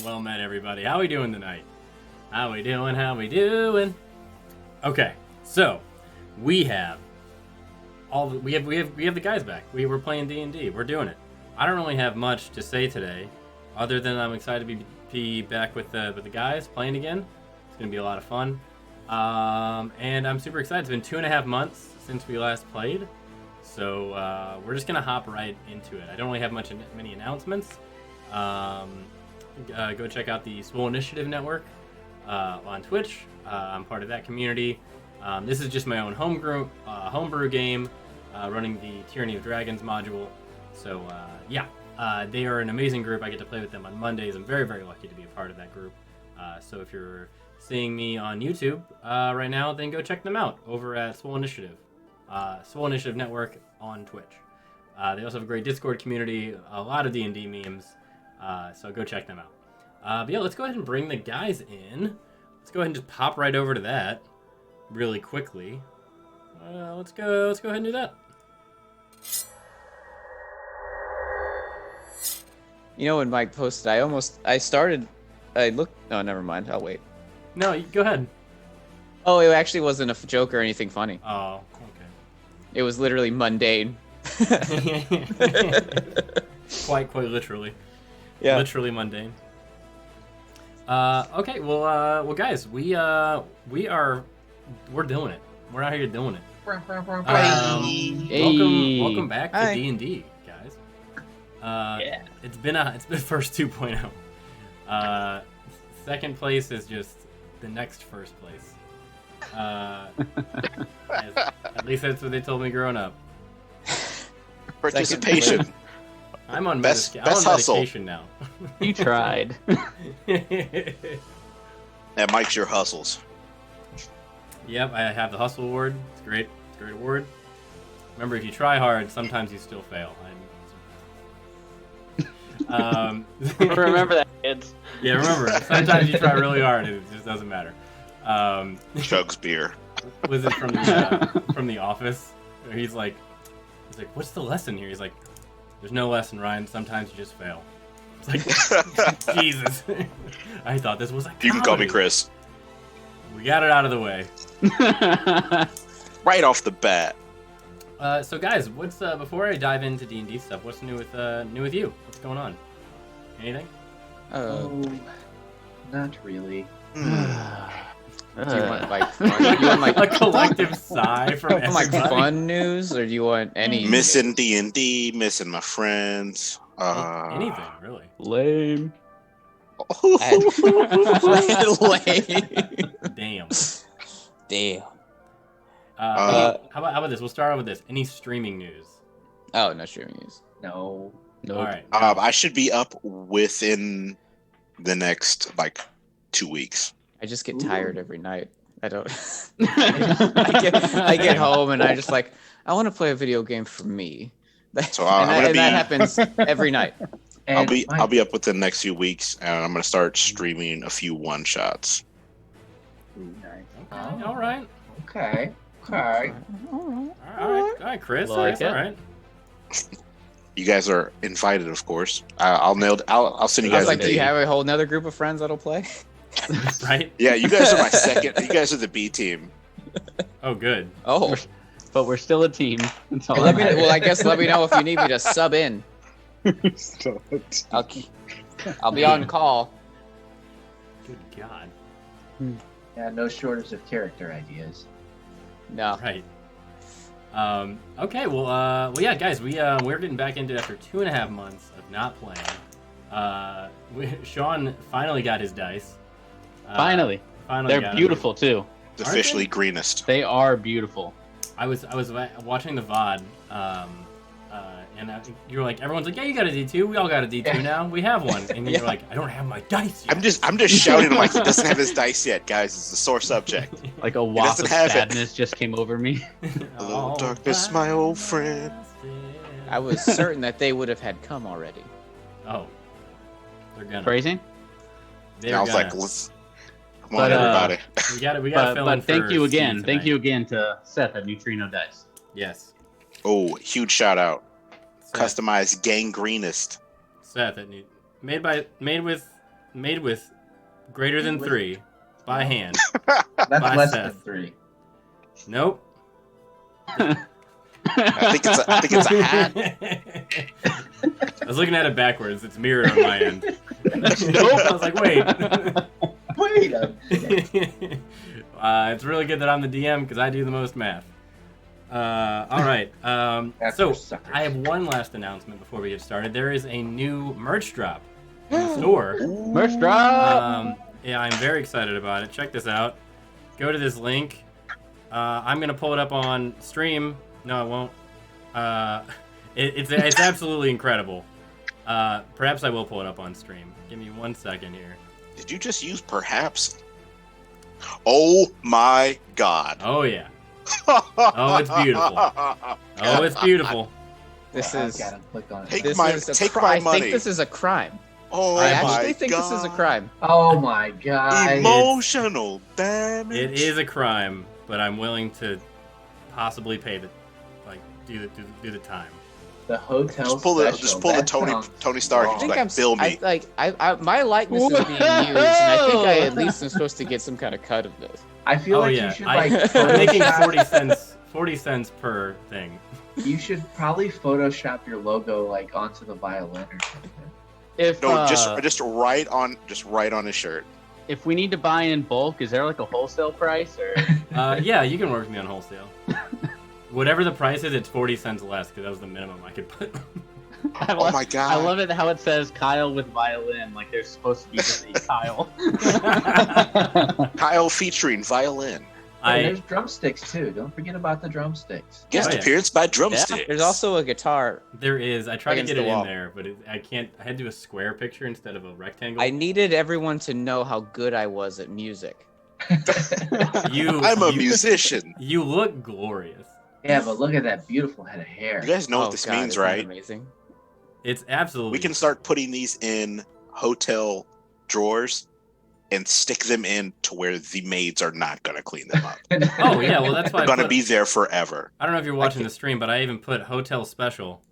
Well met, everybody. How we doing tonight? How we doing? Okay, so we have we have the guys back. We were playing D&D. We're doing it. I don't really have much to say today, other than I'm excited to be back with the guys playing again. It's gonna be a lot of fun, and I'm super excited. It's been 2.5 months since we last played, so we're just gonna hop right into it. I don't really have many announcements. Go check out the SWOLE Initiative Network on Twitch. I'm part of that community. This is just my own homebrew game, running the Tyranny of Dragons module. So yeah, they are an amazing group. I get to play with them on Mondays. I'm very, very lucky to be a part of that group. So if you're seeing me on YouTube right now, then go check them out over at SWOLE Initiative. SWOLE Initiative Network on Twitch. They also have a great Discord community, a lot of D&D memes. So go check them out. But yeah, let's go ahead and bring the guys in. Let's go ahead and just pop right over to that really quickly. Let's go ahead and do that. You know, when Mike posted, I looked. Oh, never mind. I'll wait. No, go ahead. Oh, it actually wasn't a joke or anything funny. Oh, okay. It was literally mundane. Quite literally. Yeah. Literally mundane. Okay, well, guys, we're doing it. We're out here doing it. Welcome back to D&D, guys. Yeah. It's been first 2.0. Second place is just the next first place. At least that's what they told me growing up. Participation. I'm on best medication now. You tried. That Mike's your hustles. Yep, I have the hustle award. It's great. It's a great award. Remember, if you try hard, sometimes you still fail. Remember that, kids. Yeah, remember. Sometimes you try really hard, and it just doesn't matter. Chugs beer. Was it from the Office? Where he's like, "What's the lesson here?" He's like, "There's no lesson, Ryan. Sometimes you just fail." It's like, Jesus. I thought this was a comedy. You can call me Chris. We got it out of the way. Right off the bat. So guys, what's before I dive into D&D stuff? What's new with you? What's going on? Anything? Not really. Do you want like A collective sigh from like everybody? fun news, or do you want any Missing D&D, missing my friends. Anything really? Lame. Damn. Damn. How about this? We'll start off with this. Any streaming news? Oh, no streaming news. No. Nope. All right. I should be up within the next 2 weeks. I just get tired every night. I don't. I get home and I just I want to play a video game for me. So that happens every night. I'll be up within the next few weeks, and I'm gonna start streaming a few one shots. Nice. Okay. All right. Okay. All right, Chris. Like That's all it. right. You guys are invited, of course. I'll send you I guys was like, a do you date. have a whole nother group of friends that'll play? Right? Yeah, you guys are my second. You guys are the B team. Oh, good. Oh, But we're still a team. That's all let that me. matters. Well, I guess let me know if you need me to sub in. I'll be on call. Good God. Yeah, no shortage of character ideas. No. Right. Okay. Well. Yeah, guys. We're getting back into it after 2.5 months of not playing. Sean finally got his dice. Finally. Finally. They're beautiful, too. It's Aren't officially they? greenest. They are beautiful. I was watching the VOD, and you were like, everyone's like, yeah, you got a D2. We all got a D2 now. We have one. And you're like, I don't have my dice yet. I'm just shouting like he doesn't have his dice yet, guys. It's a sore subject. Like a waft doesn't of have it. sadness just came over me. Hello, darkness, my old friend. I was certain that they would have had come already. Oh. They're gonna. Phrasing? They're I was gonna. like, let's come But, on, everybody. We gotta fill in But thank for you Steve again. Thank tonight. you again to Seth at Neutrino Dice. Yes. Oh, huge shout out. Seth, Customized gangrenest. Seth, made with made with greater than 3 by hand. That's By less Seth. than 3. Nope. I think it's a hat. I was looking at it backwards. It's mirrored on my end. I was like, wait. Wait a minute. It's really good that I'm the DM because I do the most math. All right. So suckers. I have one last announcement before we get started. There is a new merch drop in the store. Merch drop. Yeah, I'm very excited about it. Check this out. Go to this link. I'm gonna pull it up on stream. No, I won't. It's absolutely incredible. Perhaps I will pull it up on stream. Give me 1 second here. Did you just use perhaps? Oh my god. Oh yeah. Oh, it's beautiful. Oh, it's beautiful. This I've is got to click on it. Take this my- is a take cri- my I money. think this is a crime. Oh I my actually think god. this is a crime. Oh my god. Emotional damage. It is a crime, but I'm willing to possibly pay the, like, do the time. The hotel Just pull the That sounds Tony Stark. wrong. I He's think like, bill me. my likeness is being used, and I think I at least am supposed to get some kind of cut of this. I feel Oh like yeah, you should I'm like making Photoshop- 40 cents per thing. You should probably Photoshop your logo like onto the violin or something. If No, just right on his shirt. if we need to buy in bulk, is there like a wholesale price or? Yeah, you can work with me on wholesale. Whatever the price is, it's 40 cents less because that was the minimum I could put. Oh my god. I love it how it says Kyle with violin, like there's supposed to be just a Kyle. Kyle featuring violin. And there's drumsticks too. Don't forget about the drumsticks. Guest Oh, yeah. appearance by Drumstick. There's also a guitar. There is. I tried to Against get the it in wall. there, but I can't. I had to do a square picture instead of a rectangle. I needed everyone to know how good I was at music. I'm a musician. You look glorious. Yeah, but look at that beautiful head of hair. You guys know Oh, what this God, means, isn't that right? Amazing. It's absolutely. We can start putting these in hotel drawers and stick them in to where the maids are not going to clean them up. Oh yeah, well that's why. They're going to be there forever. I don't know if you're watching the stream, but I even put hotel special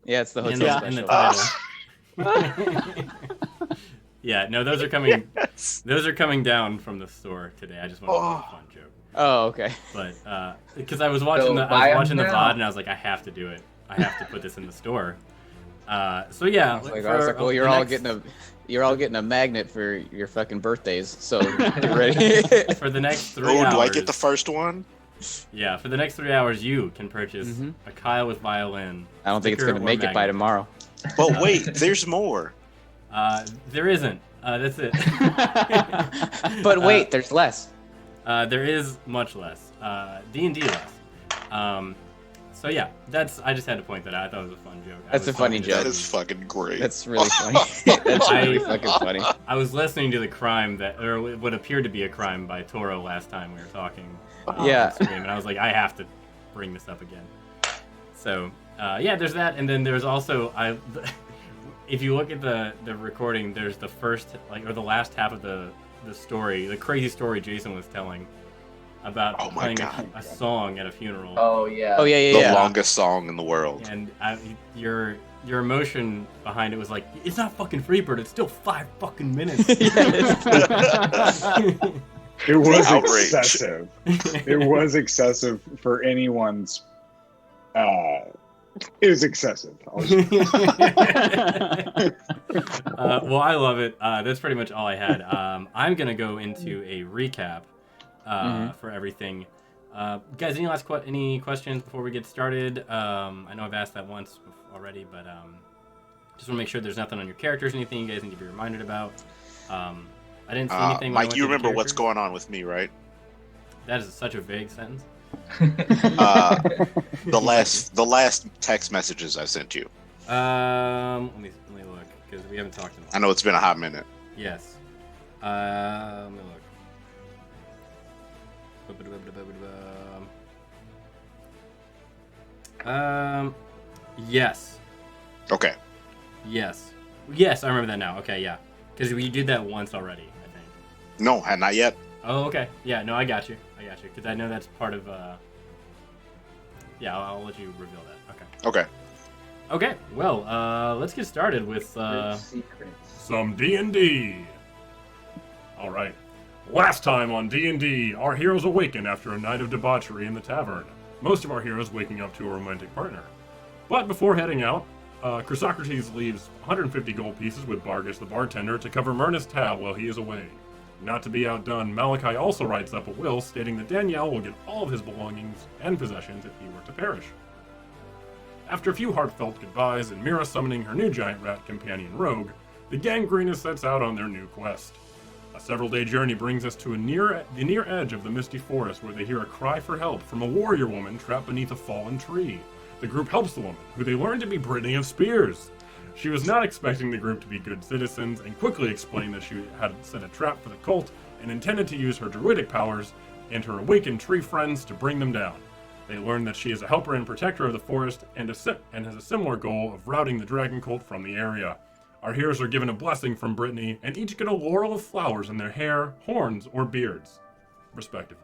Yeah, it's the in hotel the special. title. Yeah, no, those are coming. Yes. Those are coming down from the store today. I just want to make a fun joke, Oh, okay. but because I was watching the buy 'em VOD now. and I was like, I have to do it. I have to put this in the store. So yeah, I was like, well, you're all getting a magnet for your fucking birthdays, so get ready. for the next 3 Oh, hours. do I get the first one? Yeah, for the next 3 hours, you can purchase Mhm. a Kyle with violin. I don't think it's sticker gonna or make it by magnet. tomorrow. But wait, there's more. There isn't. That's it. But wait, there's less. There is much less. D&D less. So yeah, I just had to point that out. I thought it was a fun joke. I That's was a funny listening- joke. That is fucking great. That's really funny. That's really fucking funny. I was listening to the crime or what appeared to be a crime by Toro last time we were talking. Yeah. On stream, and I was like, I have to bring this up again. So yeah, there's that, and then there's also if you look at the recording, there's the first or the last half of the story, the crazy story Jason was telling about Oh my playing God. a song at a funeral. Oh yeah. Oh yeah, the yeah. longest song in the world. And your emotion behind it was like, it's not fucking Freebird, it's still 5 fucking minutes. It was Outrage. excessive. It was excessive for anyone's. It was excessive. Well, I love it. That's pretty much all I had. I'm gonna go into a recap for everything. Guys, any questions before we get started? I know I've asked that once already, but just want to make sure there's nothing on your characters, anything you guys need to be reminded about. I didn't see anything. when I Mike, went you to the remember what's characters. going on with me, right? That is such a vague sentence. The last text messages I sent you. Let me look because we haven't talked in a while. I know it's been a hot minute. Yes. Let me look. Yes. Okay. Yes, I remember that now. Okay, yeah, because we did that once already, I think. No, not yet. Oh, okay. Yeah, no, I got you. Because I know that's part of. Yeah, I'll let you reveal that. Okay. Okay. Okay, well, let's get started with Secrets. some D&D. All right. Last time on D&D, our heroes awaken after a night of debauchery in the tavern. Most of our heroes waking up to a romantic partner. But before heading out, Chrysocrates leaves 150 gold pieces with Bargus the bartender to cover Myrna's tab while he is away. Not to be outdone, Malachi also writes up a will stating that Danielle will get all of his belongings and possessions if he were to perish. After a few heartfelt goodbyes and Mira summoning her new giant rat companion Rogue, the gangrena sets out on their new quest. A several-day journey brings us to the near edge of the misty forest where they hear a cry for help from a warrior woman trapped beneath a fallen tree. The group helps the woman, who they learn to be Brittany of Spears. She was not expecting the group to be good citizens and quickly explained that she had set a trap for the cult and intended to use her druidic powers and her awakened tree friends to bring them down. They learn that she is a helper and protector of the forest and has a similar goal of routing the dragon cult from the area. Our heroes are given a blessing from Brittany and each get a laurel of flowers in their hair, horns, or beards, respectively.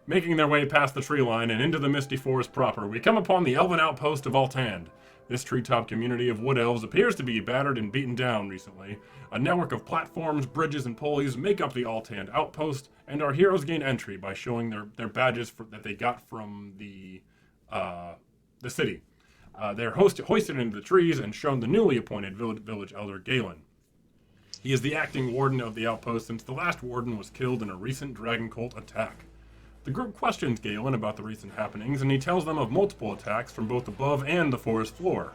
Making their way past the tree line and into the misty forest proper, we come upon the elven outpost of Altand. This treetop community of wood elves appears to be battered and beaten down recently. A network of platforms, bridges, and pulleys make up the Altand outpost, and our heroes gain entry by showing their badges that they got from the city. They're hoisted into the trees and shown the newly appointed village elder Galen. He is the acting warden of the outpost since the last warden was killed in a recent dragon cult attack. The group questions Galen about the recent happenings, and he tells them of multiple attacks from both above and the forest floor.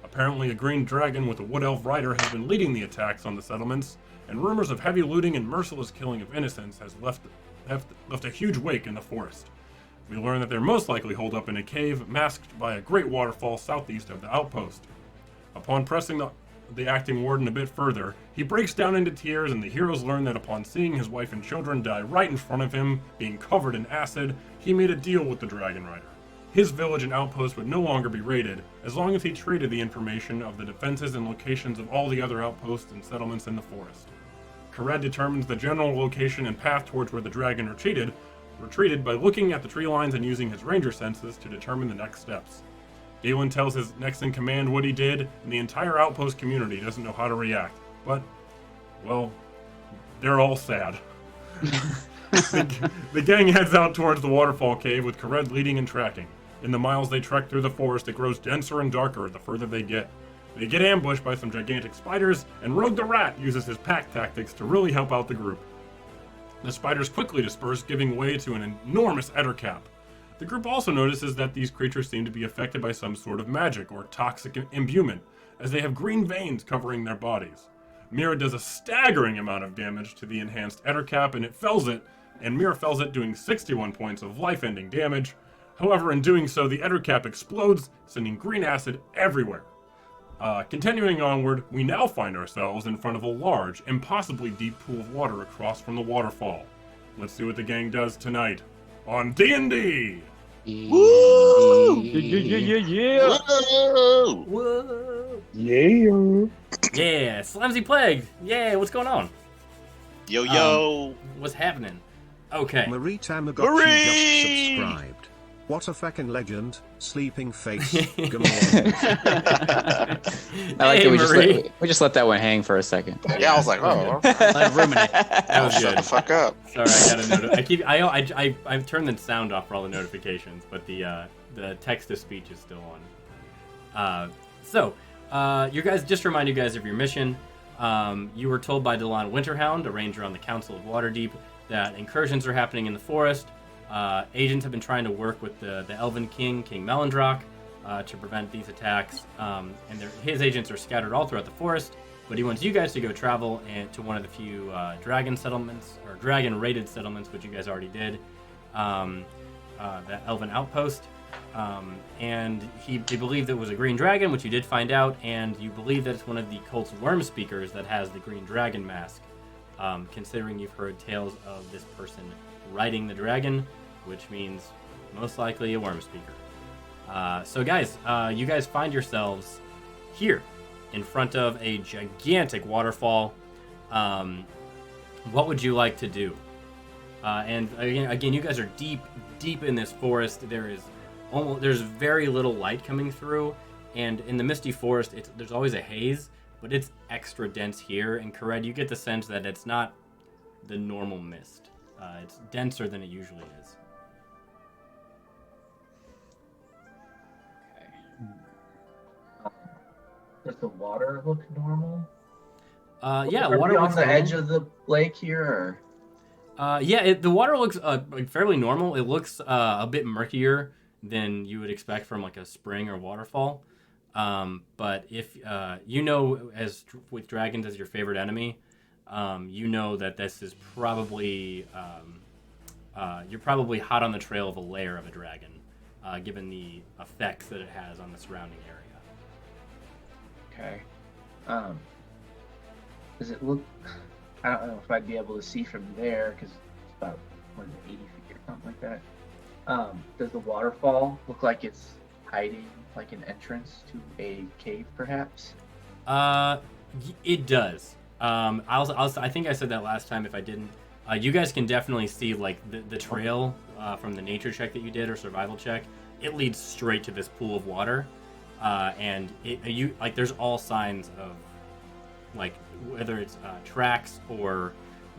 Apparently, a green dragon with a wood elf rider has been leading the attacks on the settlements, and rumors of heavy looting and merciless killing of innocents has left a huge wake in the forest. We learn that they're most likely holed up in a cave masked by a great waterfall southeast of the outpost. Upon pressing the acting warden a bit further, he breaks down into tears, and the heroes learn that upon seeing his wife and children die right in front of him, being covered in acid, he made a deal with the Dragon Rider. His village and outpost would no longer be raided, as long as he traded the information of the defenses and locations of all the other outposts and settlements in the forest. Kared determines the general location and path towards where the dragon retreated by looking at the tree lines and using his ranger senses to determine the next steps. Galen tells his next-in-command what he did, and the entire outpost community doesn't know how to react. But, well, they're all sad. The gang heads out towards the waterfall cave with Kared leading and tracking. In the miles they trek through the forest, it grows denser and darker the further they get. They get ambushed by some gigantic spiders, and Rogue the Rat uses his pack tactics to really help out the group. The spiders quickly disperse, giving way to an enormous ettercap. The group also notices that these creatures seem to be affected by some sort of magic or toxic imbuement, as they have green veins covering their bodies. Mira does a staggering amount of damage to the enhanced ettercap, and Mira fells it, doing 61 points of life-ending damage. However, in doing so, the ettercap explodes, sending green acid everywhere. Continuing onward, we now find ourselves in front of a large, impossibly deep pool of water across from the waterfall. Let's see what the gang does tonight on D&D! Woo! Yeah. Whoa! Whoa! Yeah. Yeah, Slamsy Plague! Yeah, what's going on? Yo! What's happening? Okay. Marie Tamagotchi just subscribed. What a fucking legend. Sleeping face. Good morning. I like Hey, that we just let that one hang for a second. Yeah, I was like, oh, Let it ruminate. That was shut good. the fuck up. Sorry, I got a I've turned the sound off for all the notifications, but the text to speech is still on. You guys, just to remind you guys of your mission. You were told by Delon Winterhound, a ranger on the Council of Waterdeep, that incursions are happening in the forest. Agents have been trying to work with the Elven King, King Melindrock, to prevent these attacks. And his agents are scattered all throughout the forest, but he wants you guys to go travel to one of the few dragon settlements, or dragon-rated settlements, which you guys already did, the Elven Outpost. And he believed it was a green dragon, which you did find out, and you believe that it's one of the cult's worm speakers that has the green dragon mask, considering you've heard tales of this person riding the dragon, which means most likely a worm speaker. So guys, you guys find yourselves here in front of a gigantic waterfall. What would you like to do? And again, you guys are deep in this forest. There's very little light coming through, And in the Misty Forest, there's always a haze, but it's extra dense here. And Kared, you get the sense that it's not the normal mist. It's denser than it usually is. Does the water look normal? Yeah, Are water we on looks the normal. edge of the lake here, or? Yeah, the water looks like fairly normal. It looks a bit murkier than you would expect from like a spring or waterfall. But if you know, as with dragons as your favorite enemy, you know that this is probably you're probably hot on the trail of a lair of a dragon, given the effects that it has on the surrounding area. Okay. Does it look? I don't know if I'd be able to see from there because it's about 80 feet or something like that. Does the waterfall look like it's hiding like an entrance to a cave, perhaps? It does. I think I said that last time. If I didn't, you guys can definitely see like the trail from the nature check that you did or survival check. It leads straight to this pool of water, and there's all signs of like whether it's tracks or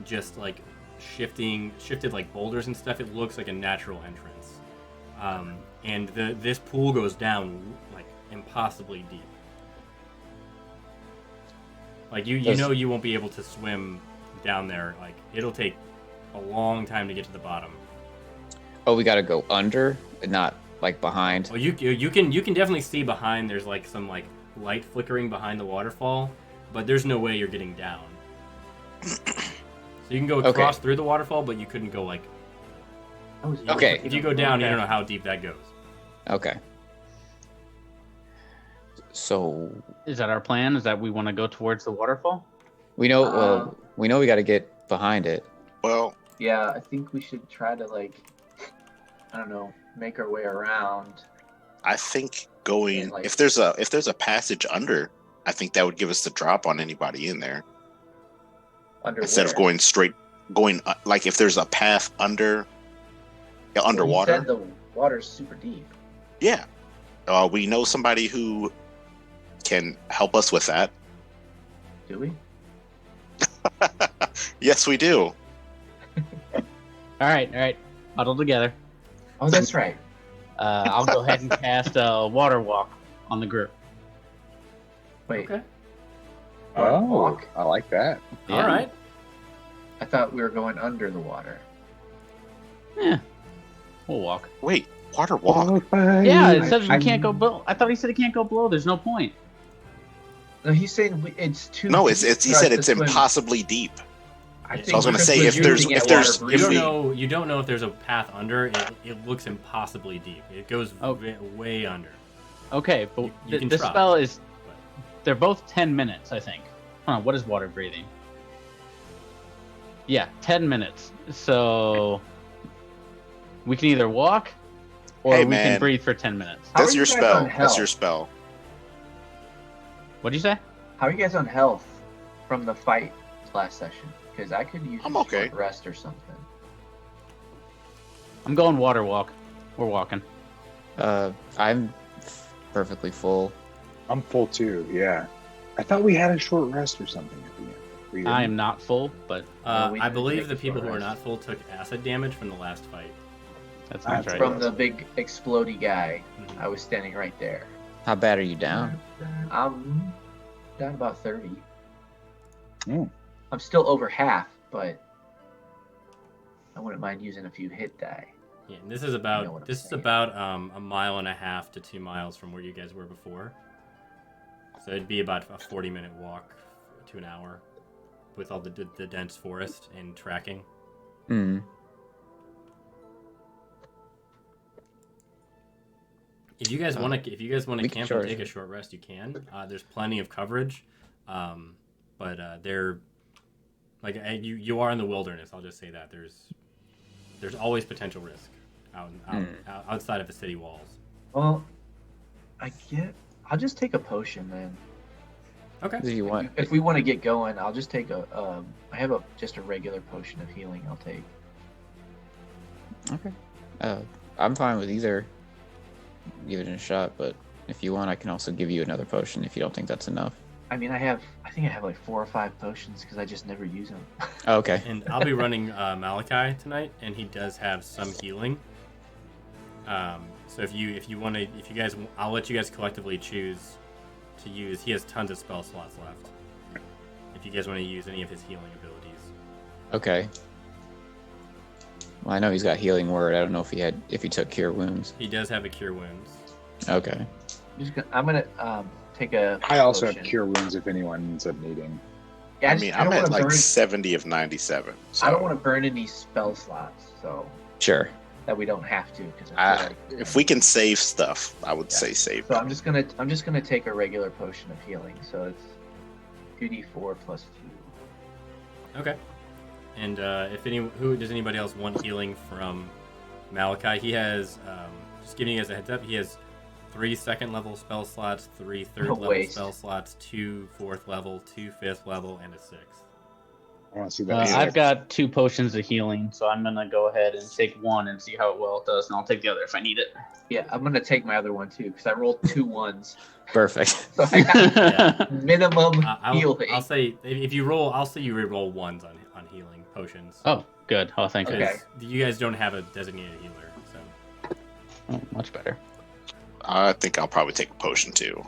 just like shifted like boulders and stuff. It looks like a natural entrance, and this pool goes down like impossibly deep. Like you know you won't be able to swim down there. Like it'll take a long time to get to the bottom. Oh, we gotta go under, not like behind. Well, you can definitely see behind. There's like some like light flickering behind the waterfall, but there's no way you're getting down. So you can go across through the waterfall, but you couldn't go like. Okay. If you go down, you don't know how deep that goes. Okay. So Is that our plan? Is that we want to go towards the waterfall? we know. We know we got to get behind it. Well, Yeah, I think we should try to I don't know, make our way around. I think going And, like- if there's a passage under, I think that would give us the drop on anybody in there instead of going like if there's a path underwater. You said the water's super deep. Yeah, we know somebody who can help us with that. Do we? Yes, we do. All right. Huddle together. Oh, that's right. I'll go ahead and cast a water walk on the group. Wait. Okay. Oh, Walk? I like that. Yeah. All right. I thought we were going under the water. Yeah. We'll walk. Wait, water walk? Yeah, it says I- we can't go below. I thought he said it can't go below. There's no point. No, he's saying it's too. No, deep he for us said to it's swim. impossibly deep. I So think I was gonna Chris say, was if there's- using if it there's- water You if breathing. we- you don't know if there's a path under. It looks impossibly deep. It goes way under. Okay, but You can this try. spell is. They're both 10 minutes, I think. Hold on, what is water breathing? Yeah, 10 minutes. So we can either walk or Hey, we man. can breathe for 10 minutes. How That's are your you guys spell. on That's health? your spell. What'd you say? How are you guys on health from the fight last session? Because I could use I'm a okay. short rest or something. I'm going water walk. We're walking. I'm perfectly full. I'm full too. Yeah. I thought we had a short rest or something at the end. We didn't? I am not full, but we I did believe take the a people short who are rest. not full took acid damage from the last fight. that That's sounds right. From the big explodey guy, Mhm. I was standing right there. How bad are you down? I'm down about 30. Hmm. I'm still over half, but I wouldn't mind using a few hit die. Yeah, and this is about You know what I'm this is saying. about a mile and a half to 2 miles from where you guys were before. So it'd be about a 40-minute walk to an hour, with all the dense forest and tracking. Hmm. If you guys want to we camp can and charge take a it. short rest, you can. There's plenty of coverage, but they're like you are in the wilderness. I'll just say that there's always potential risk outside of the city walls. Well, I'll just take a potion then. Okay. Do you want? If we want to get going, I'll just take I have just a regular potion of healing. I'll take. Okay. I'm fine with either. Give it a shot, but If you want, I can also give you another potion if you don't think that's enough. I mean, I think I have like 4 or 5 potions because I just never use them. Oh, okay. And I'll be running Malachi tonight, and he does have some healing. So if you guys, I'll let you guys collectively choose to use. He has tons of spell slots left. If you guys want to use any of his healing abilities. Okay. Well, I know he's got healing word. I don't know if he took cure wounds. He does have a cure wounds. Okay. I'm gonna take a. I also potion. have cure wounds if anyone ends up needing. Yeah, I'm at like 70 of 97. So. I don't want to burn any spell slots, so Sure. that we don't have to. Because if we can save stuff, I would say save. So I'm just gonna take a regular potion of healing. So it's 2d4 plus 2. Okay. And does anybody else want healing from Malachi? He has, just giving you guys a heads up, he has 3 second level spell slots, 3 third level spell slots, 2 fourth level, 2 fifth level, and a 6th. I want to see that. I've got 2 potions of healing, so I'm gonna go ahead and take one and see how well it does, and I'll take the other if I need it. Yeah, I'm gonna take my other one too because I rolled 2 1s. Perfect. So I got minimum healing. I'll say if you roll, I'll say you re-roll ones on healing potions. Oh, good. Oh, thank you. Okay. You guys don't have a designated healer, so. Oh, much better. I think I'll probably take a potion too.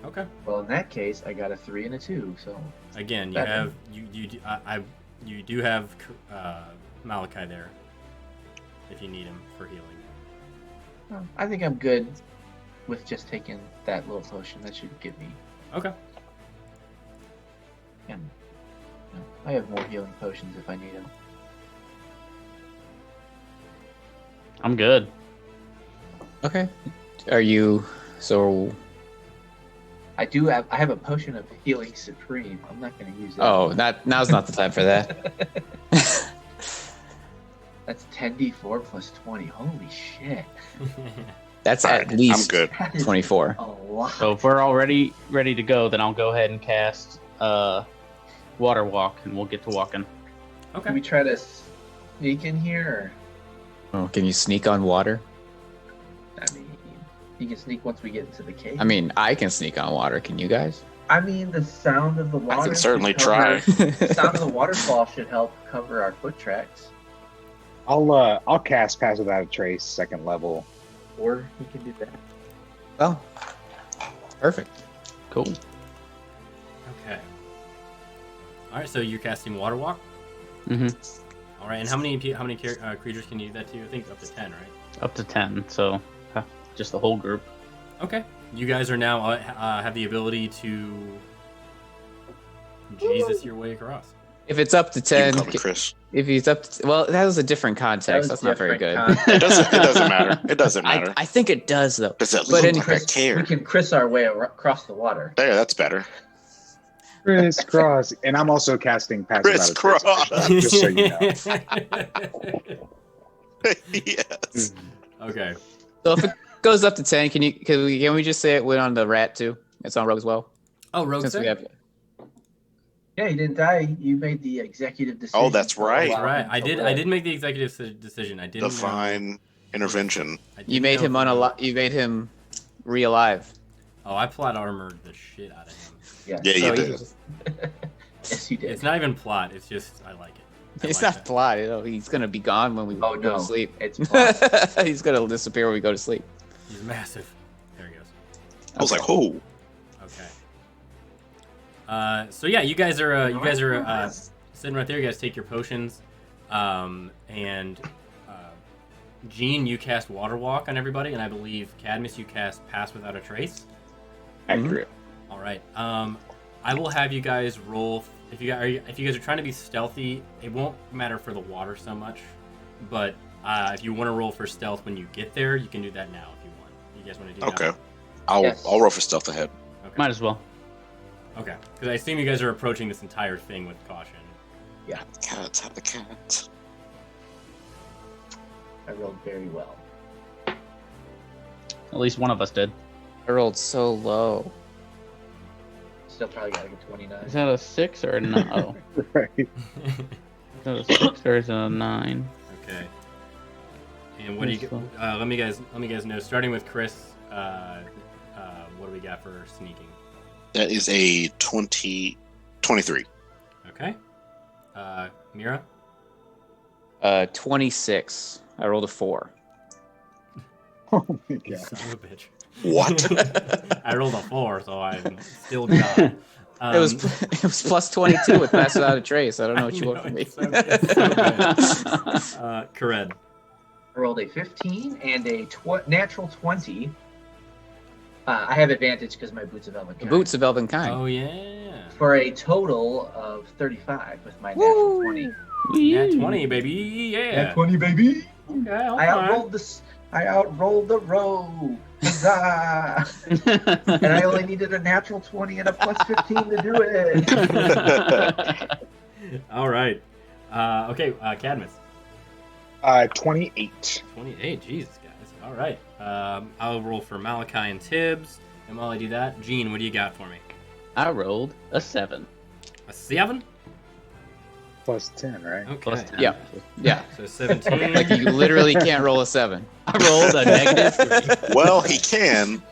Okay. Well, in that case, I got a 3 and a 2. So again, you better. have you do have Malachi there if you need him for healing. I think I'm good with just taking that little potion. That should give me. Okay. And I have more healing potions if I need them. I'm good. Okay. Are you so? I have a potion of healing supreme. I'm not going to use that. Oh, now's not the time for that. That's 10d4 plus 20. Holy shit. That's at I'm least good. 24. A lot. So if we're already ready to go, then I'll go ahead and cast Water Walk, and we'll get to walking. Can Okay. we try to sneak in here? Oh, can you sneak on water? Or, I mean, you can sneak once we get into the cave. I mean, I can sneak on water. Can you guys? I mean, the sound of the water. I can should certainly cover- try. The sound of the waterfall should help cover our foot tracks. I'll cast Pass Without a Trace, 2nd level. Or you can do that. Oh, perfect. Cool. Okay. All right. So you're casting Water Walk. Mm-hmm. All right. And how many creatures can you do that to? I think up to 10, right? Up to 10, so just the whole group. Okay. You guys are now have the ability to Jesus your way across. If it's up to You 10, can call me Chris. if he's up to, well, that was a different context. That's not very good. It doesn't matter. It doesn't matter. I think it does though. Does that But look any- like I care? We can Chris our way across the water. There, that's better. Crisscross. And I'm also casting Pass Without a Crisscross. Trace. Just so you know. Yes. Okay. So if it goes up to 10, can we just say it went on the rat too? It's on Rogue as well. Oh, Rogue. Since we have, Yeah, you didn't die. You made the executive decision. Oh, that's right. Wow. Right. I did make the executive decision. I didn't. Divine intervention. I didn't you made know him if- unalive. You made him re-alive. Oh, I plot armored the shit out of him. Yeah. Yeah, So you he's- did. Yes, you did. It's not even plot. It's just I like it. I He's like not that. plot. You know, he's gonna be gone when we Oh, go no. to sleep. It's plot. He's gonna disappear when we go to sleep. He's massive. There he goes. I was like, oh. Okay. So yeah, you guys are sitting right there. You guys take your potions, and Gene, you cast Water Walk on everybody, and I believe Cadmus, you cast Pass Without a Trace. Accurate. All right. I will have you guys roll. If you guys are trying to be stealthy, it won't matter for the water so much. But if you want to roll for stealth when you get there, you can do that now if you want. You guys want to do that? Okay. I'll roll for stealth ahead. Okay. Might as well. Okay. Because I assume you guys are approaching this entire thing with caution. Yeah. Cats have the cats. I rolled very well. At least one of us did. I rolled so low. Still probably got like a 29. Is that a 6 or a 9? Oh. Right. Is that a 6 or is it a 9? Okay. And what do you? Let me guys know. Starting with Chris. What do we got for sneaking? That is a 23. Okay. Mira? 26. I rolled a 4. Oh my You god. son of a bitch. What? I rolled a 4, so I'm still God. It was plus 22 with Pass Without a Trace. I don't know what you want from me. It's so good. Kared. I rolled a 15 and a natural 20. I have advantage because my boots of Elven The Kind. Boots of Elven Kind. Oh, yeah. For a total of 35 with my natural 20. Nat 20, baby. Yeah. Nat 20, baby. Okay, I outrolled this. I outrolled the row. Huzzah! And I only needed a natural 20 and a plus 15 to do it. All right. Okay, Cadmus. 28. 28. Jesus, guys. All right. I'll roll for Malachi and Tibbs. And while I do that, Gene, what do you got for me? I rolled a 7. A 7? Plus 10, right? Okay. Plus 10. Yeah. Yeah. So 17. Like you literally can't roll a 7. I rolled a -3. Well, he can,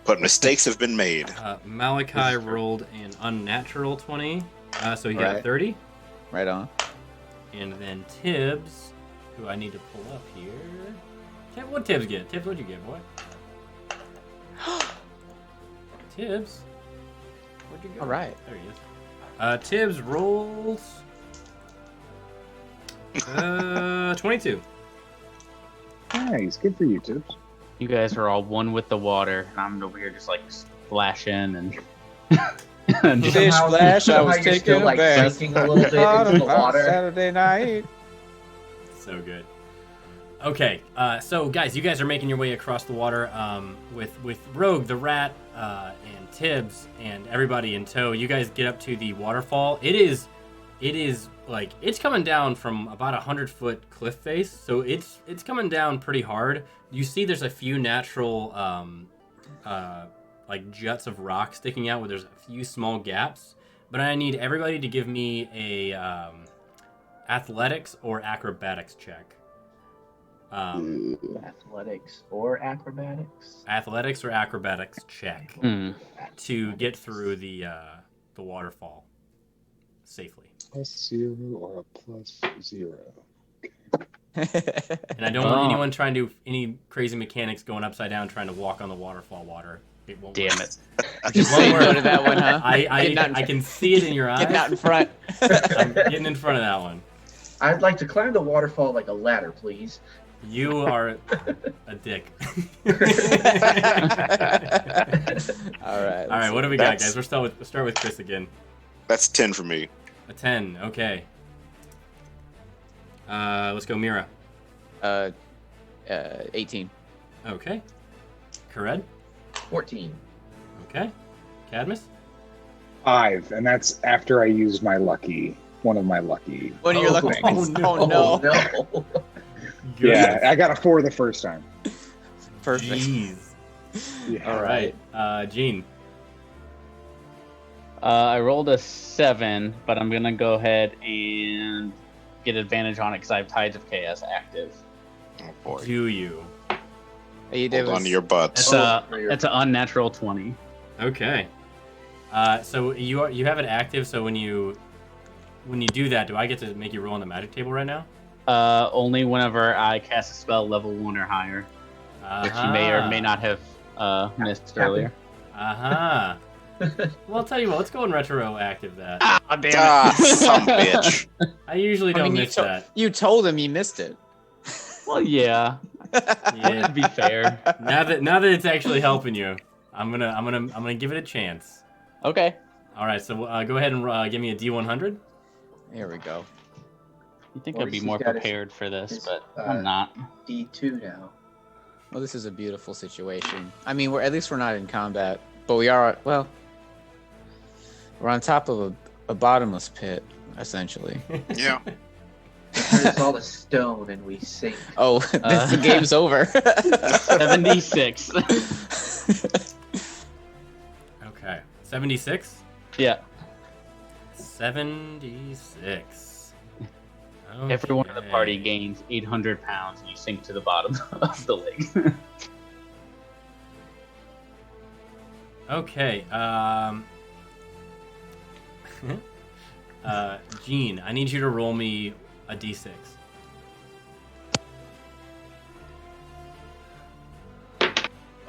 but mistakes have been made. Malachi rolled an unnatural 20, so he got a Right. 30. Right on. And then Tibbs, who I need to pull up here. What'd Tibbs get? Tibbs, what'd you get, boy? Tibbs? Where'd you go? All right. There he is. Tibbs rolls 22. Nice. Good for you, Tibbs. You guys are all one with the water, and I'm over here just like splashing and. and just, Fish splash, I was you're taking still, a like, bath. sinking a little bit into the water. Saturday night. So good. Okay, so guys, you guys are making your way across the water with Rogue, the rat, and Tibbs, and everybody in tow. You guys get up to the waterfall. It is like it's coming down from about 100-foot cliff face, so it's coming down pretty hard. You see, there's a few natural like juts of rock sticking out where there's a few small gaps. But I need everybody to give me a athletics or acrobatics check. Athletics or acrobatics? Athletics or acrobatics check to get through the waterfall safely. +0 or a +0. And I don't want anyone trying to any crazy mechanics going upside down trying to walk on the waterfall water. It won't damn work. it. Just say no to that one, huh? I can see it in your eyes. Getting out in front. I'm getting in front of that one. I'd like to climb the waterfall like a ladder, please. You are a dick. All right. All right, what do we got, guys? We'll start with Chris again. That's 10 for me. A 10, okay. Let's go, Mira. 18. Okay. Kared. 14. Okay. Cadmus. 5, and that's after I used my lucky. One of my lucky. One of your lucky things. Oh, no. no. Yeah, I got a 4 the first time. Perfect. Jeez. Yeah. All right. Gene. I rolled a 7, but I'm gonna go ahead and get advantage on it because I have Tides of Chaos active. Oh boy. Do you? You did Hold on to your butts. That's an unnatural 20. Okay. So you have it active. So when you do that, do I get to make you roll on the magic table right now? Only whenever I cast a spell level 1 or higher, which you may or may not have missed earlier. Well, I'll tell you what. Let's go and retroactive that. Ah, damn Ah, some bitch. I usually don't miss that. You told him you missed it. Well, yeah. Yeah. To be fair. Now that it's actually helping you, I'm gonna give it a chance. Okay. All right. So go ahead and give me a D100. Here we go. You think Well, I'd be he's more got his- prepared for this, his, but I'm not. D2 now. Well, this is a beautiful situation. I mean, at least we're not in combat, but we are. Well, we're on top of a bottomless pit, essentially. Yeah. There's all the stone and we sink. Oh, the game's over. 76. Okay. 76. Yeah. 76. Everyone in the Okay. party gains 800 pounds and you sink to the bottom of the lake. Okay. Gene, I need you to roll me a d6.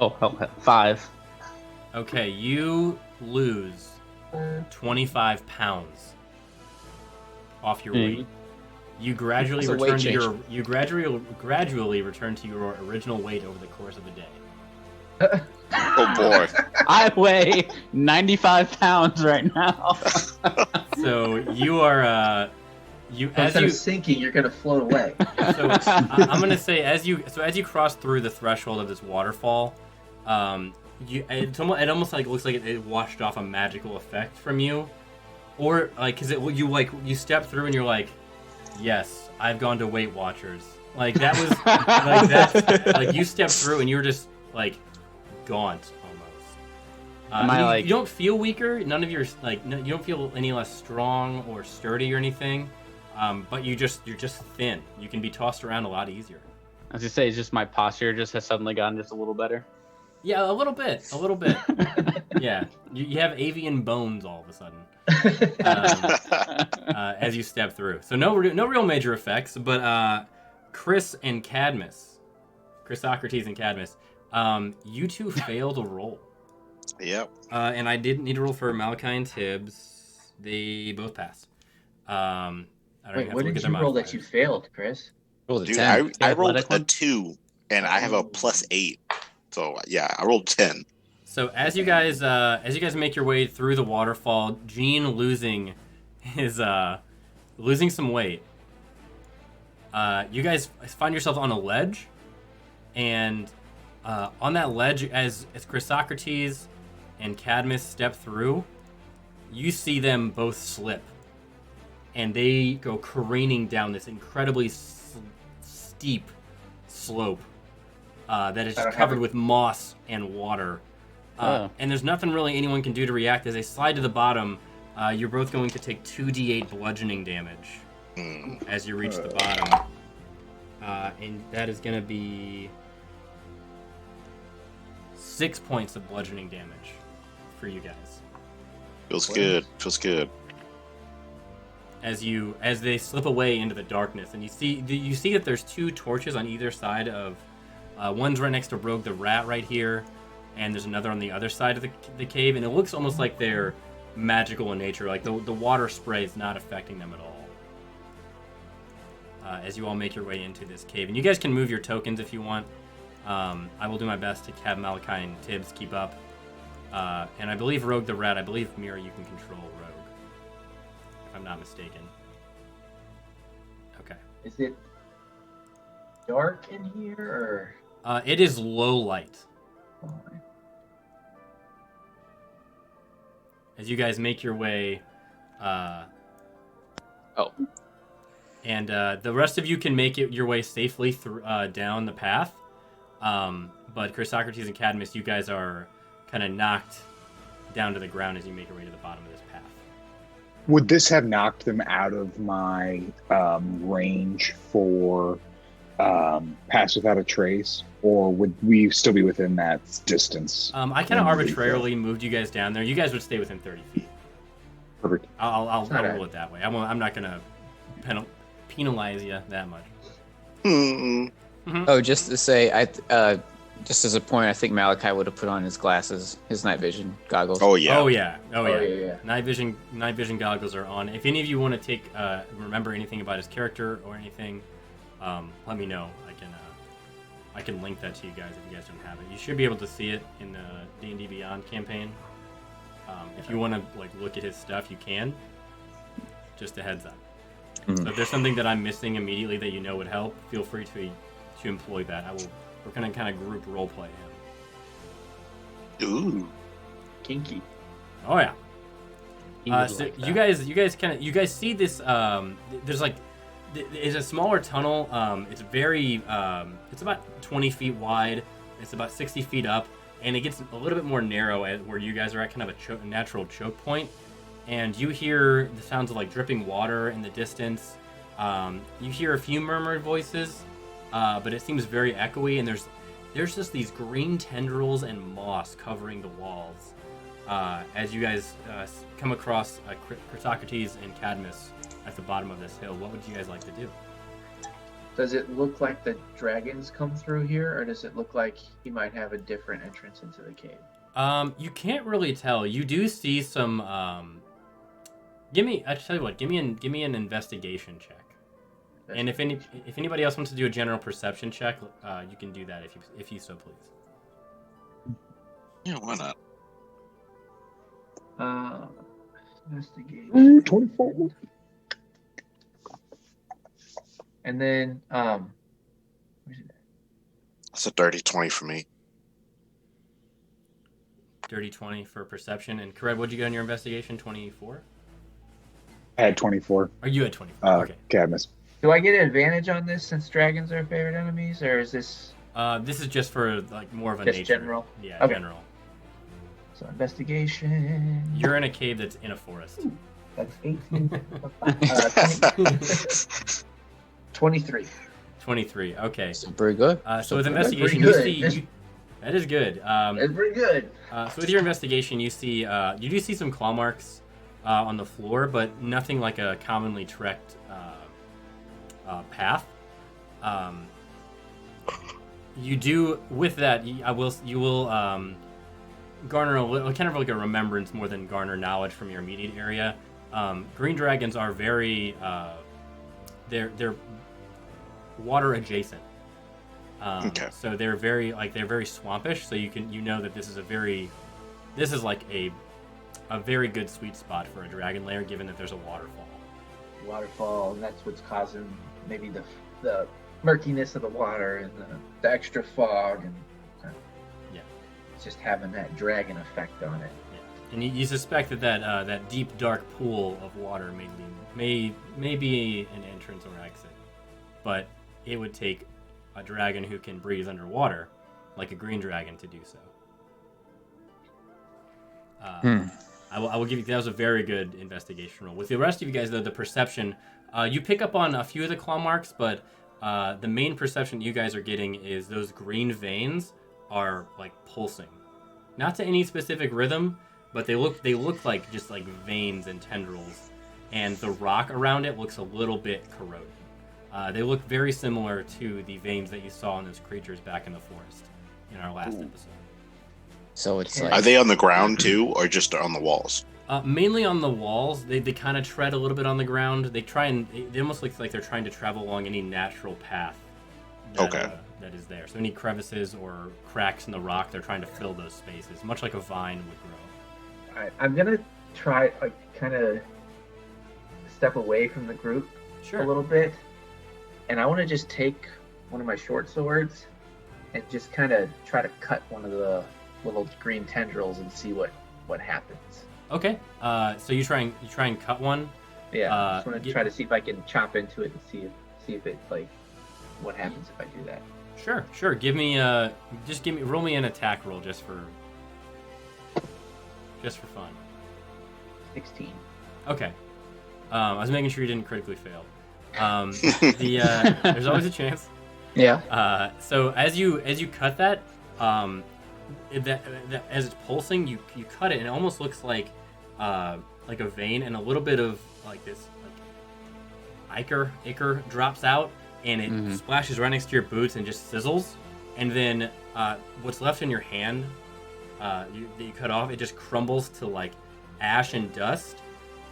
Oh, 5. Okay, you lose 25 pounds off your weight. You gradually That's a weight return to change. you gradually return to your original weight over the course of the day. Oh boy. I weigh 95 pounds right now. So you are Instead of sinking, you're gonna float away. So I'm gonna say as you cross through the threshold of this waterfall, it almost like looks like it washed off a magical effect from you, or like you step through and you're like, yes, I've gone to Weight Watchers. Like that was like that. Like you stepped through and you're just like gaunt almost. You don't feel weaker. None of your you don't feel any less strong or sturdy or anything. But you're just thin. You can be tossed around a lot easier. As you say, it's just my posture just has suddenly gotten just a little better. Yeah, a little bit. Yeah, you have avian bones all of a sudden as you step through. So no real major effects, but Chris Socrates and Cadmus, you two failed a roll. Yep. And I didn't need to roll for Malachi and Tibbs. They both passed. Wait, what did you roll that you failed, Chris? Rolled a Dude, 10. I rolled a 2, and I have a +8. So yeah, I rolled 10. So as you guys make your way through the waterfall, Gene losing some weight. You guys find yourself on a ledge, and on that ledge, as Chrysocrates and Cadmus step through, you see them both slip, and they go careening down this incredibly steep slope that is just covered with moss and water. And there's nothing really anyone can do to react. As they slide to the bottom, you're both going to take 2d8 bludgeoning damage as you reach the bottom. And that is going to be 6 points of bludgeoning damage for you guys. Feels good. As they slip away into the darkness, and you see that there's 2 torches on either side of one's right next to Rogue the Rat right here, and there's another on the other side of the cave, and it looks almost like they're magical in nature, like the water spray is not affecting them at all. As you all make your way into this cave, and you guys can move your tokens if you want. I will do my best to have Malachi and Tibbs keep up, and I believe Rogue the Rat, Mira, you can control Rogue, if I'm not mistaken. Okay. Is it dark in here, or? It is low light. As you guys make your way, and the rest of you can make your way safely through down the path. But Chrysocrates and Cadmus, you guys are kind of knocked down to the ground as you make your way to the bottom of this path. Would this have knocked them out of my range for Pass Without a Trace, or would we still be within that distance? I kind of arbitrarily moved you guys down there. You guys would stay within 30 feet. Perfect. I'll rule it that way. I'm not gonna penalize you that much. Mm-hmm. Oh, just to say, just as a point, I think Malachi would have put on his glasses, his night vision goggles. Oh yeah. Oh yeah. Night vision goggles are on. If any of you want to remember anything about his character or anything, let me know. I can link that to you guys if you guys don't have it. You should be able to see it in the D&D Beyond campaign. If you want to look at his stuff, you can. Just a heads up. So if there's something that I'm missing immediately that you know would help, feel free to employ that. We're gonna kind of group roleplay him. Ooh, kinky. Oh yeah. So you guys see this? There's it's a smaller tunnel. It's it's about 20 feet wide. It's about 60 feet up, and it gets a little bit more narrow at where you guys are at, kind of a natural choke point. And you hear the sounds of dripping water in the distance. You hear a few murmured voices, but it seems very echoey, and there's just these green tendrils and moss covering the walls. As you guys come across Chrysocrates and Cadmus at the bottom of this hill, what would you guys like to do? Does it look like the dragons come through here, or does it look like he might have a different entrance into the cave? You can't really tell. You do see some. I tell you what. Give me an investigation check. And if anybody else wants to do a general perception check, you can do that if you so please. Yeah, why not? Investigation. 24. And then That's a dirty 20 for me. Dirty 20 for perception. And Kared, what'd you get on your investigation? 24? I had 24. Or you had 24? Okay. Cadmus. do I get an advantage on this since dragons are favorite enemies, or is this This is just for like more of a just nature. general? Yeah, Okay. general. So investigation. You're in a cave that's in a forest. That's 18. 23. 23. Okay. So pretty good. So with That's investigation, pretty you good. see that is good. It's pretty good. So with your investigation, you do see some claw marks on the floor, but nothing like a commonly trekked path. You do with that. You will garner kind of like a remembrance more than garner knowledge from your immediate area. Green dragons are very they're water adjacent. Okay. So they're very swampish. So you know that this is like a very good sweet spot for a dragon lair, given that there's a waterfall. Waterfall, and that's what's causing maybe the murkiness of the water and the extra fog, and Yeah. it's just having that dragon effect on it. Yeah. And you suspect that deep dark pool of water may be an entrance or exit, but it would take a dragon who can breathe underwater, like a green dragon, to do so. I will give you, that was a very good investigation roll. With the rest of you guys, though, the perception, you pick up on a few of the claw marks, but the main perception you guys are getting is those green veins are like pulsing, not to any specific rhythm, but they look like just like veins and tendrils, and the rock around it looks a little bit corroded. They look very similar to the veins that you saw in those creatures back in the forest in our last episode. So it's Are like they on the ground too, or just on the walls? Mainly on the walls. They kind of tread a little bit on the ground. They almost looks like they're trying to travel along any natural path that is there. So any crevices or cracks in the rock, they're trying to fill those spaces, much like a vine would grow. All right, I'm gonna try kind of step away from the group Sure. a little bit, and I want to just take one of my short swords and just kind of try to cut one of the little green tendrils and see what happens. Okay. So you try and cut one. Yeah, I just want to try to see if I can chop into it and see if it like what happens if I do that. Sure. Roll me an attack roll just for fun. 16. Okay. I was making sure you didn't critically fail. There's always a chance. yeah. So as you cut that, as it's pulsing, you cut it, and it almost looks like a vein, and a little bit of like this like ichor drops out, and it splashes right next to your boots and just sizzles, and then what's left in your hand that you cut off, it just crumbles to like ash and dust,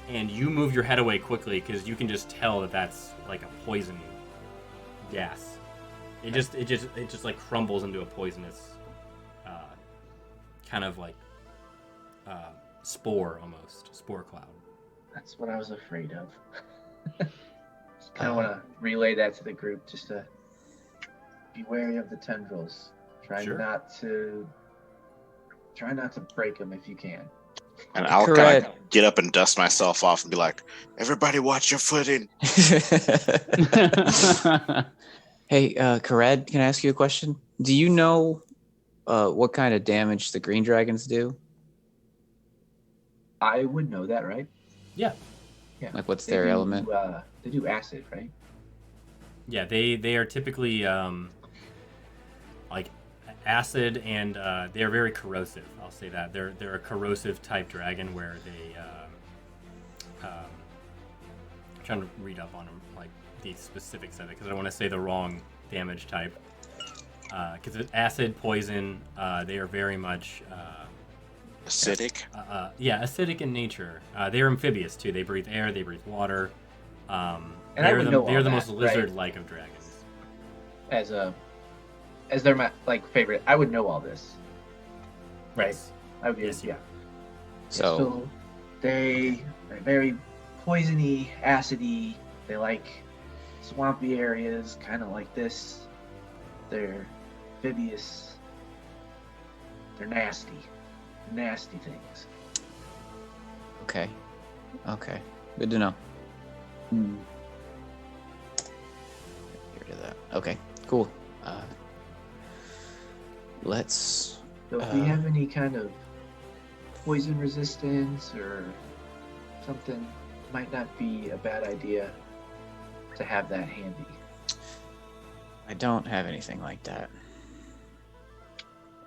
and you move your head away quickly because you can just tell that that's like a poison gas. It just like crumbles into a poisonous kind of like spore cloud. That's what I was afraid of. Just kind of want to relay that to the group, just to be wary of the tendrils. Try not to break them if you can. And I'll kind of get up and dust myself off and be like, "Everybody, watch your footing." Hey, Kared, can I ask you a question? Do you know what kind of damage the green dragons do? I would know that, right? Yeah. Like, what's their element? They do acid, right? Yeah, they are typically like acid, and they are very corrosive. I'll say that they're a corrosive type dragon where they. I'm trying to read up on them, like the specifics of it, because I don't want to say the wrong damage type. Because it's acid, poison, they are very much acidic. Yeah, acidic in nature. They're amphibious too. They breathe air, they breathe water. And they're the most lizard-like of dragons. As their favorite, I would know all this. Right. Yes. I would be, Yes, you yeah. So they are very poisony, acidy. They like swampy areas, kind of like this. They're amphibious. They're nasty. Nasty things. okay, good to know. Hmm. Get rid of that. Okay, cool. Let's. So if we have any kind of poison resistance or something, might not be a bad idea to have that handy. I don't have anything like that.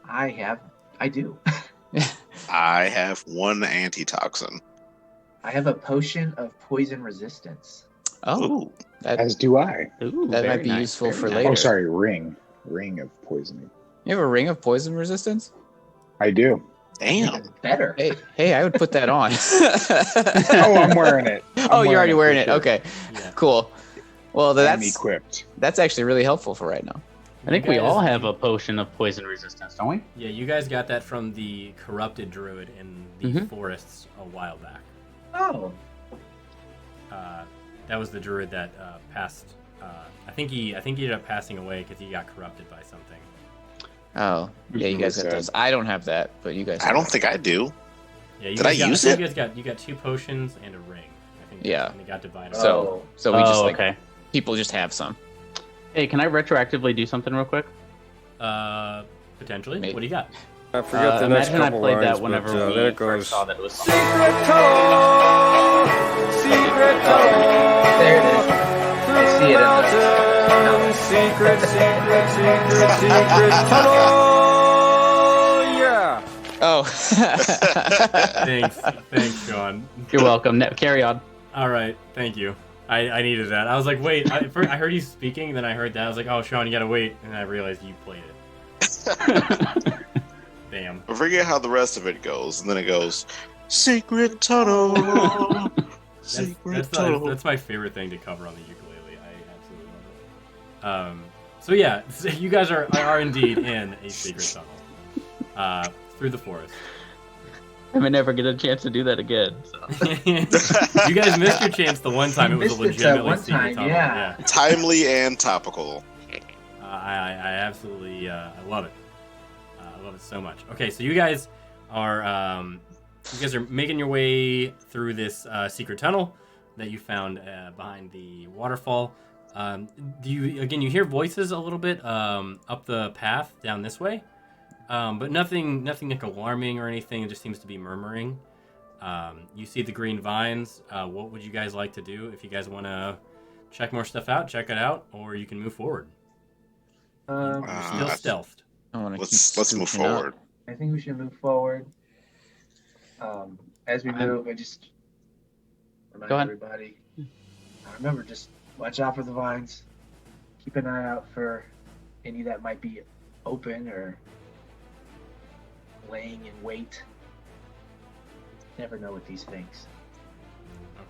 I do. I have one antitoxin. I have a potion of poison resistance. Oh, Ooh. As do I. Ooh, that very might be nice, useful very for nice. later. Oh, sorry, ring of poisoning. You have a ring of poison resistance? I do. Damn. Even better. Hey, I would put that on. Oh, I'm wearing it. Oh, you're already wearing it. for sure. Okay, Yeah. cool. Well, I'm that's equipped. actually really helpful for right now. I think You we guys- all have a potion of poison resistance, don't we? Yeah, you guys got that from the corrupted druid in the forests a while back. Oh, That was the druid that passed. I think he ended up passing away because he got corrupted by something. Oh, yeah, you guys got Sad. those. I don't have that, but you guys. I don't think I do. Yeah, you Did guys I use it? You guys you got 2 potions and a ring. I think. Yeah. And they got divided. So we just like okay. people just have some. Hey, can I retroactively do something real quick? Potentially. Maybe. What do you got? I forgot the next Imagine I couple played lines, that whenever but we there it first goes. saw that it was. there it is. I see it in the Yeah. Oh. Thanks, Sean. You're welcome. Carry on. All right, thank you. I needed that. I was like, wait. I heard you speaking, then I heard that. I was like, oh, Sean, you gotta wait, and I realized you played it. Damn. I forget how the rest of it goes, and then it goes, secret tunnel. That's my favorite thing to cover on the ukulele. I absolutely love it. So yeah, so you guys are indeed in a secret tunnel through the forest. I may never get a chance to do that again. So. You guys missed your chance the one time. It was a Missed it that legitimately one secret time, tunnel. yeah. Timely and topical. I absolutely I love it. I love it so much. Okay, so you guys are making your way through this secret tunnel that you found behind the waterfall. You hear voices a little bit up the path down this way, but nothing like alarming or anything. It just seems to be murmuring. You see the green vines. What would you guys like to do? If you guys want to check more stuff out, check it out, or you can move forward. You're still stealthed. I want to Let's move forward. I think we should move forward. As we move, I just remind Go ahead. everybody. Remember, just watch out for the vines. Keep an eye out for any that might be open or laying in wait. Never know with these things.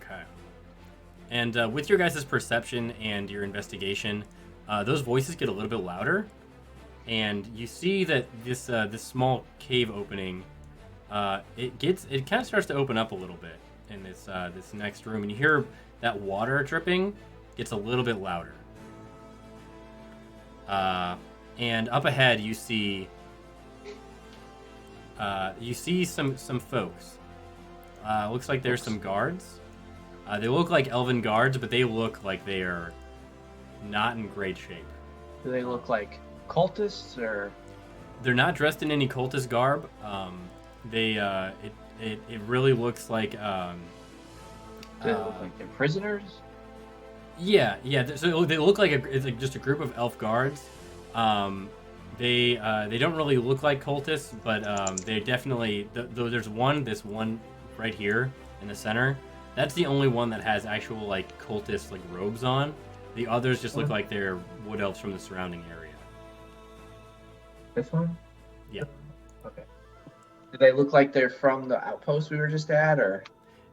Okay. And with your guys' perception and your investigation, those voices get a little bit louder, and you see that this small cave opening, it kind of starts to open up a little bit in this next room, and you hear that water dripping gets a little bit louder. And up ahead, you see some folks. Looks like there's some guards. They look like elven guards, but they look like they are not in great shape. Do they look like cultists or? They're not dressed in any cultist garb. It really looks like. Do they look like they're prisoners? Yeah. So they look like it's like just a group of elf guards, They don't really look like cultists, but they definitely. Though there's this one right here in the center. That's the only one that has actual like cultist like robes on. The others just look like they're wood elves from the surrounding area. This one? Yeah. Okay. Do they look like they're from the outpost we were just at, or?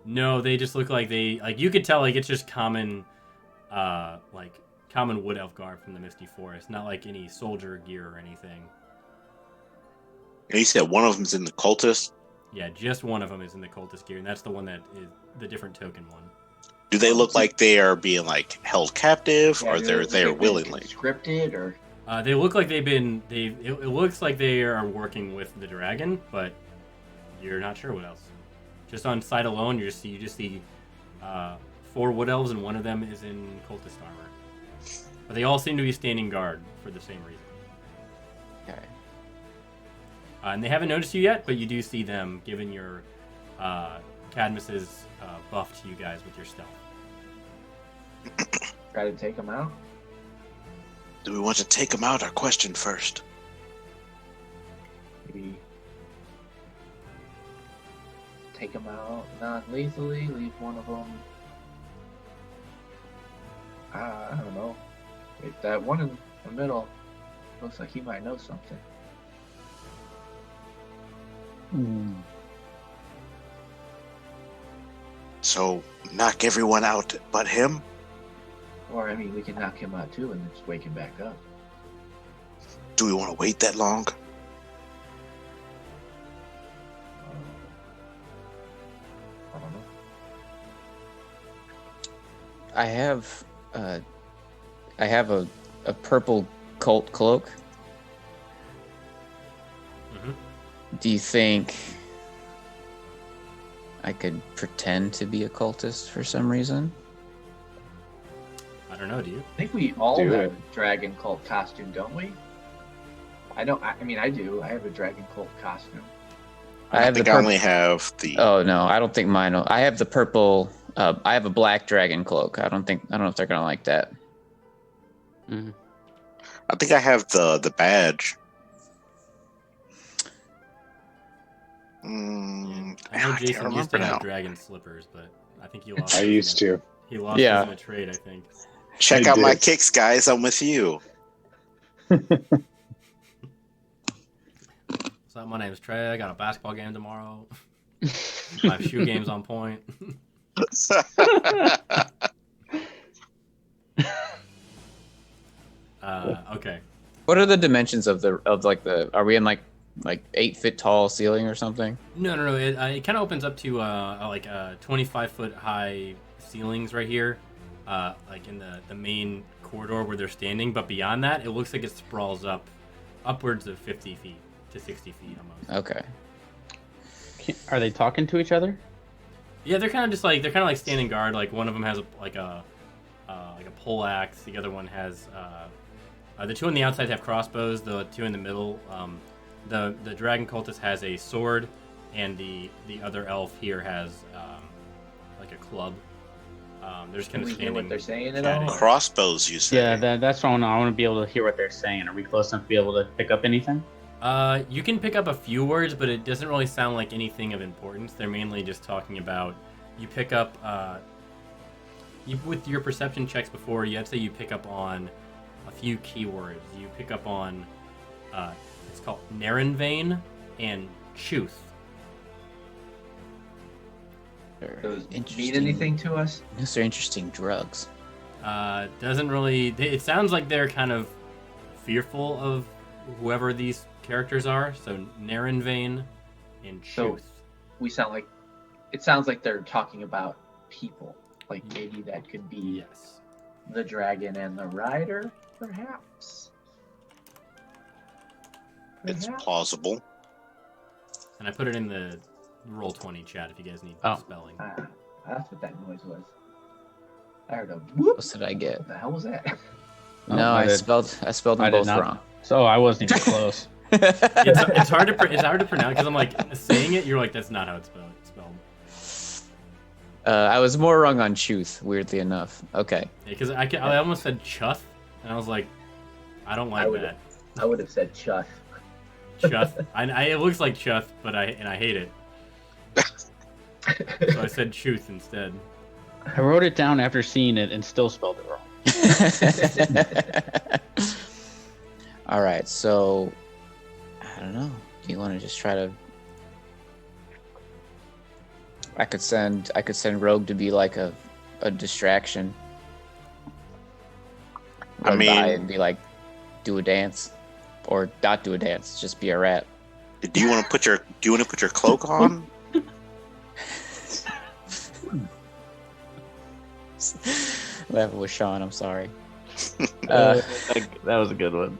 No, they just look like you could tell like it's just common wood elf garb from the Misty Forest, not like any soldier gear or anything. And you said one of them's in the cultist? Yeah, just one of them is in the cultist gear, and that's the one that is the different token one. Do they look like they are being like held captive, or they're there willingly? Scripted, or? They look like it looks like they are working with the dragon, but you're not sure what else. Just on sight alone, you just see 4 wood elves, and one of them is in cultist armor. But they all seem to be standing guard for the same reason. Okay. And they haven't noticed you yet, but you do see them, given your Cadmus's buff to you guys with your stealth. Try to take them out? Do we want to take them out or question first? Maybe take them out non-lethally, leave one of them. I don't know. If that one in the middle looks like he might know something. So, knock everyone out but him? Or, I mean, we can knock him out too and then just wake him back up. Do we want to wait that long? I don't know. I have a purple cult cloak. Mm-hmm. Do you think I could pretend to be a cultist for some reason? I don't know, do you? I think we all have a dragon cult costume, don't we? I know. I mean, I do. I have a dragon cult costume. I think I only have the. Oh no, I don't think mine. I have the purple. I have a black dragon cloak. I don't know if they're gonna like that. Mm-hmm. I think I have the badge. I know Jason used to have dragon slippers, but I think he lost. I used to. He lost his in a trade, I think. Check out my kicks, guys. I'm with you. What's up? My name is Trey. I got a basketball game tomorrow. My shoe game's on point. Okay. What are the dimensions of the? Are we in like 8 foot tall ceiling or something? No. It kind of opens up to 25 foot high ceilings right here, like in the main corridor where they're standing. But beyond that, it looks like it sprawls upwards of 50 feet to 60 feet almost. Okay. Are they talking to each other? Yeah, they're kind of like standing guard. Like one of them has a pole axe. The other one has the two on the outside have crossbows. The two in the middle, the dragon cultist has a sword, and the other elf here has like a club. They're just kind of standing. What they're saying at all? Crossbows, you said. Yeah, that's what I want to be able to hear what they're saying. Are we close enough to be able to pick up anything? You can pick up a few words, but it doesn't really sound like anything of importance. They're mainly just talking about. You pick up. With your perception checks before, I'd say you pick up on a few keywords. You pick up on. It's called Narenvain and Chuth. Does it mean anything to us? Those are interesting drugs. Doesn't really. It sounds like they're kind of fearful of whoever these characters are. So Narenvain and Chuth. So it sounds like they're talking about people. Like maybe that could be the dragon and the rider, perhaps. It's plausible. And I put it in the Roll20 chat if you guys need spelling. That's what that noise was. I heard a whoop. What did I get? What the hell was that? No, I spelled them both wrong. So I wasn't even close. It's hard to pronounce because I'm like saying it. You're like, that's not how it's spelled. I was more wrong on Chuth, weirdly enough. Okay. Because I almost said Chuth, and I was like, I don't like that. I would have said Chuth. Chuth. It looks like Chuth, but I hate it. So I said Chuth instead. I wrote it down after seeing it and still spelled it wrong. All right, so I don't know. Do you want to just try to? I could send Rogue to be like a distraction. Run by and be like, do a dance, or not do a dance, just be a rat. Do you want to put your cloak on? Laughing with Sean, I'm sorry. That was a good one.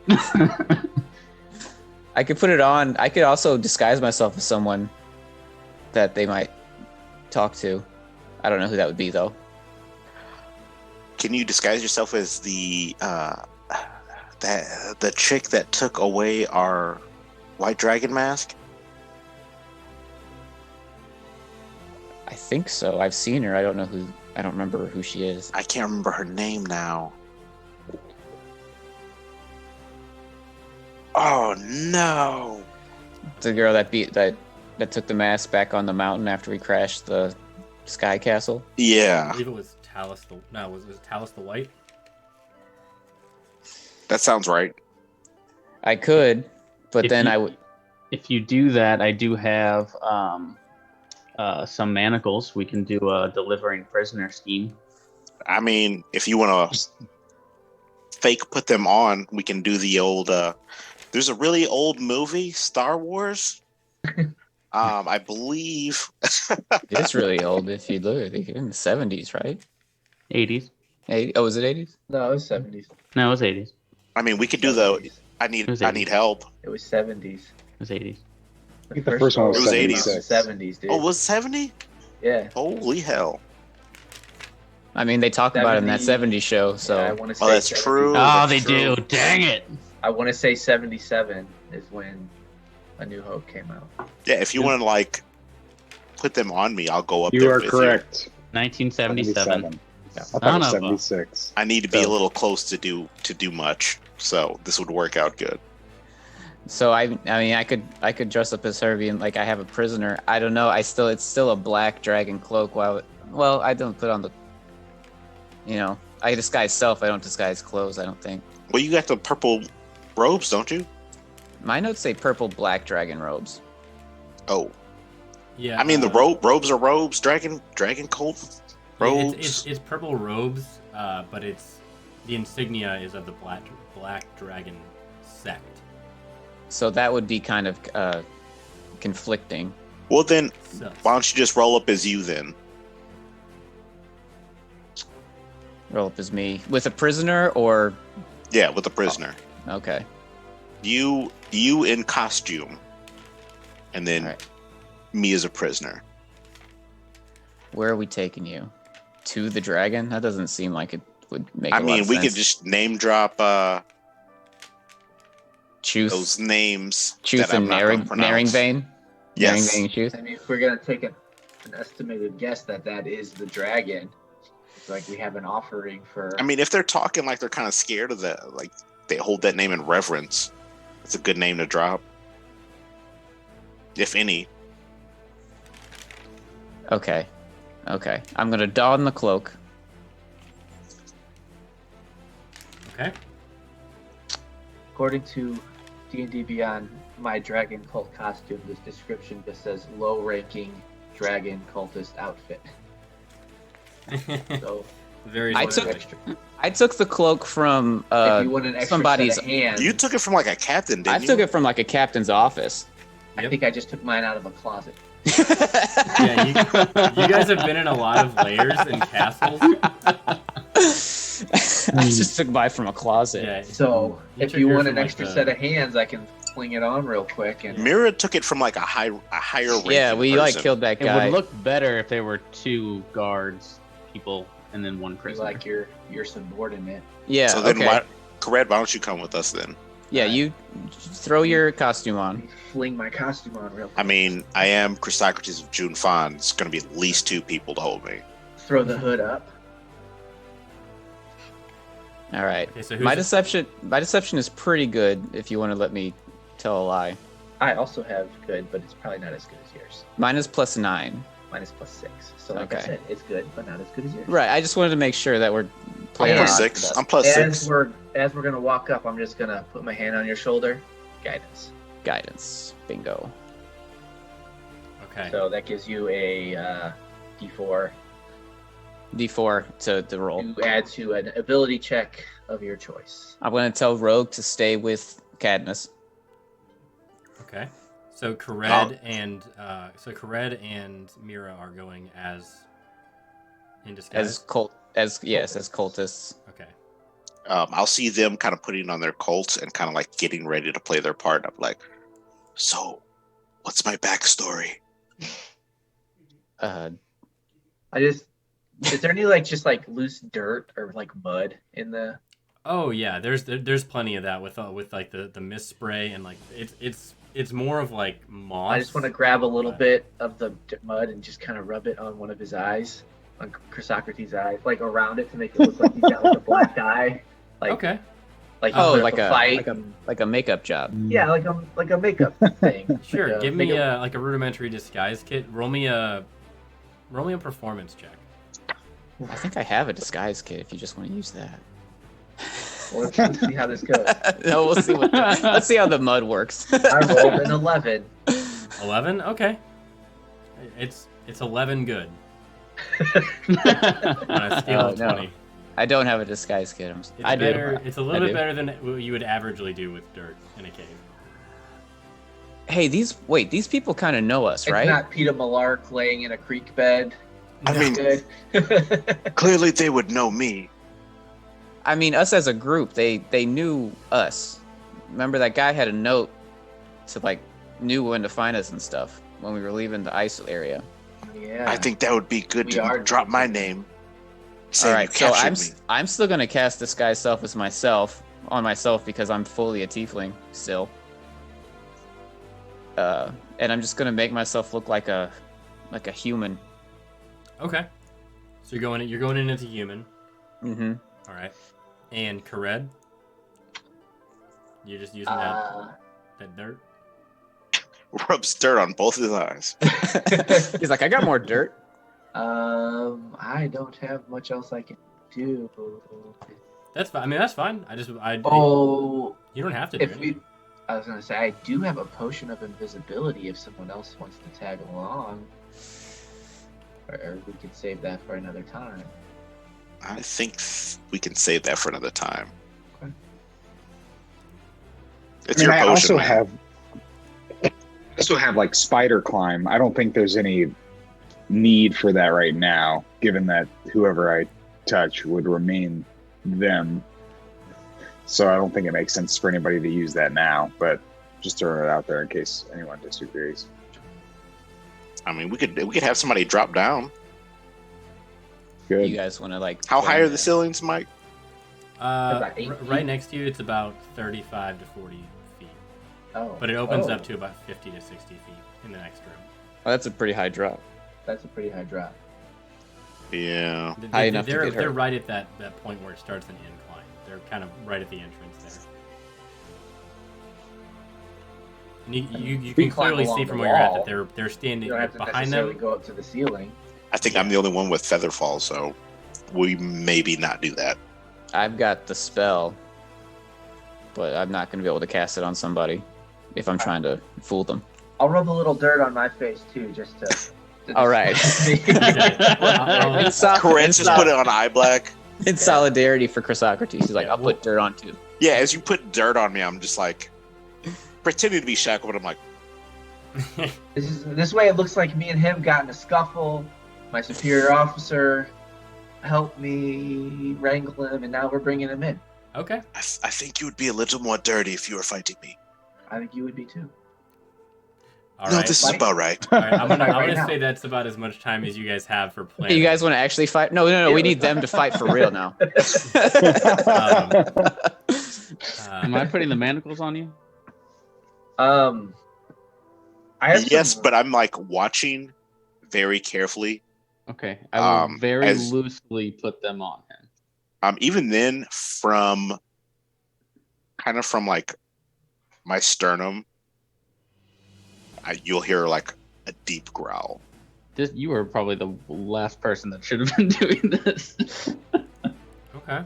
I could put it on. I could also disguise myself as someone that they might talk to. I don't know who that would be, though. Can you disguise yourself as the chick that took away our white dragon mask? I think so. I've seen her. I don't remember who she is. I can't remember her name now. Oh no! The girl that took the mask back on the mountain after we crashed the Sky Castle. Yeah. I believe it was Talus was it Talus the White? That sounds right. I could, but then I would. If you do that, I do have some manacles. We can do a delivering prisoner scheme. I mean, if you want to fake put them on, we can do the old. There's a really old movie, Star Wars. I believe It's really old. If you look, in the 70s, right? 80s. Oh, was it 80s? No, it was 70s. No, it was 80s. I mean, we could do the. I need help. It was 70s. It was 80s. I think the first one was 76. 70s, dude. Oh, was it 70? Yeah. Holy hell! I mean, they talk about it in that 70s show, so. Yeah, I want to say. Oh, that's 70s. true. Oh, That's they true. do. Dang it. I want to say 77 is when A New Hope came out. Yeah, if you want to like put them on me, I'll go up You there are with correct. 1977. I thought Son it was of a- 76. I need to be So- a little close to do much, so this would work out good. So I mean, I could dress up as her, being like I have a prisoner. I don't know. It's still a black dragon cloak. Well, I don't put on the. I disguise self. I don't disguise clothes. I don't think. Well, you got the purple robes, don't you? My notes say purple black dragon robes. Oh, Yeah. I mean the robes are robes. Dragon cult robes. It's purple robes, but the insignia is of the black dragon sect. So that would be kind of conflicting. Well, then So, why don't you just roll up as you then? Roll up as me with a prisoner, or Yeah, with the prisoner. okay. You in costume, and then All right. me as a prisoner. Where are we taking you? To the dragon? That doesn't seem like it would make. I a lot mean, of we sense. could just name drop Chuth, those names. Chuth that I'm and not gonna pronounce. Naringvane. Yes. Naringvane and Chuth. I mean, if we're going to take an estimated guess that is the dragon, it's like we have an offering for. I mean, if they're talking like they're kind of scared of that, like they hold that name in reverence, it's a good name to drop. If any. Okay. I'm gonna don the cloak. okay. According to D&D Beyond, my dragon cult costume, this description just says low-ranking dragon cultist outfit. So Very. I specific. I took the cloak from if you want an extra somebody's. set of hands, You took it from like a captain, didn't I you? took it from like a captain's office. I think I just took mine out of a closet. Yeah, you guys have been in a lot of layers and castles. I just took mine from a closet. Yeah. So if took you yours want from, an like, extra the- set of hands, I can fling it on real quick. And Mira took it from like a higher ranking Yeah, we like person. killed that It guy. would look better if there were 2 guards, people, and then 1 be prisoner. like your subordinate. Yeah. So then, okay. Kared, why don't you come with us then? Yeah, you throw your costume Let on. me fling my costume on real quick. I mean, I am Chrysocrates of June Fon. It's going to be at least 2 people to hold me. Throw the hood up. All right. Okay, so My deception is pretty good. If you want to let me tell a lie. I also have good, but it's probably not as good as yours. Mine is +9. Mine is +6. So like I Okay. said, it's good, but not as good as yours. Right. I just wanted to make sure that we're I'm playing. plus odds 6. with us. I'm plus 6. As we're gonna walk up, I'm just gonna put my hand on your shoulder. Guidance. Guidance. Bingo. Okay. So that gives you a D4 D4 to roll. to add to an ability check of your choice. I'm going to tell Rogue to stay with Cadmus. Okay. So Kared and Mira are going as in disguise. As cultists. Okay. I'll see them kind of putting on their colts and kind of like getting ready to play their part. I'm like, so, what's my backstory? Is there any like loose dirt or like mud in the? Oh yeah, there's plenty of that with like the mist spray and like it's more of like moss. I just want to grab a little bit of the mud and just kind of rub it on one of his eyes, on Chrysocrates' eyes, like around it to make it look like he's got like a black eye. Like, okay. Like like a makeup job. Yeah, like a makeup thing. Sure. Like Give me like a rudimentary disguise kit. Roll me a performance check. I think I have a disguise kit if you just want to use that. Well, let's see how this goes. No, we'll see. Let's see how the mud works. I rolled an 11. 11? Okay. It's 11 good. On a scale of 20. No. I don't have a disguise kit. It's a little bit better than what you would averagely do with dirt in a cave. Hey, these people kind of know us, right? It's not Peter Malark laying in a creek bed. I mean, clearly they would know me. I mean, us as a group, they knew us. Remember that guy had a note to like knew when to find us and stuff when we were leaving the ice area. Yeah. I think that would be good to drop my name. All right, so I'm still gonna cast disguise self as myself because I'm fully a tiefling still. And I'm just gonna make myself look like a human. Okay. So you're going in as a human. Mm-hmm. All right. And Kared? You're just using that dirt? Rubs dirt on both his eyes. He's like, I got more dirt. I don't have much else I can do. That's fine. I mean, that's fine. You don't have to do it. I was gonna say I do have a potion of invisibility if someone else wants to tag along, or we could save that for another time. I think we can save that for another time. Okay. It's your potion. I also have like spider climb. I don't think there's any need for that right now, given that whoever I touch would remain them. So I don't think it makes sense for anybody to use that now, but just throwing it out there in case anyone disagrees. I mean, we could have somebody drop down. Good. You guys want to like? How high are the ceilings, Mike? Right next to you, it's about 35 to 40 feet. Oh. But it opens up to about 50 to 60 feet in the next room. Oh, that's a pretty high drop. That's a pretty high drop. Yeah. They're right at that point where it starts an incline. They're kind of right at the entrance there. And you can clearly see from where you're at that they're standing You don't have to behind necessarily them. go up to the ceiling. I think I'm the only one with Featherfall, so we maybe not do that. I've got the spell, but I'm not going to be able to cast it on somebody if I'm trying to fool them. I'll rub a little dirt on my face too, just to All right. Corinne's just put it on eye black. In solidarity for Chrysocrates, he's like, I'll put dirt on too. Yeah, as you put dirt on me, I'm just like pretending to be shackled, but I'm like, This way it looks like me and him got in a scuffle. My superior officer helped me wrangle him, and now we're bringing him in. Okay. I think you would be a little more dirty if you were fighting me. I think you would be too. All no, right. this is about right. All right, I'm gonna now. say that's about as much time as you guys have for planning. You guys want to actually fight? No. We need them to fight for real now. Am I putting the manacles on you? Yes, but I'm like watching very carefully. Okay, I will very as- loosely put them on him. Even then, from like my sternum, you'll hear like a deep growl. You were probably the last person that should have been doing this. Okay.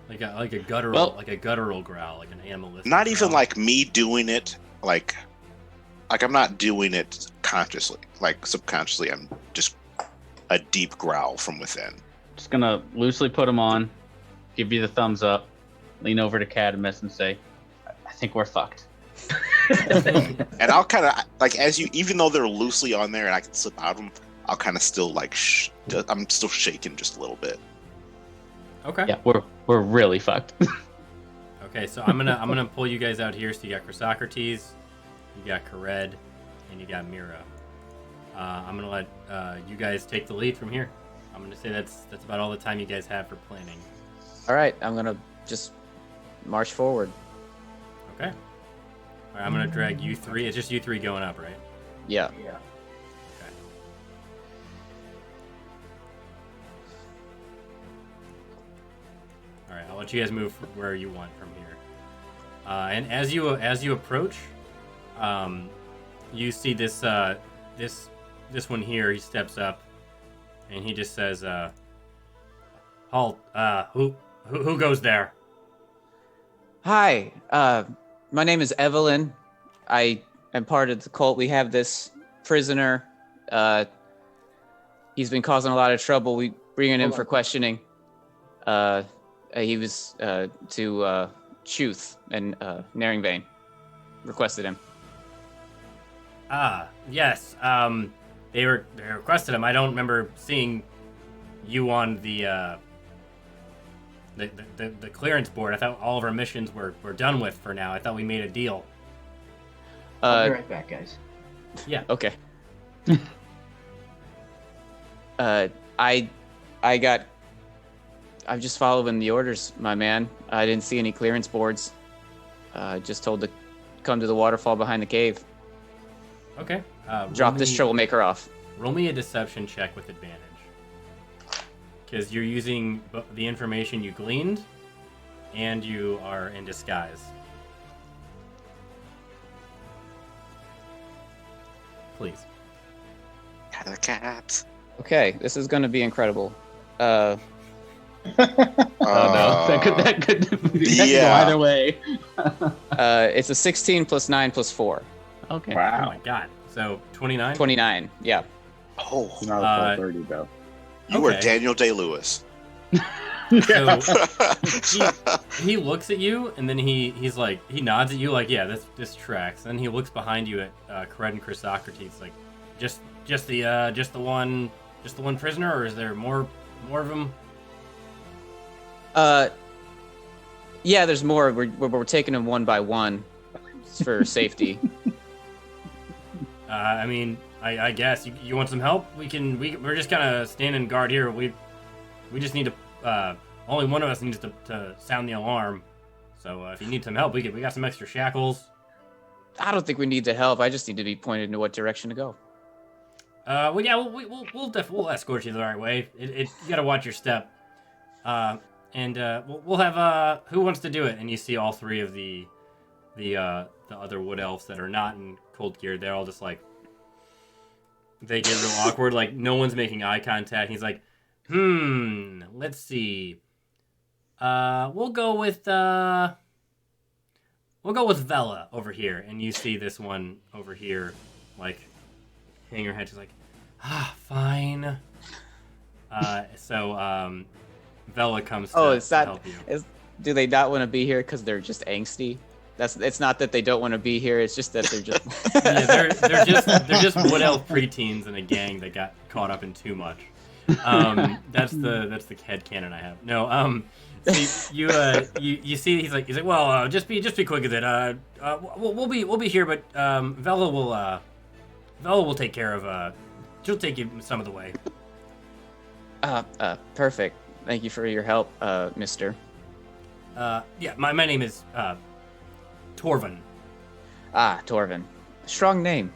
Like a guttural, growl, like an animalistic. Not even growl. like me doing it, like I'm not doing it consciously. Like subconsciously, I'm just a deep growl from within. Just gonna loosely put him on, give you the thumbs up, lean over to Cadmus and say, "I think we're fucked." And I'll kind of like, even though they're loosely on there and I can slip out of them, I'll kind of still like I'm still shaking just a little bit. Okay. Yeah, we're really fucked. Okay, so I'm gonna pull you guys out here. So you got Chrysocrates, you got Kared, and you got Mira. I'm gonna let you guys take the lead from here. I'm gonna say that's about all the time you guys have for planning. All right, I'm gonna just march forward. Okay. All right, I'm gonna drag you three. It's just you three going up, right? Yeah. Yeah. Okay. All right, I'll let you guys move where you want from here. And as you approach, you see this one here. He steps up, and he just says, "Halt! Who goes there?" Hi, my name is Evelyn. I am part of the cult. We have this prisoner. He's been causing a lot of trouble. We bring him for questioning. He was to Chuth and Naringvane requested him. Yes. They requested him. I don't remember seeing you on the clearance board. I thought all of our missions were done with for now. I thought we made a deal. I'll be right back, guys. Yeah. Okay. I'm just following the orders, my man. I didn't see any clearance boards. Just told to come to the waterfall behind the cave. Okay. Drop this troublemaker off. Roll me a deception check with advantage. Because you're using the information you gleaned, and you are in disguise. Please. Cat of the cat. Okay, this is going to be incredible. Oh no, that could go either way. It's a 16 plus 9 plus 4. Okay. Oh Wow. my god. So 29? 29, yeah. Oh, It's not a full 30 though. you were okay. Daniel Day-Lewis. So he looks at you, and then he's like, he nods at you like, yeah, this tracks. Then he looks behind you at Kared and Chrysocrates, like, just the one prisoner, or is there more of them? Yeah, there's more. We're taking them one by one for safety. I mean, I guess you want some help? We're just kind of standing guard here. We just need to. Only one of us needs to sound the alarm. So if you need some help, we got some extra shackles. I don't think we need the help. I just need to be pointed in what direction to go. Well, yeah, we'll escort you the right way. You gotta watch your step. And we'll have who wants to do it? And you see all three of the other wood elves that are not in cold gear. They're all just like, they get real awkward. Like no one's making eye contact. He's like, let's see. We'll go with Vela over here. And you see this one over here, like, hang her head. She's like, fine. So Vela comes to help you. Do they not want to be here because they're just angsty? It's not that they don't want to be here. It's just that they're just. Yeah, they're just wood elf preteens in a gang that got caught up in too much. That's the headcanon I have. No. So you see he's like well just be quick with it. We'll be here, but Vela will take care of. She'll take you some of the way. Perfect. Thank you for your help, mister. Yeah, my name is Torvin. Torvin. Strong name.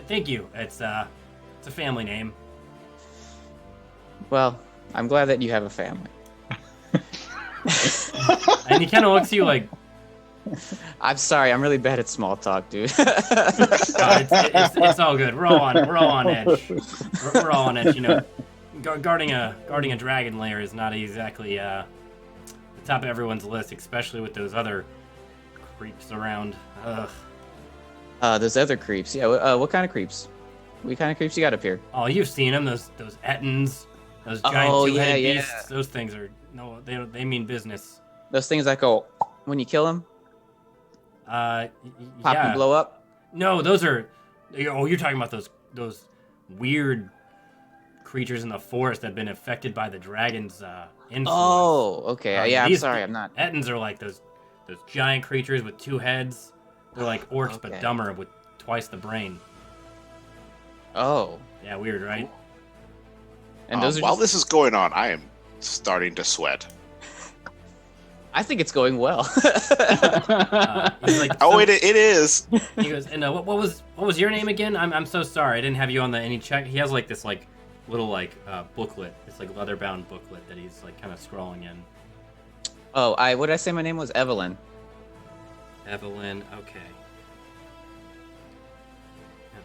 Thank you. It's a family name. Well, I'm glad that you have a family. And he kind of looks at you like, I'm sorry, I'm really bad at small talk, dude. it's all good. We're all on edge. We're all on edge. You know, guarding a dragon lair is not exactly the top of everyone's list, especially with those other creeps around. Ugh. Those other creeps. Yeah. What kind of creeps? What kind of creeps you got up here? Oh, you've seen them. Those Ettins, those giant two-headed yeah. beasts. Those things are they mean business. Those things that go when you kill them. Pop Yeah. and blow up. No, those are. Oh, you're talking about those weird creatures in the forest that have been affected by the dragon's influence. Oh, okay. Yeah, I'm sorry, I'm not. Ettins are like those giant creatures with two heads. They're like orcs, but dumber with twice the brain. Oh. Yeah, weird, right? And those are while this is going on, I am starting to sweat. I think it's going well. He's like, Oh, it is. He goes, and what was your name again? I'm so sorry, I didn't have you on any check. He has like this like little like booklet. It's like leather bound booklet that he's like kind of scrolling in. Oh, what did I say my name was? Evelyn. Evelyn, okay.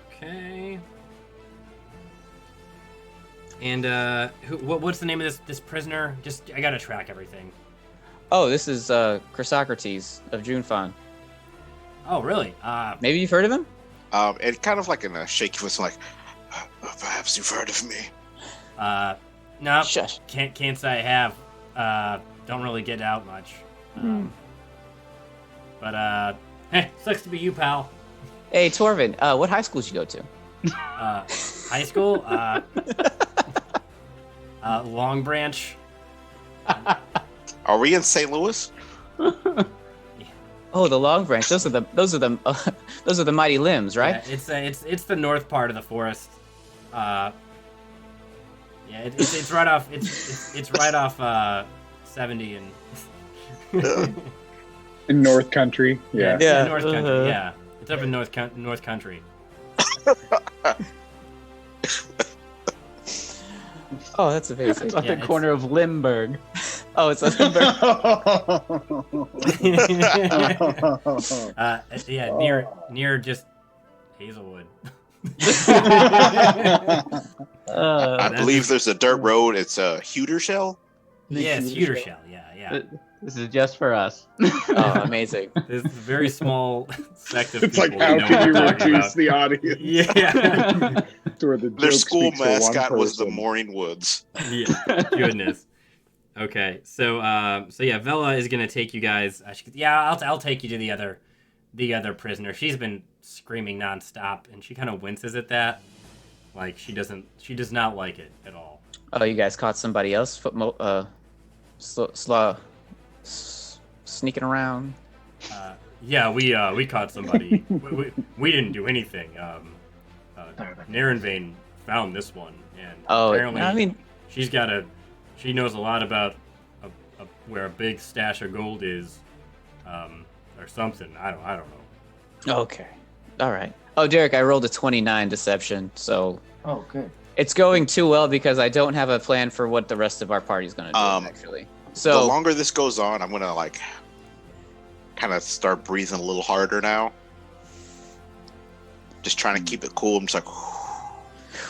Okay. And what's the name of this prisoner? Just I gotta track everything. Oh, this is Chrysocrates of Junefon. Oh, really? Maybe you've heard of him? And kind of like in a shaky voice, like, perhaps you've heard of me. No, Shush. can't say I have. Don't really get out much. But hey, sucks to be you, pal. Hey, Torvin, what high school did you go to? High school? Long Branch. Are we in St. Louis? Oh, the Long Branch. Those are the mighty limbs, right? Yeah, it's the north part of the forest. Yeah, it's right off. It's right off 70 and. In North Country, yeah. Yeah. North Country. Yeah, it's up in North Country. Oh, that's amazing. It's on the corner of Limburg. Oh, it's on Yeah, near just Hazelwood. I believe there's a dirt road. It's a Shell. Yeah, it's Shell. Yeah. This is just for us. Oh, amazing. This very small sect of It's people. like, how know can you what I'm talking reduce about. the audience? Yeah. To where the Their joke school speaks for one mascot was the person. Morning Woods. Yeah. Goodness. Okay, so yeah, Vela is gonna take you guys. I'll take you to the other prisoner. She's been screaming nonstop, and she kind of winces at that. Like she does not like it at all. Oh, you guys caught somebody else sneaking around? Yeah, we caught somebody. we didn't do anything. Narenvane found this one, and apparently I mean, she knows a lot about where a big stash of gold is, or something. I don't know. okay, all right. Oh, Derek, I rolled a 29 deception, so Oh, good. it's going too well because I don't have a plan for what the rest of our party's gonna do. Actually, The so longer this goes on, I'm gonna like kind of start breathing a little harder now. Just trying to keep it cool. I'm just like,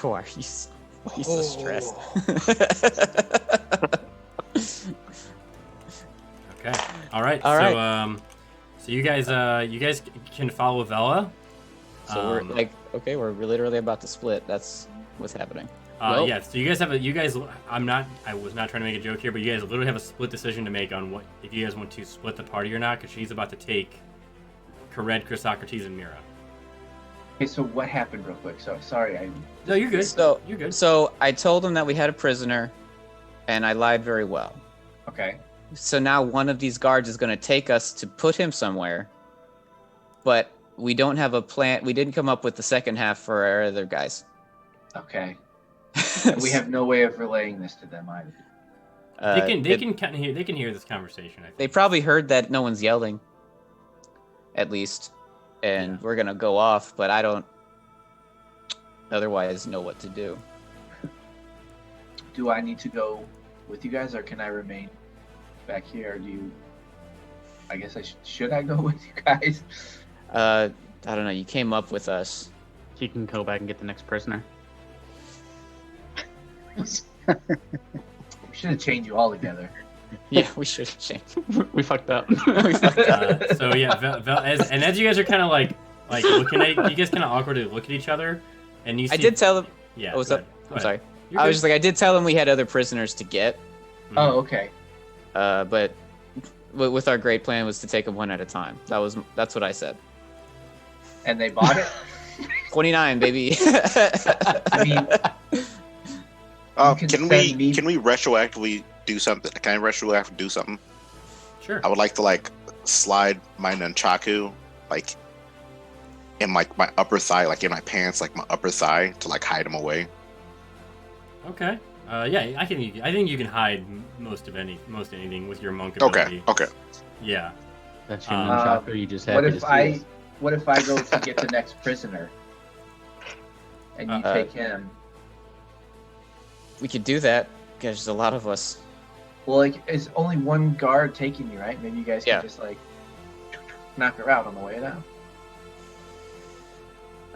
why are you so stressed? Okay. All right. All right. So you guys can follow Vela. So we're like, okay, we're literally about to split. That's what's happening. Well, yeah. So you guys have I was not trying to make a joke here, but you guys literally have a split decision to make on if you guys want to split the party or not, because she's about to take Kared, Chrysocrates, and Mira. Okay, so what happened real quick? So sorry, No, you're good. So You're good. So I told him that we had a prisoner, and I lied very well. Okay. So now one of these guards is going to take us to put him somewhere, but we don't have a plan. We didn't come up with the second half for our other guys. Okay. We have no way of relaying this to them either. They can kind of hear. They can hear this conversation. I think. They probably heard that no one's yelling, at least, and we're gonna go off. But I don't otherwise know what to do. Do I need to go with you guys, or can I remain back here? Or do you? I guess should I go with you guys? I don't know. You came up with us. You can go back and get the next prisoner. We should have chained you all together. Yeah, we should have changed. We fucked up. So yeah, as you guys are kind of like looking at, you guys kind of awkwardly look at each other, and you see. I did tell him. Yeah. Oh, what's go up? ahead. Go I'm ahead. sorry. You're I was good. just like, I did tell him we had other prisoners to get. Oh, okay. But with our great plan was to take them one at a time. That's what I said. And they bought it. 29, baby. I mean, can we retroactively do something? Can I retroactively do something? Sure. I would like to slide my nunchaku in my upper thigh, like in my pants, like my upper thigh, to hide them away. Okay. Yeah, I think you can hide most anything with your monk ability. Okay. Yeah. That's your nunchaku. You just have what if I go to get the next prisoner, and you take him? We could do that because there's a lot of us. Well, it's only one guard taking you, right? Maybe you guys can just knock her out on the way down.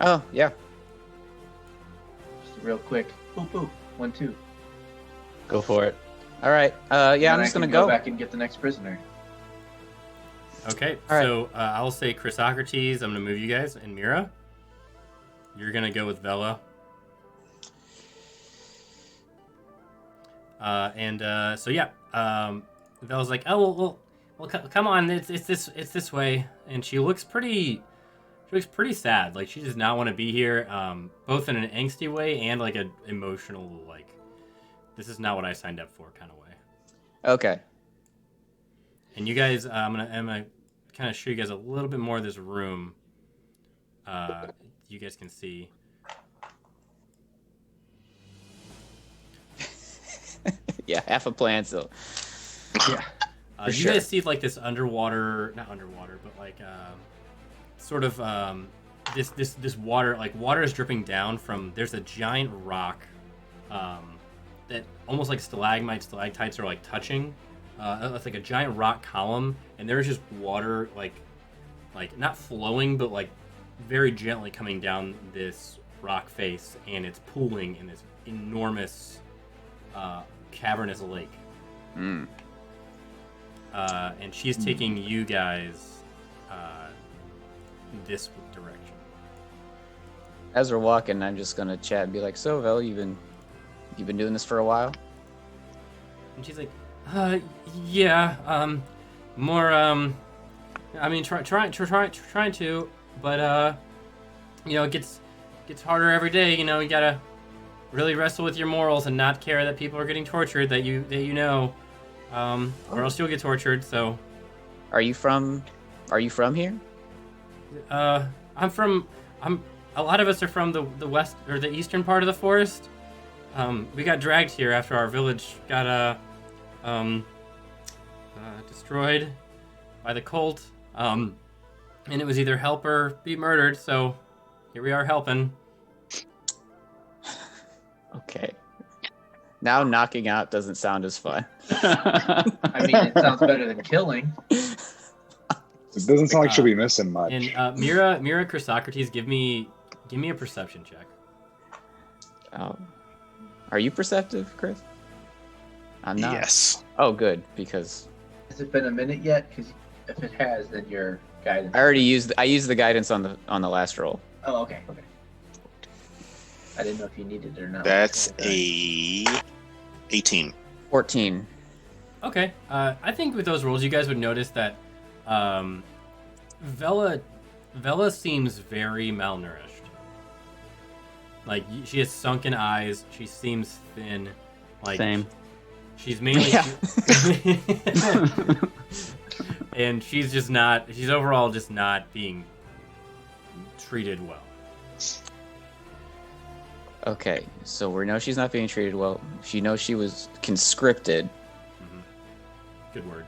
Oh yeah. Just real quick. Boop boop. 1, 2. Go for it. All right. Yeah, I'm just gonna go back and get the next prisoner. Okay. All right. So I'll say Chrysocrates. I'm gonna move you guys, and Mira, you're gonna go with Vela. So yeah, Vela's like, oh well, come on, it's this way, and she looks pretty sad. Like she does not want to be here, both in an angsty way and an emotional, this is not what I signed up for kind of way. Okay. And you guys, I'm gonna kind of show you guys a little bit more of this room. You guys can see. Yeah, half a plan. So. Yeah. You guys see this underwater, not underwater, but sort of this water, water is dripping down from. There's a giant rock, that almost like stalagmites, stalactites are touching. It's like a giant rock column, and there's just water not flowing, but very gently coming down this rock face, and it's pooling in this enormous cavernous lake. Mm. And she's taking you guys this direction. As we're walking, I'm just gonna chat and be like, "So, Vel, you've been doing this for a while?" And she's like, yeah, more, I mean, trying to, but it gets harder every day. You gotta really wrestle with your morals and not care that people are getting tortured, that you know, or else you'll get tortured. So, Are you from here? a lot of us are from the west or the eastern part of the forest. We got dragged here after our village got destroyed by the cult, and it was either help or be murdered. So here we are helping. Okay. Now knocking out doesn't sound as fun. I mean, it sounds better than killing. It doesn't sound like she'll be missing much. And Mira Chrysocrates, give me a perception check. Oh. Are you perceptive, Chris? I'm not. Yes. Oh, good, because Has it been a minute yet? Because if it has, then your guidance. I used the guidance on the last roll. Oh, okay. I didn't know if you needed it or not. That's a 18. 14. Okay. I think with those rolls, you guys would notice that Vela seems very malnourished. She has sunken eyes. She seems thin. Same. She's mainly. Yeah. And she's overall just not being treated well. Okay, so we know she's not being treated well. She knows she was conscripted. Mm-hmm. Good word.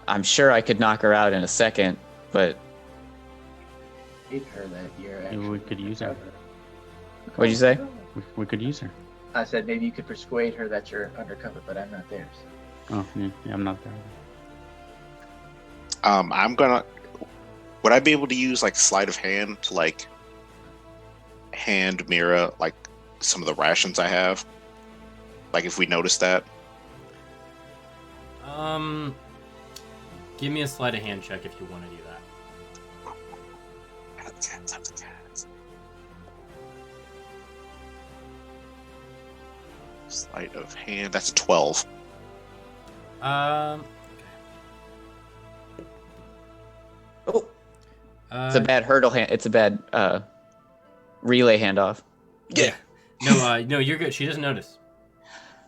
I'm sure I could knock her out in a second, but Hate her that year. Maybe we could use her. What'd you say? We could use her. I said maybe you could persuade her that you're undercover, but I'm not there. So. Oh, yeah, I'm not there. I'm gonna. Would I be able to use like sleight of hand to like hand Mira like some of the rations I have? Like if we notice that. Give me a sleight of hand check if you want to do that. Sleight of hand. That's a 12. Oh, it's a bad hurdle hand. It's a bad relay handoff. Yeah. No, you're good. She doesn't notice.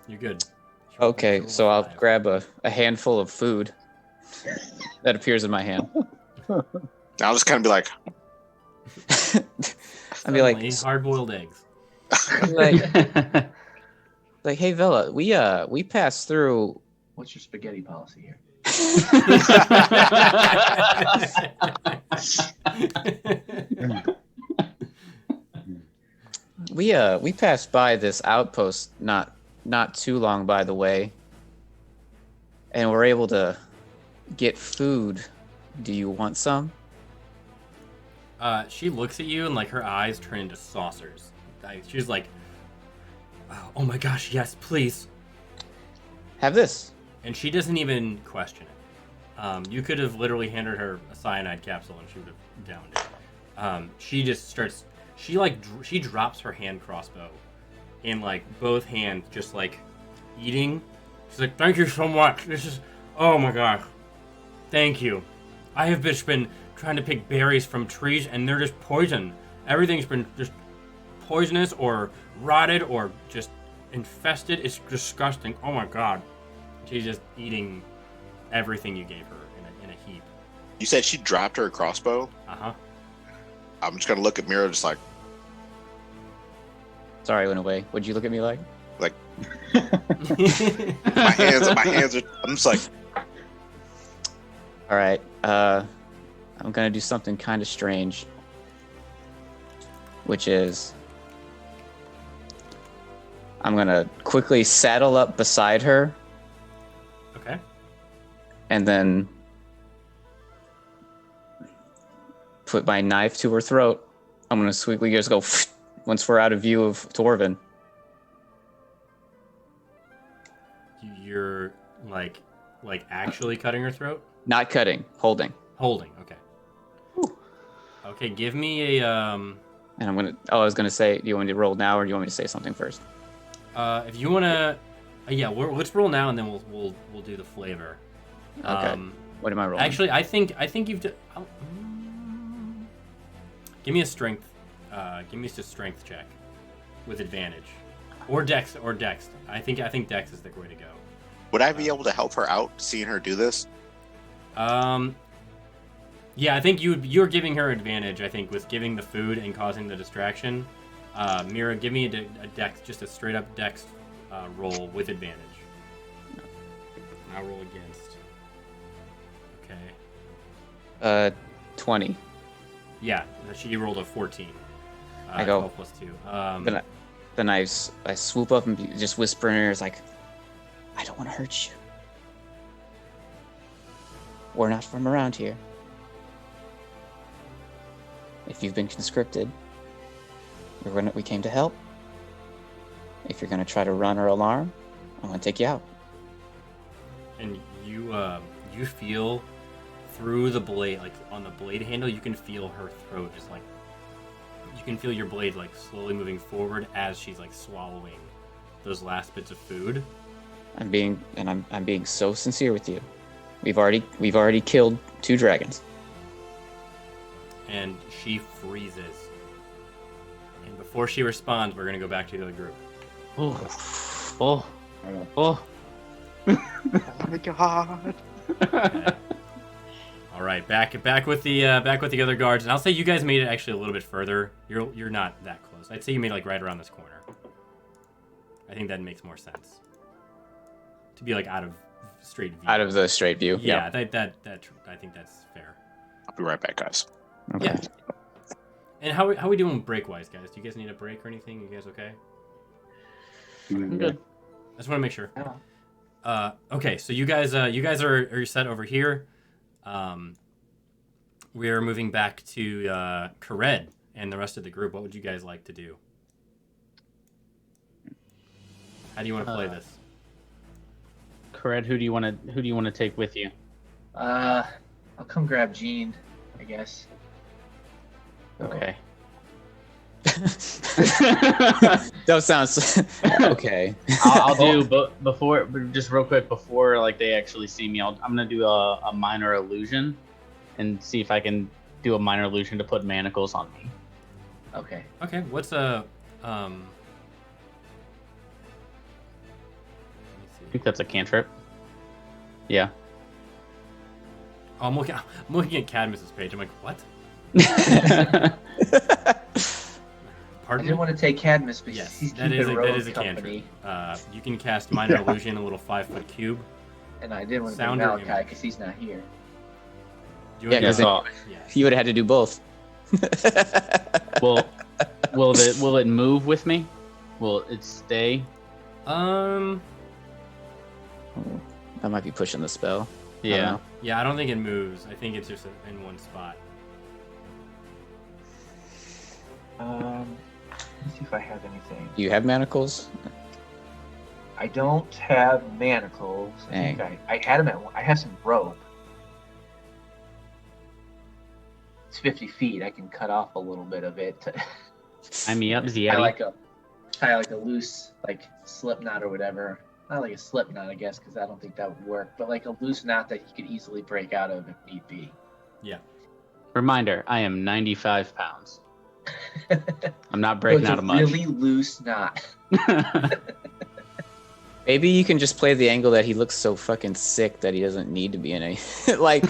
You're good. Okay, so I'll grab a handful of food that appears in my hand. I'll just kind of be like, I'd be like, hard-boiled eggs. like, hey Vela, we passed through. What's your spaghetti policy here? We passed by this outpost not too long, by the way, and we're able to get food. Do you want some? She looks at you and like her eyes turn into saucers. She's like, "Oh my gosh, yes, please." Have this. And she doesn't even question it. You could have literally handed her a cyanide capsule and she would have downed it. She just starts. She drops her hand crossbow in like both hands, just like eating. She's like, "Thank you so much. This is, oh my gosh, thank you. I have just been trying to pick berries from trees and they're just poison. Everything's been just poisonous or rotted or just infested. It's disgusting. Oh my god." She's just eating everything you gave her in a heap. you said she dropped her crossbow? Uh-huh. I'm just gonna look at Mira just like Sorry, I went away. What'd you look at me like? my hands are, I'm just like, All right. I'm gonna do something kind of strange, which is I'm gonna quickly saddle up beside her. Okay. And then put my knife to her throat. I'm gonna sweetly just go once we're out of view of Torvin. You're like actually cutting her throat? Not cutting, holding. Holding, okay. Okay, give me a And I'm gonna. Oh, I was gonna say, do you want me to roll now, or do you want me to say something first? if you wanna yeah, let's roll now and then we'll do the flavor. Okay. What am I rolling? Actually, I think you've give me a strength strength check with advantage. Or dex. I think dex is the way to go. would I be able to help her out seeing her do this? Yeah, I think you're giving her advantage, I think, with giving the food and causing the distraction. Mira, give me a dex, just a straight up dex roll with advantage. I'll roll against. Okay. 20. Yeah, she rolled a 14. I go 12 plus 2. Then I swoop up and just whisper in her ears like, I don't want to hurt you. We're not from around here. If you've been conscripted, we came to help. If you're gonna try to run or alarm, I'm gonna take you out. And you feel through the blade, like on the blade handle, you can feel her throat just like, you can feel your blade like slowly moving forward as she's like swallowing those last bits of food. I'm being so sincere with you. We've already killed 2 dragons. And she freezes. And before she responds, we're gonna go back to the other group. Oh. Oh my god. Okay. All right, back with the other guards, and I'll say you guys made it actually a little bit further. You're not that close. I'd say you made like right around this corner. I think that makes more sense. To be like out of straight view. Out of the straight view. Yeah, that I think that's fair. I'll be right back, guys. Okay. Yeah. And how are we doing break-wise, guys? Do you guys need a break or anything? You guys okay? I'm good. I just want to make sure. Yeah. Okay, so you guys are set over here. We are moving back to Kared and the rest of the group. What would you guys like to do? How do you want to play this? Kared, who do you want to take with you? I'll come grab Jean, I guess. Okay. That sounds okay. I'll do, but before, just real quick, before like they actually see me, I'm gonna do a minor illusion, and see if I can do a minor illusion to put manacles on me. Okay. Okay, what's a I think that's a cantrip. Yeah. Oh, I'm looking at Cadmus's page. I'm like, what? I Pardon didn't me? want to take Cadmus because Yes, he's that keeping is a Rogue cantrip. company, You can cast minor illusion, a little 5-foot cube. and I didn't want to take Sound or Malachi image? because he's not here. Do you Yeah, want to 'cause do yes. You would have had to do both. Will it move with me? Will it stay? That might be pushing the spell. I don't Yeah. know. Yeah, I don't think it moves. I think it's just in one spot. Let's see if I have anything. Do you have manacles? I don't have manacles. I think I had them I have some rope. It's 50 feet. I can cut off a little bit of it. Tie me up, tie Zieti. like a loose slip knot or whatever. Not like a slip knot, I guess, because I don't think that would work. But like a loose knot that you could easily break out of if need be. Yeah. Reminder: I am 95 pounds. I'm not breaking out of much. Really loose knot. Maybe you can just play the angle that he looks so fucking sick that he doesn't need to be in a like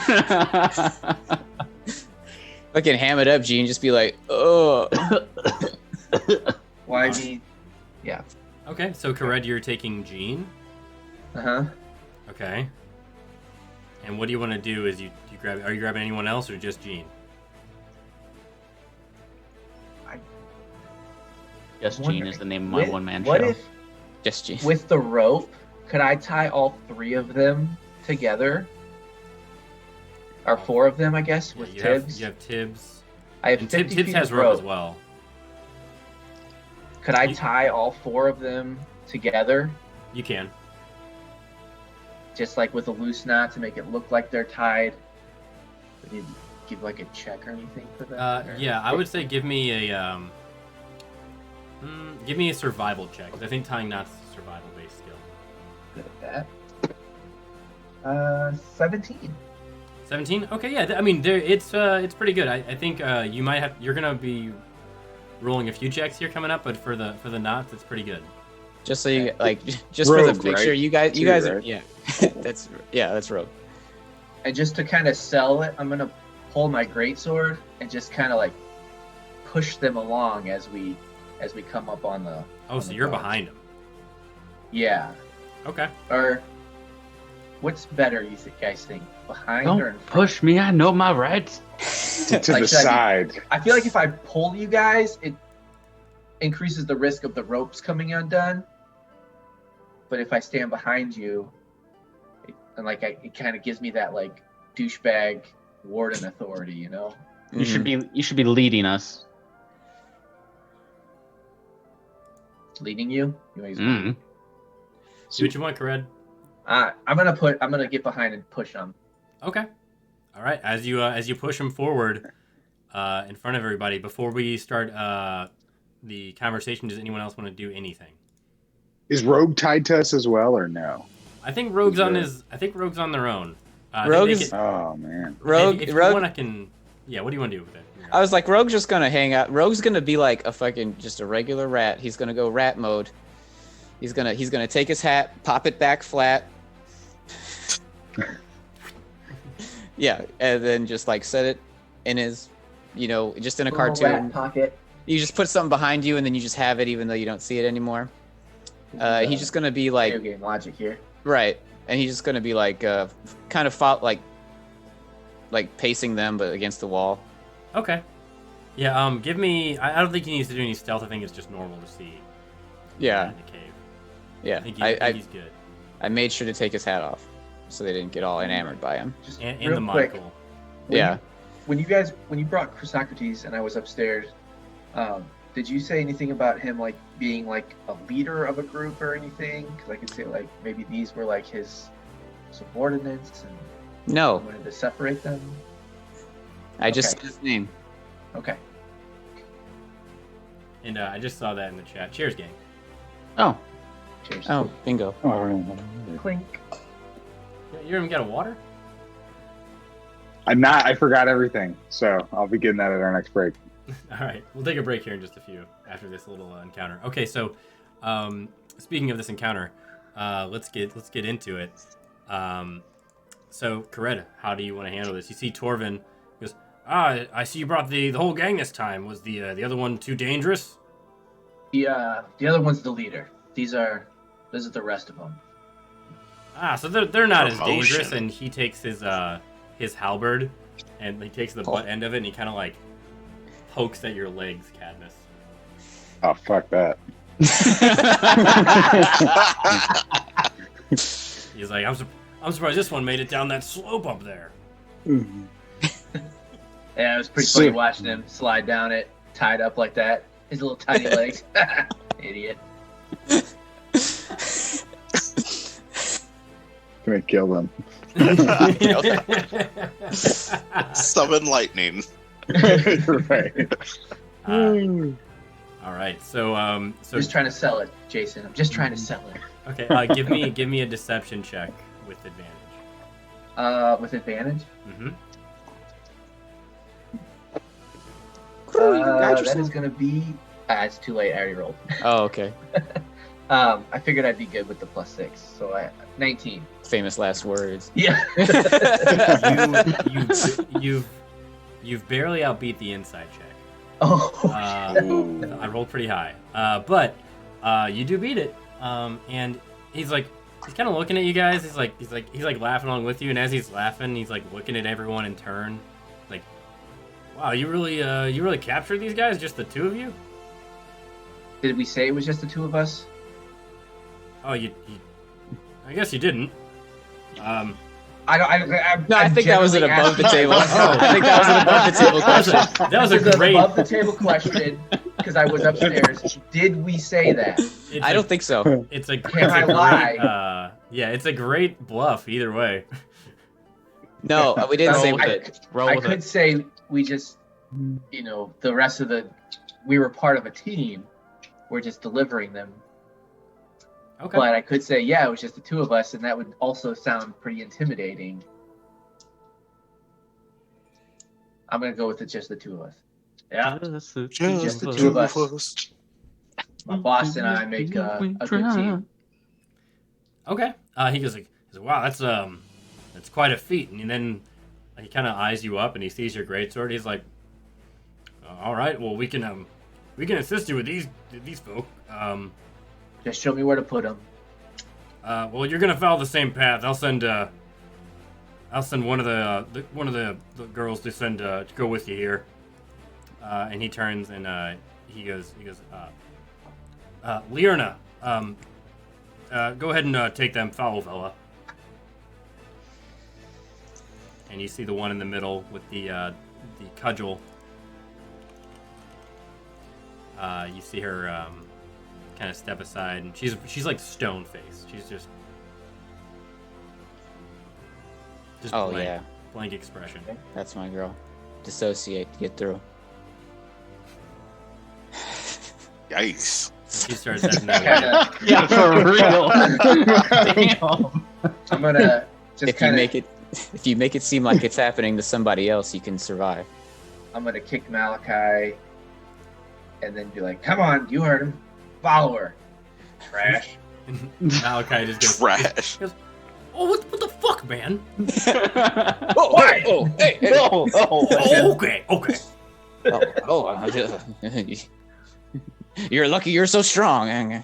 fucking ham it up, Gene. Just be like, oh. Why be? Yeah. Okay, so Kared, you're taking Jean. Uh-huh. Okay. And what do you want to do? Is you grab? Are you grabbing anyone else or just Jean? Just Gene is the name of my one-man show. What if, Just Gene. with the rope, could I tie all three of them together? Or four of them, I guess, with you Tibbs? you have Tibbs. I have And 50 Tibbs feet has of rope rope. as well. Could I tie all four of them together, You can. just like with a loose knot to make it look like they're tied? Would you give like a check or anything for that? Or- Yeah, I would say give me a survival check, 'cause I think tying knots is a survival-based skill. Good at that. 17. 17. Okay, yeah. I mean, it's pretty good. I think you're gonna be rolling a few checks here coming up, but for the knots, it's pretty good. Just so you like, just for Rogue, the picture, right? you guys, Too, are, right? yeah, that's Rogue. And just to kind of sell it, I'm gonna pull my greatsword and just kind of like push them along as we come up on the. Oh, on so the you're boat. behind him. Yeah. Okay. Or what's better? You guys think behind or in Don't front? push me. I know my rights. To Like, the should I side. I feel like if I pull you guys, it increases the risk of the ropes coming undone. But if I stand behind you, it kind of gives me that like douchebag warden authority, you know? You should be leading us. Leading you. Anyways, Mm. Do what you want, Kared. I'm gonna get behind and push them. Okay. All right. As you push him forward, in front of everybody, before we start the conversation, does anyone else want to do anything? Is Rogue tied to us as well, or no? I think Rogue's on their own. I think Rogue they is- can- Oh man. Rogue, If you Rogue. want, I can. Yeah. What do you want to do with it? I was like, Rogue's just gonna hang out. Rogue's gonna be like a fucking just a regular rat. He's gonna go rat mode. He's gonna take his hat, pop it back flat. Yeah, and then just like set it in his, just in a Little cartoon. rat pocket. You just put something behind you, and then you just have it, even though you don't see it anymore. He's just gonna be like video game logic here. right, and he's just gonna be like kind of fought like pacing them, but against the wall. Okay. Yeah. Give me. I don't think he needs to do any stealth. I think it's just normal to see. Yeah. In the cave. Yeah. I think he's good. I made sure to take his hat off, so they didn't get all enamored by him. Just And real the quick, monocle. Yeah. When you brought Chrysocrates and I was upstairs, did you say anything about him like being like a leader of a group or anything? Because I could say like maybe these were like his subordinates and I No, wanted to separate them. I just Okay. said his name. Okay. And I just saw that in the chat. Cheers, gang. Oh, Cheers. oh, bingo. Clink. You even got a water? I'm not. I forgot everything, so I'll be getting that at our next break. All right, we'll take a break here in just a few after this little encounter. Okay, so speaking of this encounter, let's get into it. So Coretta, how do you want to handle this? You see Torvin goes, I see you brought the whole gang this time. Was the other one too dangerous? The other one's the leader. This is the rest of them. So they're not as Promotion. dangerous. And he takes his halberd and he takes the butt end of it and he kind of like pokes at your legs, Cadmus. Oh, fuck that. He's like, I'm surprised this one made it down that slope up there. Yeah, it was pretty So- funny watching him slide down it, tied up like that. His little tiny legs. Idiot. Gonna kill them. Summon lightning. You're right. All right, so Just trying to sell it, Jason. I'm just trying to sell it. okay, give me a deception check with advantage. With advantage? Mm-hmm. That is gonna be. It's too late. I already rolled. Oh, okay. I figured I'd be good with the +6, so 19. Famous last words. Yeah. You've barely outbeat the inside check. Oh. I rolled pretty high, but you do beat it. And he's kind of looking at you guys. He's like laughing along with you, and as he's laughing, he's like looking at everyone in turn, like, wow, you really captured these guys, just the two of you? Did we say it was just the two of us? Oh, you I guess you didn't. No, I think that was an above the table. I think that was an above the table question. That was a great. above the table question because I was upstairs. Did we say that? I don't think so. It's a. Can I lie? Yeah, it's a great bluff either way. No, we didn't say with it. I could say we just, the rest of we were part of a team. We're just delivering them. Okay. But I could say, yeah, it was just the two of us, and that would also sound pretty intimidating. I'm gonna go with it, just the two of us. Yeah, just the two of us. My boss and I make a good team. Okay. He goes like, wow, that's quite a feat. And then he kind of eyes you up, and he sees your greatsword. He's like, all right, well we can assist you with these folk. Just show me where to put them. Well, you're gonna follow the same path. I'll send one of the girls to go with you here. And he turns and he goes, Liurna, go ahead and take them foul, fella. And you see the one in the middle with the cudgel. You see her kind of step aside, and she's like stone faced. She's just Oh, blank, yeah. blank expression. That's my girl. Dissociate to get through. Yikes. She starts having that. Yeah, for real. Damn. I'm gonna just If you make it seem like it's happening to somebody else, you can survive. I'm gonna kick Malachi, and then be like, "Come on, you heard him. Follow her." Trash. Malachi just goes, Trash. oh, what the fuck, man? Hey. Oh, okay. You're lucky you're so strong. And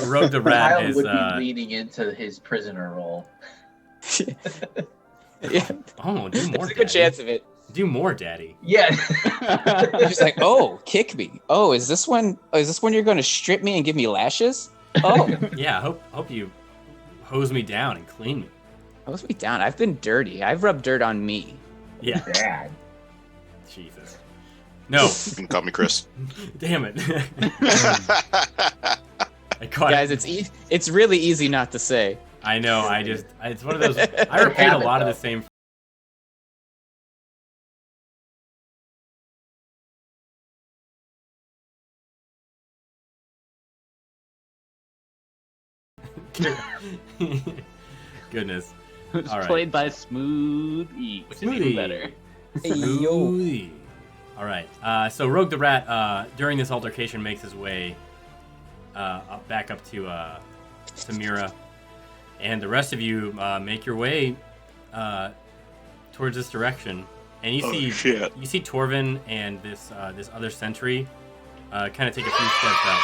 Rogue the Rat Kyle is would be leaning into his prisoner role. Yeah, Oh, do more. there's a good Daddy. chance of it. Do more, Daddy. Yeah. She's like, "Oh, kick me. Oh, is this one? Oh, is this when you're going to strip me and give me lashes? Oh, Yeah, hope you hose me down and clean me. hose me down. I've been dirty. I've rubbed dirt on me. Yeah. Dad. Jesus. No. You can call me Chris. Damn it. I caught Guys, it. it's really easy not to say. I know. It's one of those. I repeat a lot of the same. Goodness. It's All right. played by Smooth E, which is Smoothie. even better. Smoothie. All right. So Rogue the Rat, during this altercation, makes his way back up to Mira, and the rest of you make your way towards this direction. And you see Torvin and this other sentry kind of take a few steps out.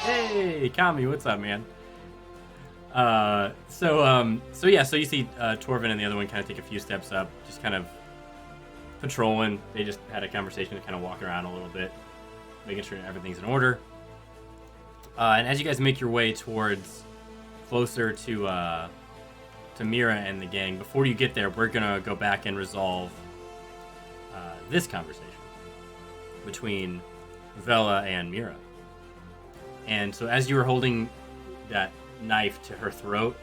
Hey, Kami, what's up, man? So you see Torvin and the other one kind of take a few steps up, just kind of patrolling. They just had a conversation to kind of walk around a little bit, making sure everything's in order. And as you guys make your way towards closer to Mira and the gang, before you get there, we're gonna go back and resolve this conversation between Vela and Mira. And so as you were holding that knife to her throat,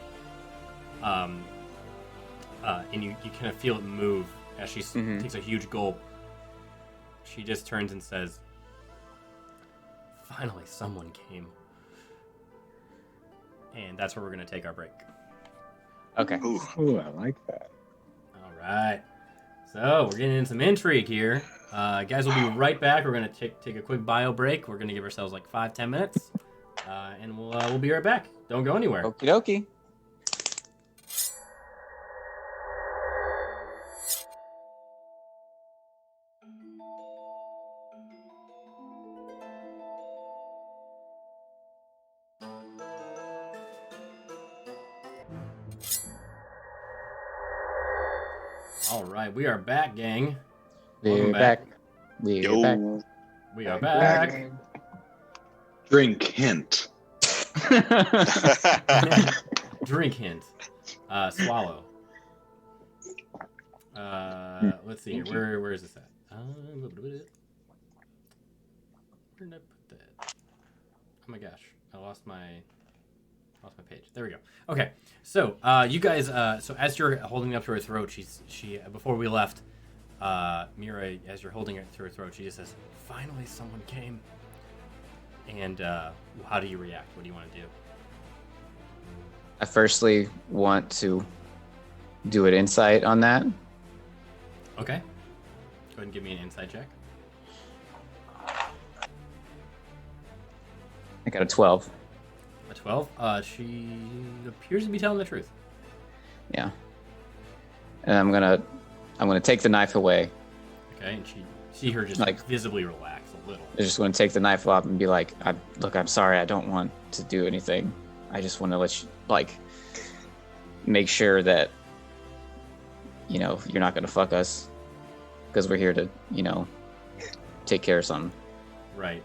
and you kind of feel it move as she takes a huge gulp, she just turns and says, "Finally, someone came." And that's where we're going to take our break. Okay. Ooh, I like that. All right. So we're getting in some intrigue here. Guys, we'll be right back. We're going to take a quick bio break. We're going to give ourselves like 5-10 minutes. And we'll be right back. Don't go anywhere. Okie dokie. All right, we are back, gang. We're Welcome back. We're back. Yo. We are back. Drink hint. Drink hint. Swallow. Let's see here. Where is this at? Where did I put that? Oh my gosh, I lost my page. There we go. Okay, so you guys. So as you're holding it up to her throat, she before we left, Mira, as you're holding it to her throat, she just says, "Finally, someone came." And how do you react? What do you want to do? I firstly want to do an insight on that. Okay. Go ahead and give me an insight check. I got a 12. A 12. She appears to be telling the truth. Yeah. And I'm gonna take the knife away. Okay, and she see her just Like- visibly relax a little. I just want to take the knife off and be like, I'm sorry, I don't want to do anything. I just want to let you, make sure that, you're not going to fuck us. Because we're here to, take care of something. Right.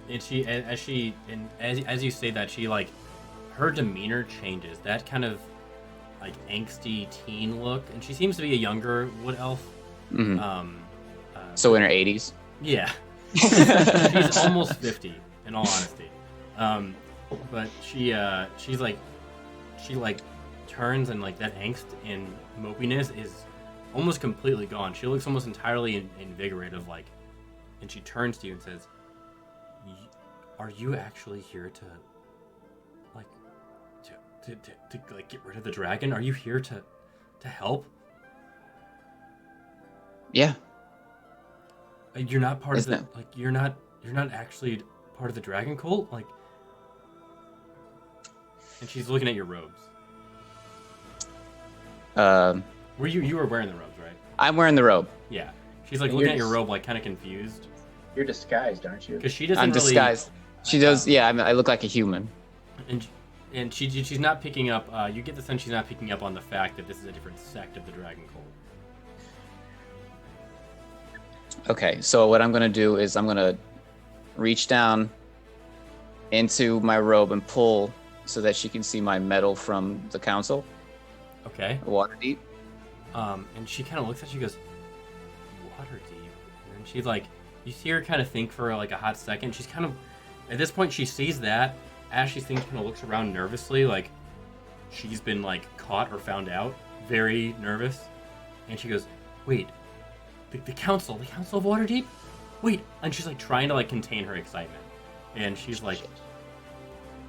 And she, as you say that, she her demeanor changes. That kind of angsty teen look, and she seems to be a younger wood elf. Mm-hmm. So in her 80s. Yeah. She's almost 50, in all honesty. But she turns and that angst and mopiness is almost completely gone. She looks almost entirely invigorated, and she turns to you and says, "Are you actually here to get rid of the dragon? Are you here to help? Yeah. You're not part of the Isn't you're not actually part of the dragon cult, And she's looking at your robes. Were you were wearing the robes, right? I'm wearing the robe. Yeah. She's And looking you're at your just- robe, kind of confused, You're disguised, aren't you? because she doesn't I'm really. disguised. She does. Yeah, I look like a human. And and she's not picking up. You get the sense she's not picking up on the fact that this is a different sect of the Dragon Cult. Okay, so what I'm gonna do is I'm gonna reach down into my robe and pull so that she can see my medal from the council. Okay. Waterdeep. And she kind of looks at you, goes, Waterdeep. And she like, you see her kind of think for like a hot second. She's kind of, at this point, she sees that. As she thinks, kind of looks around nervously, like she's been like caught or found out. Very nervous. And she goes, wait, the council of Waterdeep? Wait. And she's like trying to like contain her excitement. And she's like,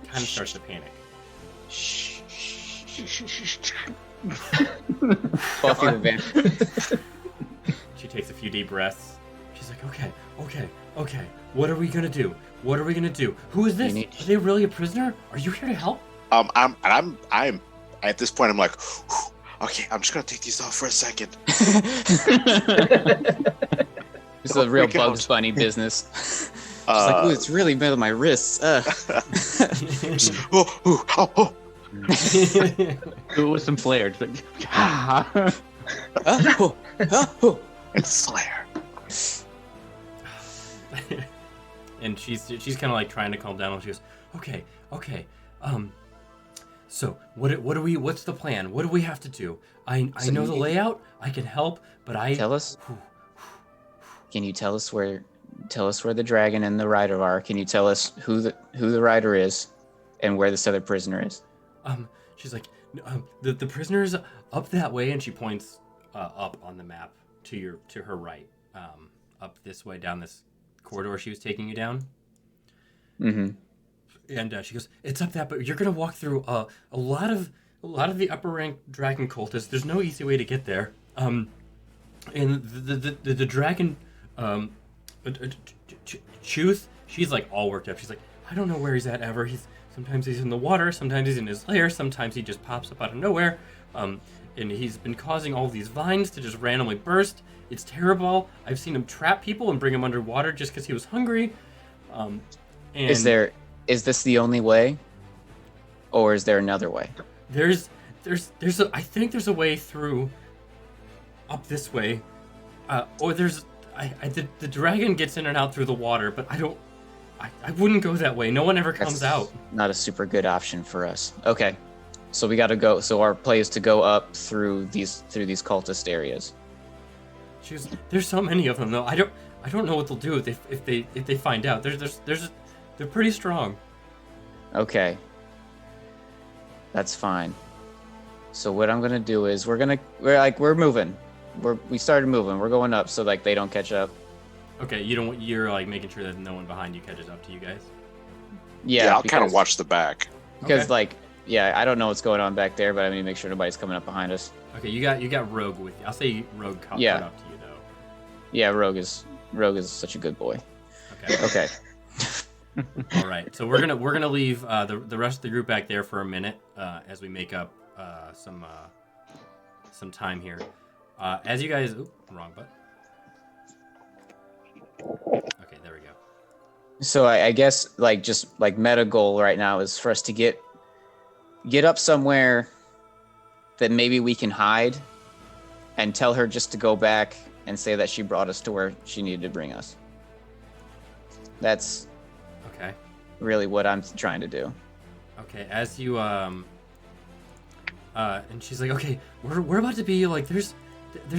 kind of starts to panic. Buffy the Vampire. She takes a few deep breaths. She's like, okay. What are we gonna do? Who is this? Are they really a prisoner? Are you here to help? I'm at this point. I'm like, okay. I'm just gonna take these off for a second. It's a real Bugs Bunny business. She's like, ooh, it's really bad on my wrists. Do it with some flair. Just like, And flare. And she's kind of like trying to calm down. And she goes, okay. So what's the plan? What do we have to do? I know the layout. I can help, but tell us. Can you tell us where the dragon and the rider are? Can you tell us who the rider is, and where this other prisoner is? She's like, the prisoner's up that way, and she points up on the map to her right, up this way down this corridor she was taking you down. Mm-hmm. And she goes, it's up that, but you're gonna walk through a lot of the upper rank dragon cultists. There's no easy way to get there. And the dragon, Chuth, she's like all worked up. She's like, I don't know where he's at ever. Sometimes he's in the water, sometimes he's in his lair, sometimes he just pops up out of nowhere. And he's been causing all these vines to just randomly burst. It's terrible. I've seen him trap people and bring them underwater just because he was hungry. And Is this the only way, or is there another way? I think there's a way through up this way, or there's the dragon gets in and out through the water, but I wouldn't go that way. No one ever comes out. Not a super good option for us. Okay, so we got to go. So our play is to go up through these cultist areas. There's so many of them though. I don't know what they'll do if they find out. They're pretty strong. Okay, that's fine. So what I'm gonna do is we're moving. We started moving. We're going up so like they don't catch up. Okay, you're like making sure that no one behind you catches up to you guys. Yeah, I'll kind of watch the back. Because I don't know what's going on back there, but I need to make sure nobody's coming up behind us. Okay, you got Rogue with you. I'll say Rogue caught up to you though. Yeah, Rogue is such a good boy. Okay. All right, so we're gonna leave the rest of the group back there for a minute as we make up some time here. As you guys, wrong button. Okay, there we go. So I guess just meta goal right now is for us to get up somewhere that maybe we can hide, and tell her just to go back and say that she brought us to where she needed to bring us. That's okay. Really what I'm trying to do. Okay, as you and she's like, okay, we're about to be like, there's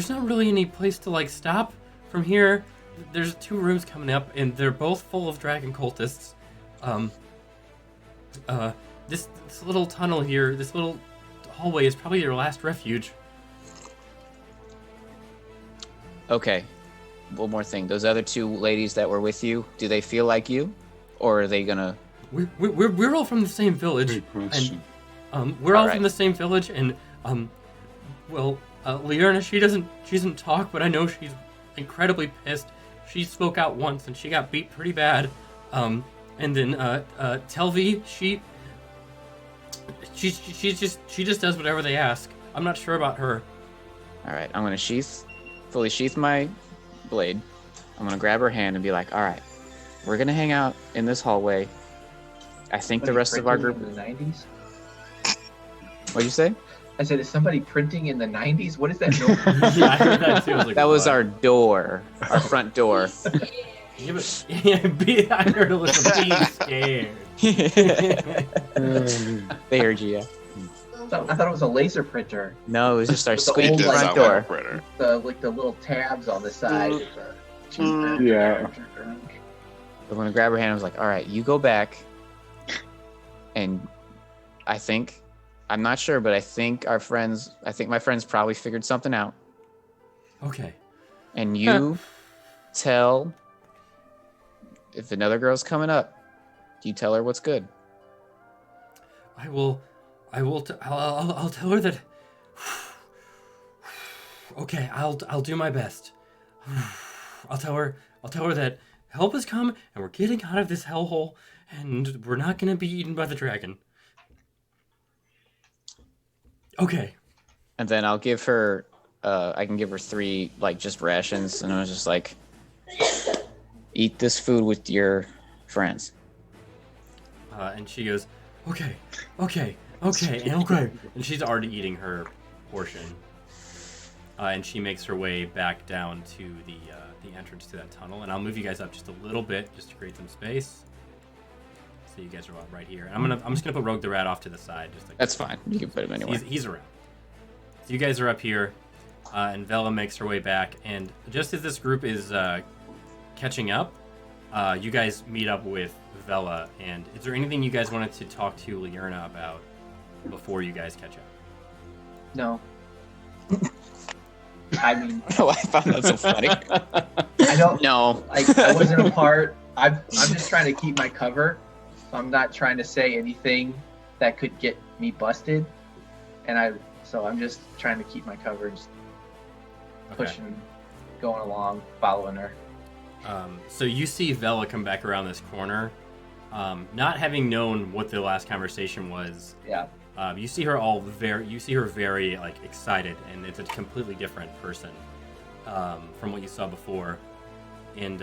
not really any place to like stop from here. There's 2 rooms coming up, and they're both full of dragon cultists. This little tunnel here, this little hallway is probably your last refuge. Okay. One more thing. Those other 2 ladies that were with you, do they feel like you, or are they gonna? We're all from the same village, and we're all from the same village, and Liurna, she doesn't talk, but I know she's incredibly pissed. She spoke out once, and she got beat pretty bad. And then Telvi, she just does whatever they ask. I'm not sure about her. All right, I'm gonna fully sheath my blade. I'm gonna grab her hand and be like, all right, we're gonna hang out in this hallway. I think the rest of our group. In the 90s? What'd you say? I said, is somebody printing in the 90s? What is that noise? Yeah, I heard that too. I was like, That was what? our door, our front door. Yeah, but, I heard it was a being scared. They heard you, yeah. I thought it was a laser printer. No, it was just our With the squeaky old, It does front sound like a door. printer. The little tabs on the side. Yeah. I'm gonna grab her hand. I was like, "All right, you go back." And I'm not sure, but I think my friends probably figured something out. Okay. And you tell if another girl's coming up. You tell her what's good. I'll tell her that. Okay, I'll do my best. I'll tell her that help has come and we're getting out of this hellhole and we're not gonna be eaten by the dragon. Okay. And then I'll give her. I can give her 3 just rations, and I was just like, eat this food with your friends. And she goes, okay, and she's already eating her portion. And she makes her way back down to the entrance to that tunnel. And I'll move you guys up just a little bit, just to create some space. So you guys are right here. And I'm just gonna put Rogue the Rat off to the side, just like That's fine. You can put him anywhere. he's around. So you guys are up here, and Vela makes her way back. And just as this group is catching up, you guys meet up with Vela. And is there anything you guys wanted to talk to Liurna about before you guys catch up? No. I mean, Oh, I found that so funny. I don't. No. I wasn't a part. I'm just trying to keep my cover. I'm not trying to say anything that could get me busted, so I'm just trying to keep my cover, just pushing, going along, following her. So you see Vela come back around this corner, not having known what the last conversation was. Yeah. You see her very excited, and it's a completely different person from what you saw before. And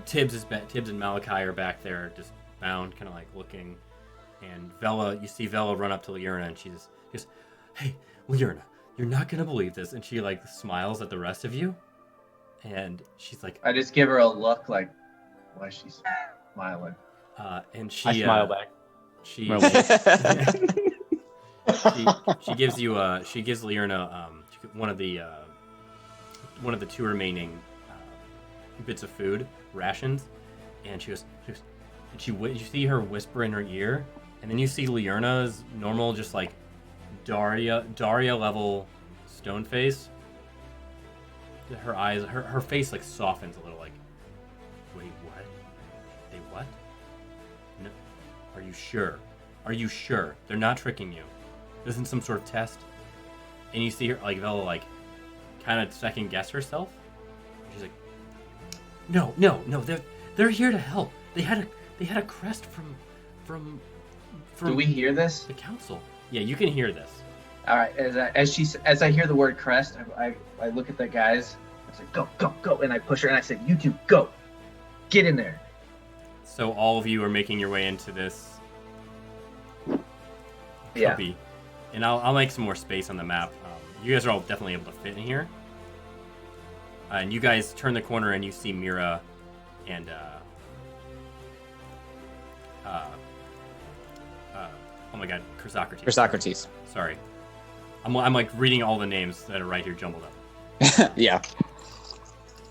Tibbs and Malachi are back there, just bound, kind of looking. And you see Vela run up to Liurna, and she goes, "Hey, Liurna, you're not gonna believe this." And she smiles at the rest of you, and she's like, I just give her a look like, why is she smiling? and she I smile back. She gives Liurna one of the 2 remaining bits of food rations, and you see her whisper in her ear, and then you see Liurna's normal, just Daria level stone face. Her eyes, her face softens a little, wait, what? They what? No, are you sure? Are you sure they're not tricking you? This isn't some sort of test. And you see her Vela kind of second guess herself. She's like, no, they're here to help. They had a crest from Do we hear this? the council. Yeah, you can hear this. All right. As I hear the word crest, I look at the guys. I say, go, and I push her, and I say, you two, go, get in there. So all of you are making your way into this. Yeah. Cubby. And I'll make some more space on the map. You guys are all definitely able to fit in here. And you guys turn the corner and you see Mira and oh my god, Chrysocrates. Chrysocrates. Sorry. I'm reading all the names that are right here jumbled up. Yeah.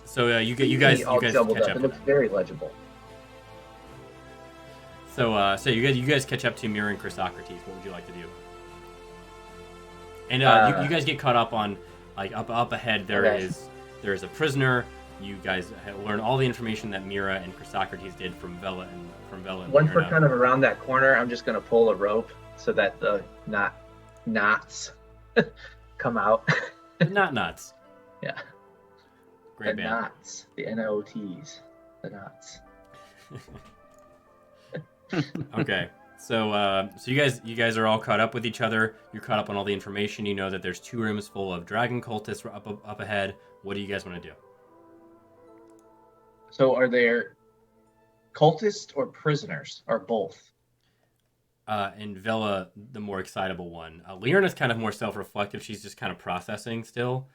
So you guys all jumbled catch up. up. It looks very legible. So you guys catch up to Mira and Chrysocrates. What would you like to do? And you guys get caught up on up ahead. There is a prisoner. You guys learn all the information that Mira and Chrysocrates did from Vela and Once we're Liurna. kind of around that corner, I'm just gonna pull a rope so that the knots come out. Not nuts. Yeah. Great The band. knots, the NOTs, the knots. Okay. So you guys are all caught up with each other. You're caught up on all the information. You know that there's 2 rooms full of dragon cultists up ahead. What do you guys want to do? So are there cultists or prisoners or both? and Vela, the more excitable one. Leona's kind of more self-reflective. She's just kind of processing still.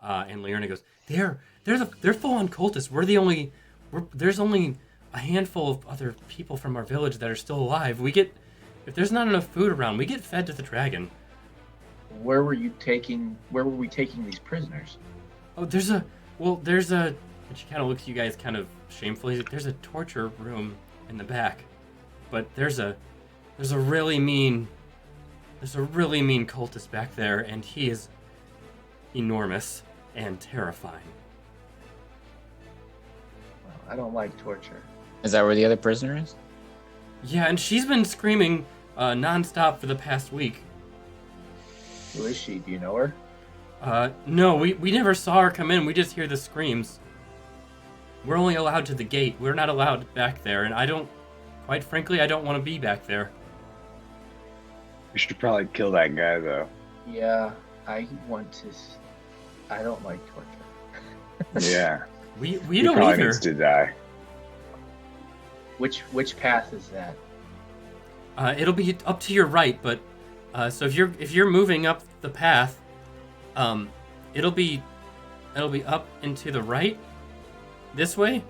And Leona goes, they're full-on cultists. There's only a handful of other people from our village that are still alive. If there's not enough food around, we get fed to the dragon. Where were we taking these prisoners? Oh, there's a, and she kind of looks at you guys kind of shamefully. There's a torture room in the back, but there's a really mean cultist back there, and he is enormous and terrifying. Well, I don't like torture. Is that where the other prisoner is? Yeah, and she's been screaming nonstop for the past week. Who is she? Do you know her? No, we never saw her come in. We just hear the screams. We're only allowed to the gate. We're not allowed back there, and quite frankly, I don't want to be back there. We should probably kill that guy, though. Yeah, I don't like torture. Yeah. We He don't probably either. needs to die. Which path is that? It'll be up to your right, but so if you're moving up the path, it'll be up and to the right, this way.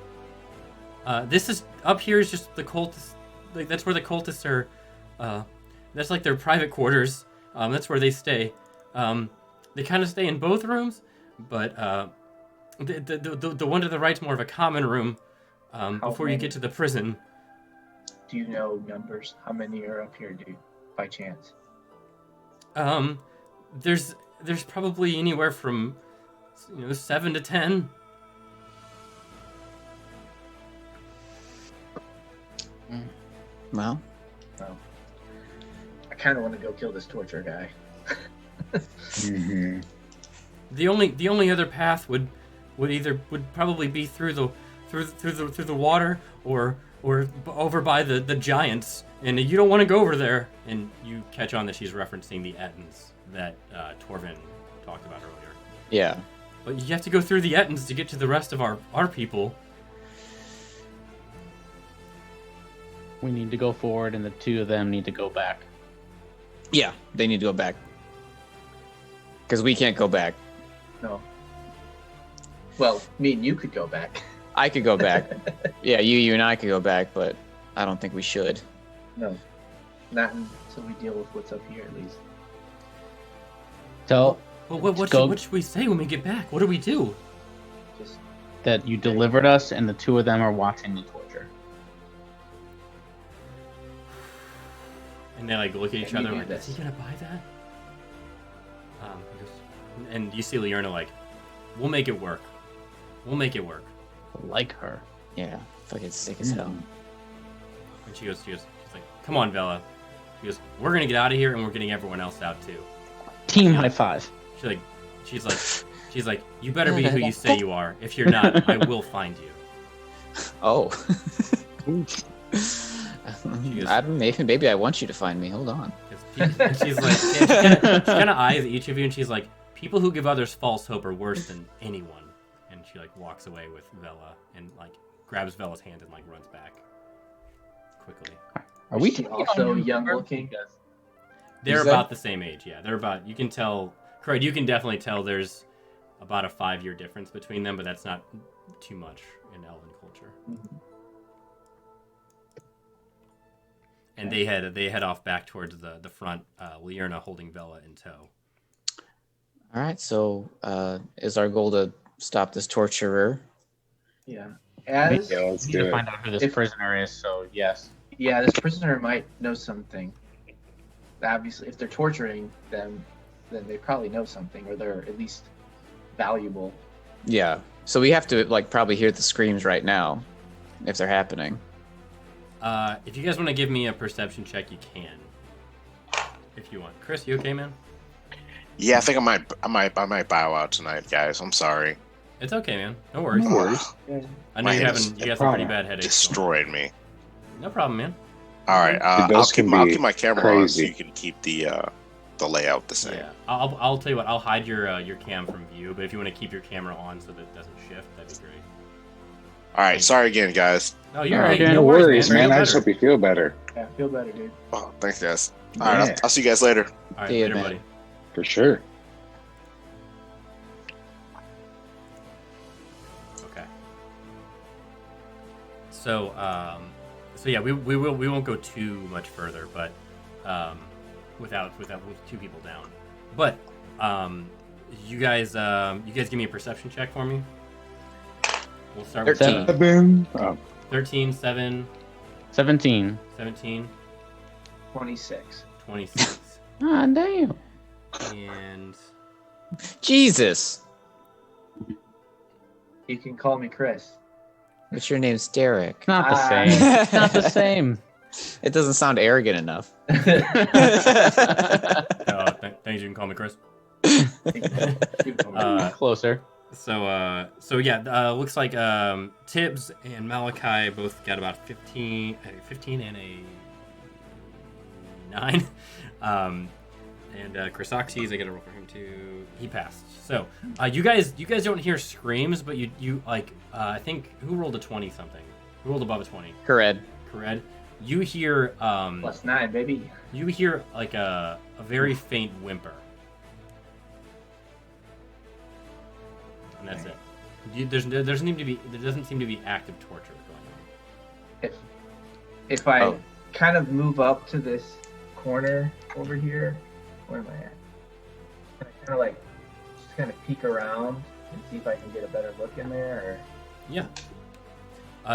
This is up here is just the cultists. Like that's where the cultists are. That's like their private quarters. That's where they stay. They kind of stay in both rooms, but the one to the right's more of a common room. Before you get to the prison. Do you know numbers? How many are up here, by chance? There's probably anywhere from 7 to 10. Well, I kind of want to go kill this torture guy. Mm-hmm. The only other path would probably be through the water or over by the giants, and you don't want to go over there. And you catch on that she's referencing the Ettins that Torvin talked about earlier. yeah. But you have to go through the Ettins to get to the rest of our people. We need to go forward, and the two of them need to go back. Yeah, they need to go back. Because we can't go back. No. Well, me and you could go back. I could go back. Yeah, you and I could go back, but I don't think we should. No. Not until we deal with what's up here, at least. So, Well, what should we say when we get back? What do we do? Just that you delivered us, and the two of them are watching the torture. And they look at each Can you other do like, this? is he gonna buy that? And you see Leona we'll make it work. We'll make it work. Like her. Yeah, fucking sick as hell. And she's like, come on, Vela. She goes, we're gonna get out of here, and we're getting everyone else out too. Team high five. She's like, you better be who you say you are. If you're not, I will find you. Oh. goes- maybe I want you to find me. Hold on. And she's like, she kind of eyes each of you, and she's like, people who give others false hope are worse than anyone. And she walks away with Vela and grabs Vela's hand and runs back quickly. Are we Is she also young looking? They're Is that- about the same age, yeah. They're about, you can tell, Craig, you can definitely tell there's about a 5-year difference between them, but that's not too much in Elven culture. Mhm. And they head off back towards the front, Leerna holding Vela in tow. All right, so is our goal to stop this torturer? Yeah. Yeah, let's We need do to it. find out who this If- prisoner is, so yes. Yeah, this prisoner might know something. Obviously, if they're torturing them, then they probably know something, or they're at least valuable. Yeah. So we have to probably hear the screams right now, if they're happening. If you guys want to give me a perception check, you can. If you want. Chris, you okay, man? Yeah, I think I might bow out tonight, guys. I'm sorry. It's okay, man. No worries. No worries. I know My you head is got some pretty bad headaches. so- Destroyed me. No problem, man. All right, Dude, those can I'll be keep my camera on so crazy. you can keep the layout the same. Yeah, I'll tell you what. I'll hide your cam from view, but if you want to keep your camera on so that it doesn't shift, that'd be great. All right, sorry again, guys. Oh, you're All right, right. Dan. No worries, Feel man. I just better. hope you feel better. Yeah, I feel better, dude. Oh, thanks, guys. All right, Yeah. I'll see you guys later. All right, See ya, later, man. buddy. For sure. Okay. So, yeah, we won't go too much further, but with two people down. But you guys give me a perception check for me. We'll start with 13. Oh, 13, 7, 17. 17, 26. 26, Ah, damn. and Jesus. You can call me Chris. But your name's Derek. Not the Ah. same. It's not the same. It doesn't sound arrogant enough. thanks. You can call me Chris. Closer. So yeah, looks like Tibbs and Malachi both got about 15 and a 9. And Chrysoxes, I got to roll for him too. He passed. So you guys don't hear screams, but you like I think who rolled a 20 something? Who rolled above a 20? Correct. You hear +9, baby. you hear like a very faint whimper. And that's it. There doesn't seem to be active torture going on. If I Oh. kind of move up to this corner over here, where am I at? Can I kind of like just kind of peek around and see if I can get a better look in there? Or... Yeah.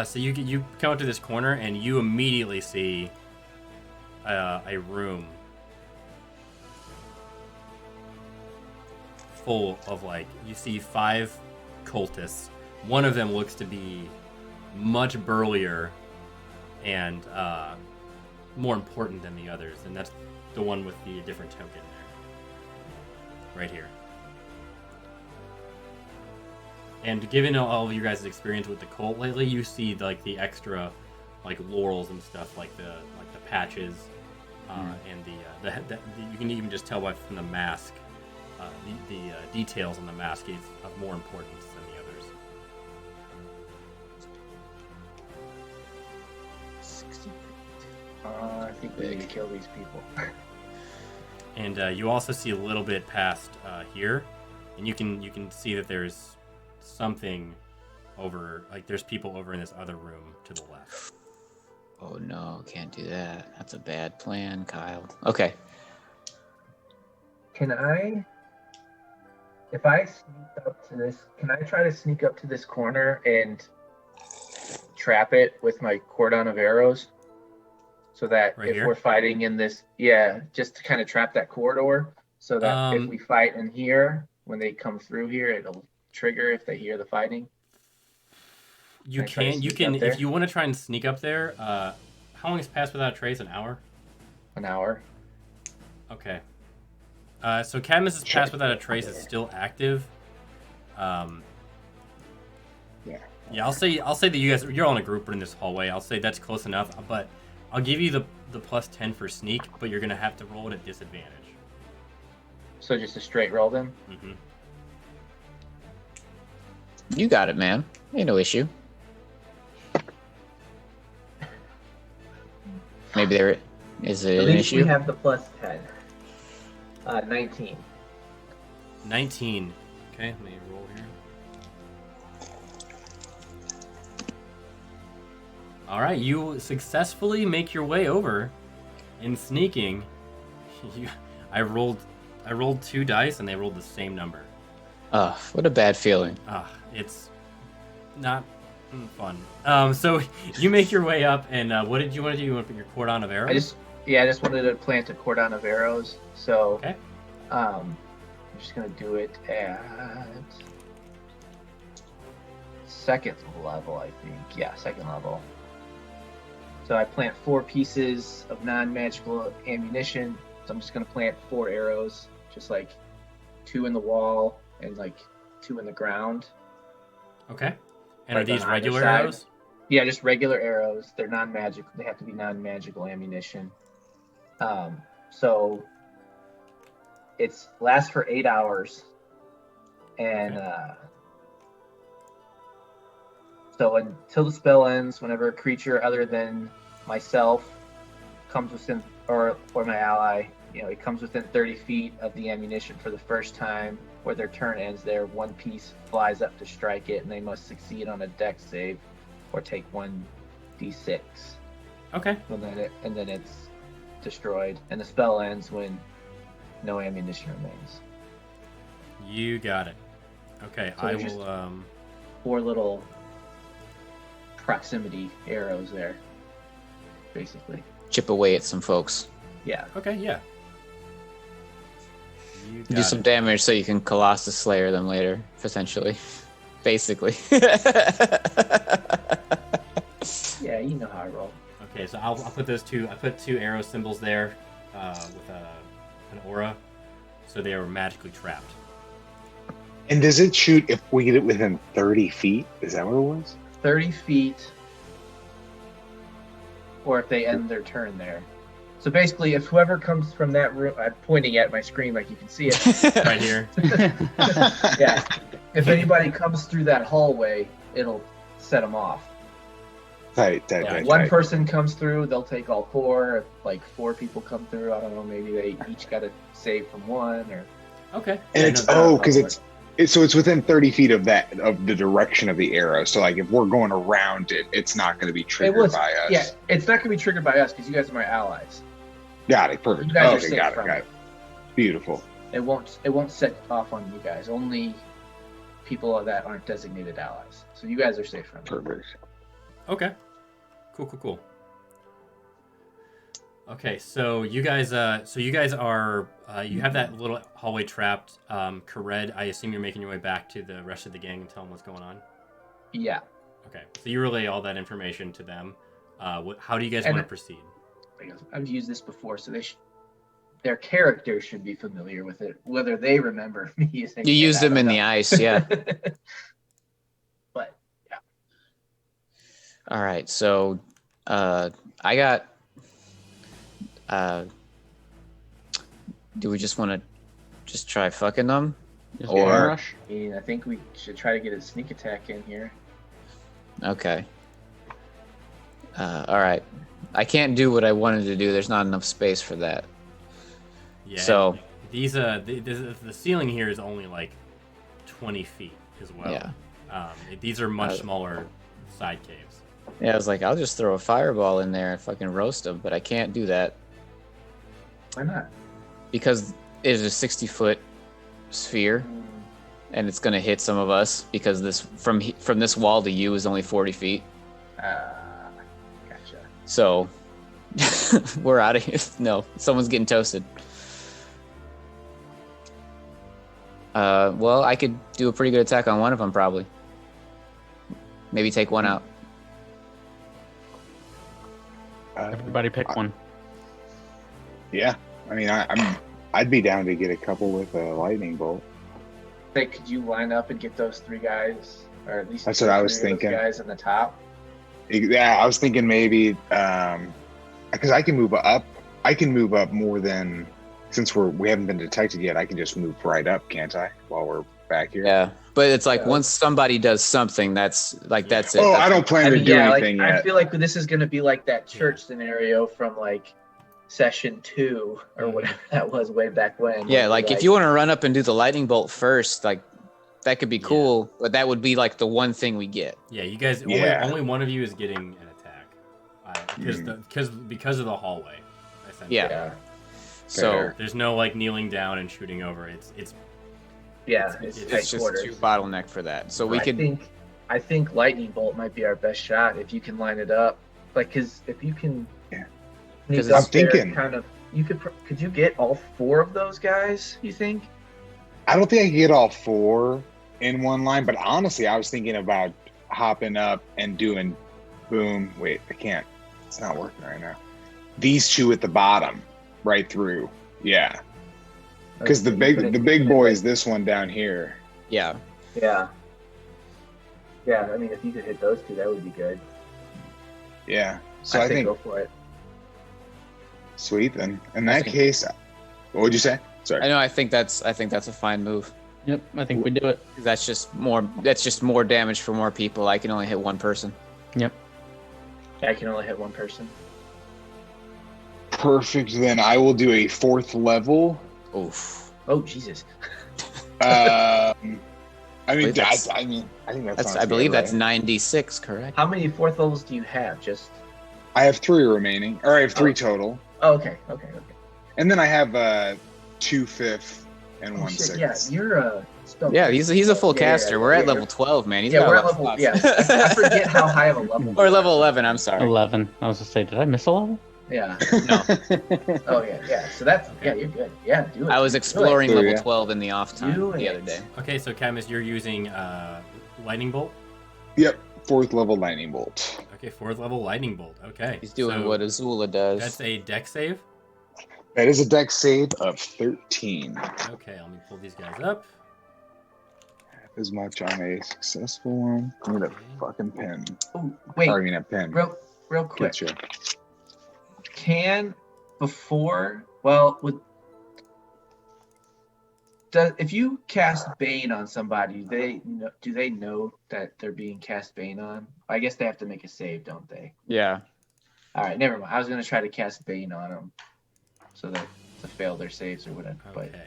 So you come up to this corner and you immediately see a room full of you see 5 cultists. One of them looks to be much burlier and more important than the others, and that's the one with the different token there, right here. And given all of your guys' experience with the cult lately, you see the extra laurels and stuff, like the patches, and the you can even just tell from the mask, the details on the mask is of more importance than the others. 60. I think we need to kill these people. And you also see a little bit past here, and you can see that there's something over, there's people over in this other room to the left. Oh no, can't do that. That's a bad plan, Kyle. Okay. Can I, if I sneak up to this, can I try to sneak up to this corner and trap it with my cordon of arrows? So that Right if here? we're fighting in this, just to kind of trap that corridor, so that if we fight in here, when they come through here, it'll trigger if they hear the fighting. You Can I try to can sneak up there? if you want to try and sneak up there. How long has passed without a trace? An hour? An hour. Okay. So Cadmus's pass without a trace is still active. Yeah. Yeah, I'll say that you're all in a group in this hallway. I'll say that's close enough, but I'll give you the +10 for sneak, but you're gonna have to roll it at disadvantage. So just a straight roll then. Mm-hmm. You got it, man. Ain't no issue. Maybe there is At an least we issue. have the +10. 19. 19. Okay, let me roll here. All right, you successfully make your way over. In sneaking, I rolled 2 dice and they rolled the same number. Oh, what a bad feeling. It's not fun. So you make your way up, and what did you want to do? You want to put your cordon of arrows? I just wanted to plant a cordon of arrows. So, Okay. I'm just gonna do it at second level, I think. Yeah, second level. So I plant 4 pieces of non-magical ammunition. So I'm just gonna plant 4 arrows, just 2 in the wall and 2 in the ground. Okay. And are Like these on either regular side. arrows? Yeah, just regular arrows. They're non-magical. They have to be non-magical ammunition. So it's lasts for 8 hours, and So until the spell ends, whenever a creature other than myself comes within, or my ally, it comes within 30 feet of the ammunition for the first time, where their turn ends there, one piece flies up to strike it, and they must succeed on a dex save or take 1d6. Okay. And then it's destroyed, and the spell ends when no ammunition remains. You got it. Okay, So I there's will. 4 little proximity arrows there, basically. Chip away at some folks. Yeah. Okay, yeah. You Do got some it. damage so you can Colossus Slayer them later, potentially. Basically. Yeah, you know how I roll. Okay, so I'll put those two. I put 2 arrow symbols there with an aura, so they are magically trapped. And does it shoot if we get it within 30 feet? Is that what it was? 30 feet, or if they end their turn there. So basically, if whoever comes from that room, I'm pointing at my screen like you can see it. Right here. Yeah. If anybody comes through that hallway, it'll set them off. Tight. One person comes through, they'll take all 4. If like 4 people come through, I don't know, maybe they each got to save from 1 or. Okay. And Yeah, it's no, because it's within 30 feet of the direction of the arrow. So like if we're going around it, it's not going to be triggered by us. Yeah, it's not going to be triggered by us because you guys are my allies. Got it. Perfect. You guys are Okay, safe got from it. Beautiful. It won't set off on you guys. Only people that aren't designated allies. So you guys are safe from it. Perfect. Okay. Cool. Okay, so you guys are you have that little hallway trapped. Kared, I assume you're making your way back to the rest of the gang and tell them what's going on. Yeah. Okay, so you relay all that information to them. How do you guys want to proceed? I've used this before, so their characters should be familiar with it, whether they remember me using it. You used them in the ice, yeah. But yeah. All right, so I got. Do we just want to just try fucking them, Just get a or rush. I mean, I think we should try to get a sneak attack in here. okay? All right, I can't do what I wanted to do. There's not enough space for that. Yeah. So these the ceiling here is only like 20 feet as well. Yeah. These are much smaller side caves. yeah, I was like, I'll just throw a fireball in there and fucking roast them, but I can't do that Why not? because it is a 60-foot sphere, and it's gonna hit some of us because this from this wall to you is only 40 feet. Gotcha. So we're out of here. No, someone's getting toasted. Well, I could do a pretty good attack on one of them, probably. Maybe take one out. Everybody pick one. Yeah. I mean, I'd be down to get a couple with a lightning bolt. Hey, could you line up and get those 3 guys, or at least That's 2 what or I was 3 of those thinking. guys on the top? Yeah, I was thinking maybe because I can move up. I can move up more than since we haven't been detected yet. I can just move right up, can't I? While we're back here. Yeah, but it's like Yeah. once somebody does something, that's it. Oh, That's I don't plan to do anything I yet. feel like this is going to be like that church scenario from like session 2 or whatever that was way back when. Yeah, where like if you want to run up and do the lightning bolt first, like that could be cool, but that would be like the one thing we get. Yeah, you guys. Yeah. Only one of you is getting an attack because of the hallway. Essentially. Yeah. So Fair. There's no like kneeling down and shooting over. It's it's it's tight just quarters. too bottleneck for that. So we could. I think lightning bolt might be our best shot if you can line it up. Like, because if you can, Yeah. sneak 'Cause up I'm there, thinking- kind of. You could you get all 4 of those guys? You think? I don't think I can get all 4 in one line, but honestly, I was thinking about hopping up and doing boom. Wait, I can't. It's not working right now. These 2 at the bottom, right through. Yeah, because the big boy is this one down here. Yeah. Yeah. Yeah, I mean, if you could hit those 2, that would be good. Yeah. So I I think go for it. sweet. Then in that case, what would you say? Sorry. I know. I think that's a fine move. Yep, I think we do it. That's just more. That's just more damage for more people. I can only hit one person. Yep. I can only hit one person. Perfect. Then I will do a 4th level. Oof. Oh Jesus! I mean, that's- I think that That's. sounds I believe good, that's right? 96, correct? How many 4th levels do you have? Just. I have 3 remaining, or I have 3 Oh. total, Oh, okay. and then I have 2 5th and Oh, 1 shit, 6th. yeah, you're a. Yeah, he's a full Yeah, caster. We're at yeah. level 12, man. He's Yeah, got we're a at lot of level. slots. Yeah, I forget how high of a level. Or level 11. I'm sorry. 11. I was gonna say, did I miss a level? Yeah. No, Oh yeah. So that's yeah, you're good. Yeah, do it. I was Do it. exploring Do it. level Yeah. 12 in the off time Do the it. other day. Okay, so Camus, you're using lightning bolt. Yep, 4th level lightning bolt. Okay, 4th level lightning bolt. Okay. He's doing so what Azula does. That's a deck save. That is a dex save of 13. Okay, let me pull these guys up. As much on a successful one. I need a fucking pen. Oh, wait, Or I mean a pen. real quick. Get you. Can before well with if you cast Bane on somebody, do they know that they're being cast Bane on? I guess they have to make a save, don't they? Yeah. All right, never mind. I was gonna try to cast Bane on them, so that to fail their saves or whatever. But Okay.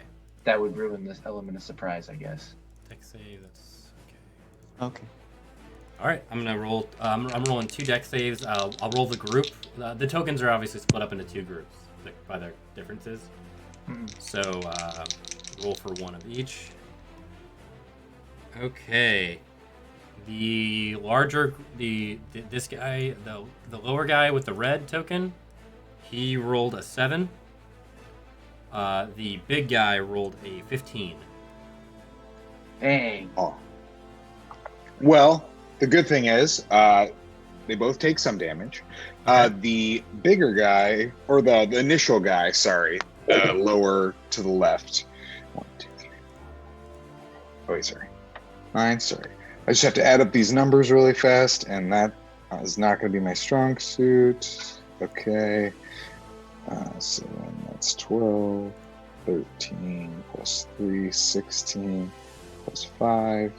that would ruin this element of surprise, I guess. Deck save. That's okay. Okay. All right, I'm gonna roll. I'm rolling 2 deck saves. I'll roll the group. The tokens are obviously split up into 2 groups by their differences. Mhm. So roll for 1 of each. Okay. The larger this guy, the lower guy with the red token, he rolled a 7. The big guy rolled a 15. Dang. Oh. Well, the good thing is, they both take some damage. The bigger guy, or the initial guy, sorry, lower to the left. 1, 2, 3. Oh, wait, sorry. 9, sorry. I just have to add up these numbers really fast, and that is not going to be my strong suit. Okay. So then that's 12, 13, plus 3, 16, plus 5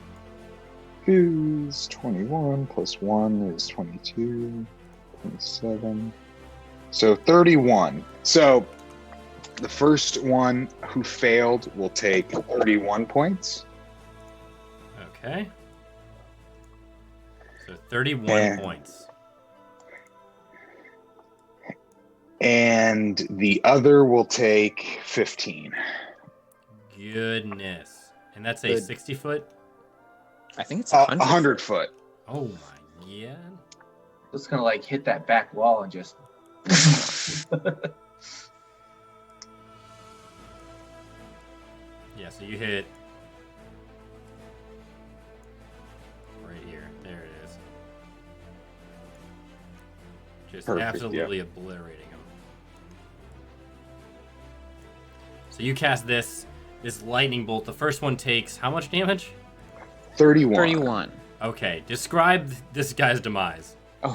is 21, plus 1 is 22, 27. So 31. So the first one who failed will take 31 points. Okay. So 31 And- points. And the other will take 15. Goodness. And that's a Good. 60-foot? I think it's 100 foot. Oh my god. It's gonna like hit that back wall and just. Yeah, so you hit right here. There it is. Just Perfect, absolutely obliterating him. So you cast this lightning bolt. The first one takes how much damage? 31. 31. Okay, describe this guy's demise. Oh,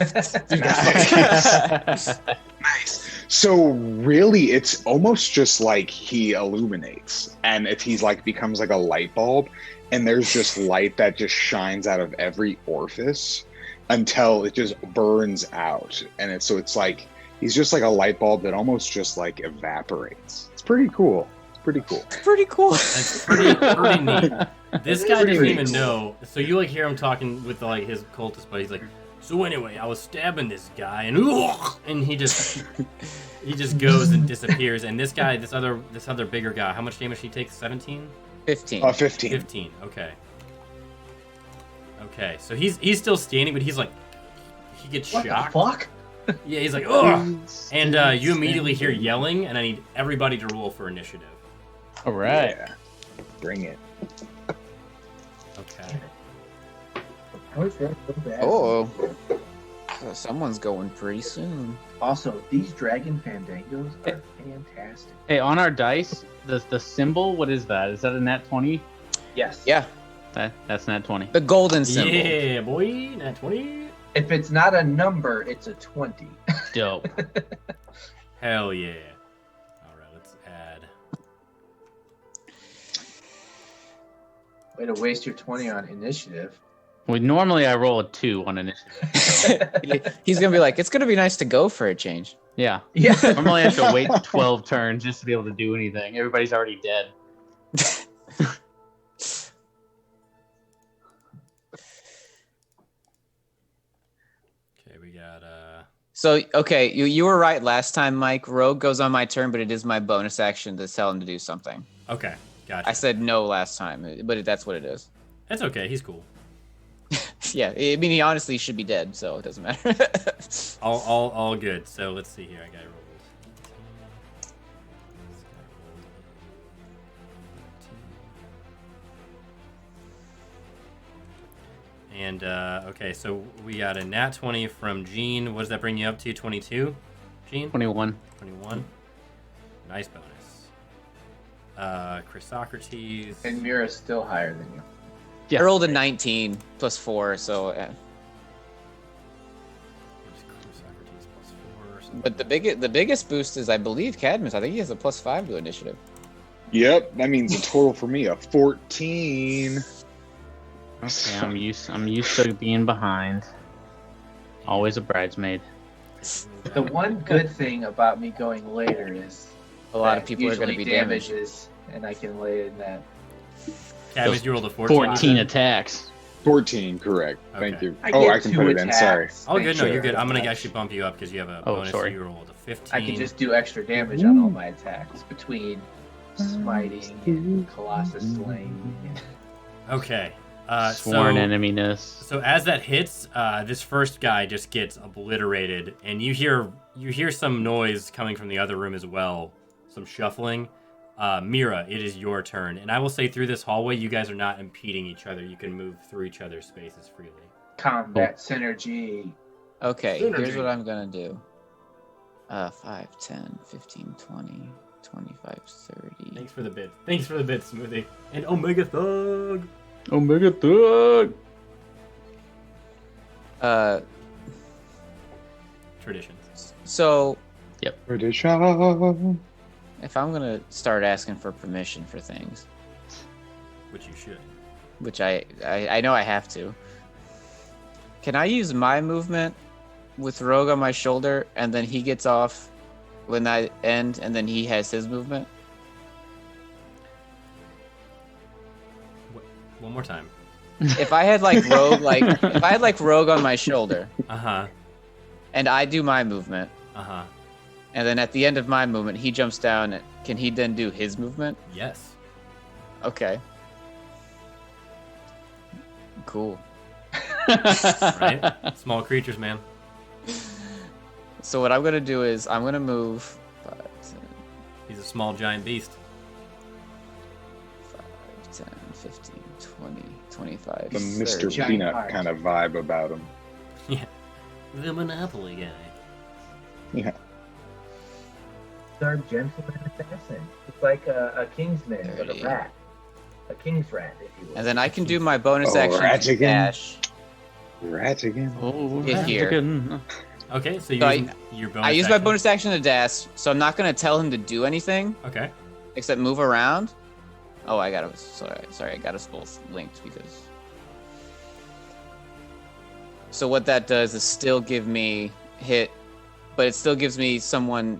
Nice. So really, it's almost just like he illuminates, and if he's like becomes like a light bulb, and there's just light that just shines out of every orifice until it just burns out, and it's like he's just like a light bulb that almost just like evaporates. It's pretty cool. It's pretty cool. pretty cool. That's pretty neat. This guy doesn't pretty even cool. know. So you like hear him talking with like his cultist, but he's like, so anyway, I was stabbing this guy, and he just goes and disappears. And this guy, this other bigger guy, how much damage he takes? 17? 15. 15. 15. Okay. Okay. So he's still standing, but he's like, he gets What shocked. the fuck? Yeah, he's like, ugh. And you immediately hear yelling, and I need everybody to roll for initiative. All right. Yeah. Bring it. Okay. How is that so bad? Oh. So someone's going pretty soon. Also, these dragon fandangos are fantastic. Hey, on our dice, the symbol, what is that? Is that a nat 20? Yes. Yeah. That's nat 20. The golden symbol. Yeah, boy. Nat 20. If it's not a number, it's a 20. Dope. Hell yeah. All right, let's add. Way to waste your 20 on initiative. Well, normally I roll a 2 on initiative. He's gonna be like, it's gonna be nice to go for a change. Yeah. Yeah. Normally I have to wait 12 turns just to be able to do anything. Everybody's already dead. Okay, we got So okay, you were right last time, Mike. Rogue goes on my turn, but it is my bonus action to tell him to do something. Okay, gotcha. I said no last time, but that's what it is. That's okay. He's cool. Yeah, I mean he honestly should be dead, so it doesn't matter. All good. So let's see here. I got rolled. And okay, so we got a nat 20 from Gene. What does that bring you up to? 22, Gene? 21. 21. Nice bonus. Chris Socrates. And Mira's still higher than you. Yeah. I rolled a 19 plus 4, so. Chris Socrates plus 4 or something. But the biggest boost is, I believe, Cadmus. I think he has a +5 to initiative. Yep, that means a total for me of 14. Okay, I'm used to being behind. Always a bridesmaid. The one good thing about me going later is A lot that of people are going to usually be damaged. damages, and I can lay in that. Cadmus, you rolled a 14. 14 attacks. 14, correct. Thank Okay. you. I Oh, get I can 2 put it in. Sorry. attacks. Oh, good. No, Thank you're good. you. I'm going to actually bump you up because you have a Oh, bonus. sorry. You rolled a 15. I can just do extra damage on all my attacks between smiting and Colossus slaying. Okay. Sworn so, eneminess. So as that hits, this first guy just gets obliterated, and you hear some noise coming from the other room as well, some shuffling. Mira, it is your turn, and I will say through this hallway, you guys are not impeding each other. You can move through each other's spaces freely. Combat synergy. Okay, Synergy. here's what I'm going to do. 5, 10, 15, 20, 25, 30. Thanks for the bit. Thanks for the bit, Smoothie. And Omega Thug. Omega Thug! Traditions. So Tradition. if I'm going to start asking for permission for things, Which you should. which I know I have to, can I use my movement with Rogue on my shoulder, and then he gets off when I end, and then he has his movement? One more time. If I had like Rogue on my shoulder, Uh-huh. and I do my movement, Uh-huh. and then at the end of my movement he jumps down, can he then do his movement? Yes. Okay. Cool. Right? Small creatures, man. So what I'm gonna do is I'm gonna move 5, 10, He's a small giant beast. 5, 10, 15, 20, 25, The 30. Mr. Giant Peanut heart. kind of vibe about him. Yeah. The Monopoly guy. Yeah. Our gentleman assassin. It's like a kingsman, but 30. a rat. A king's rat, if you will. And then I can do my bonus Oh, action rats to again? dash. Rats again. Oh, Get here. chicken. Okay, so you So use your bonus I use my action. bonus action to dash, so I'm not gonna tell him to do anything Okay. except move around. Oh, I got us. Sorry, I got us both linked because. So what that does is still give me hit, but it still gives me someone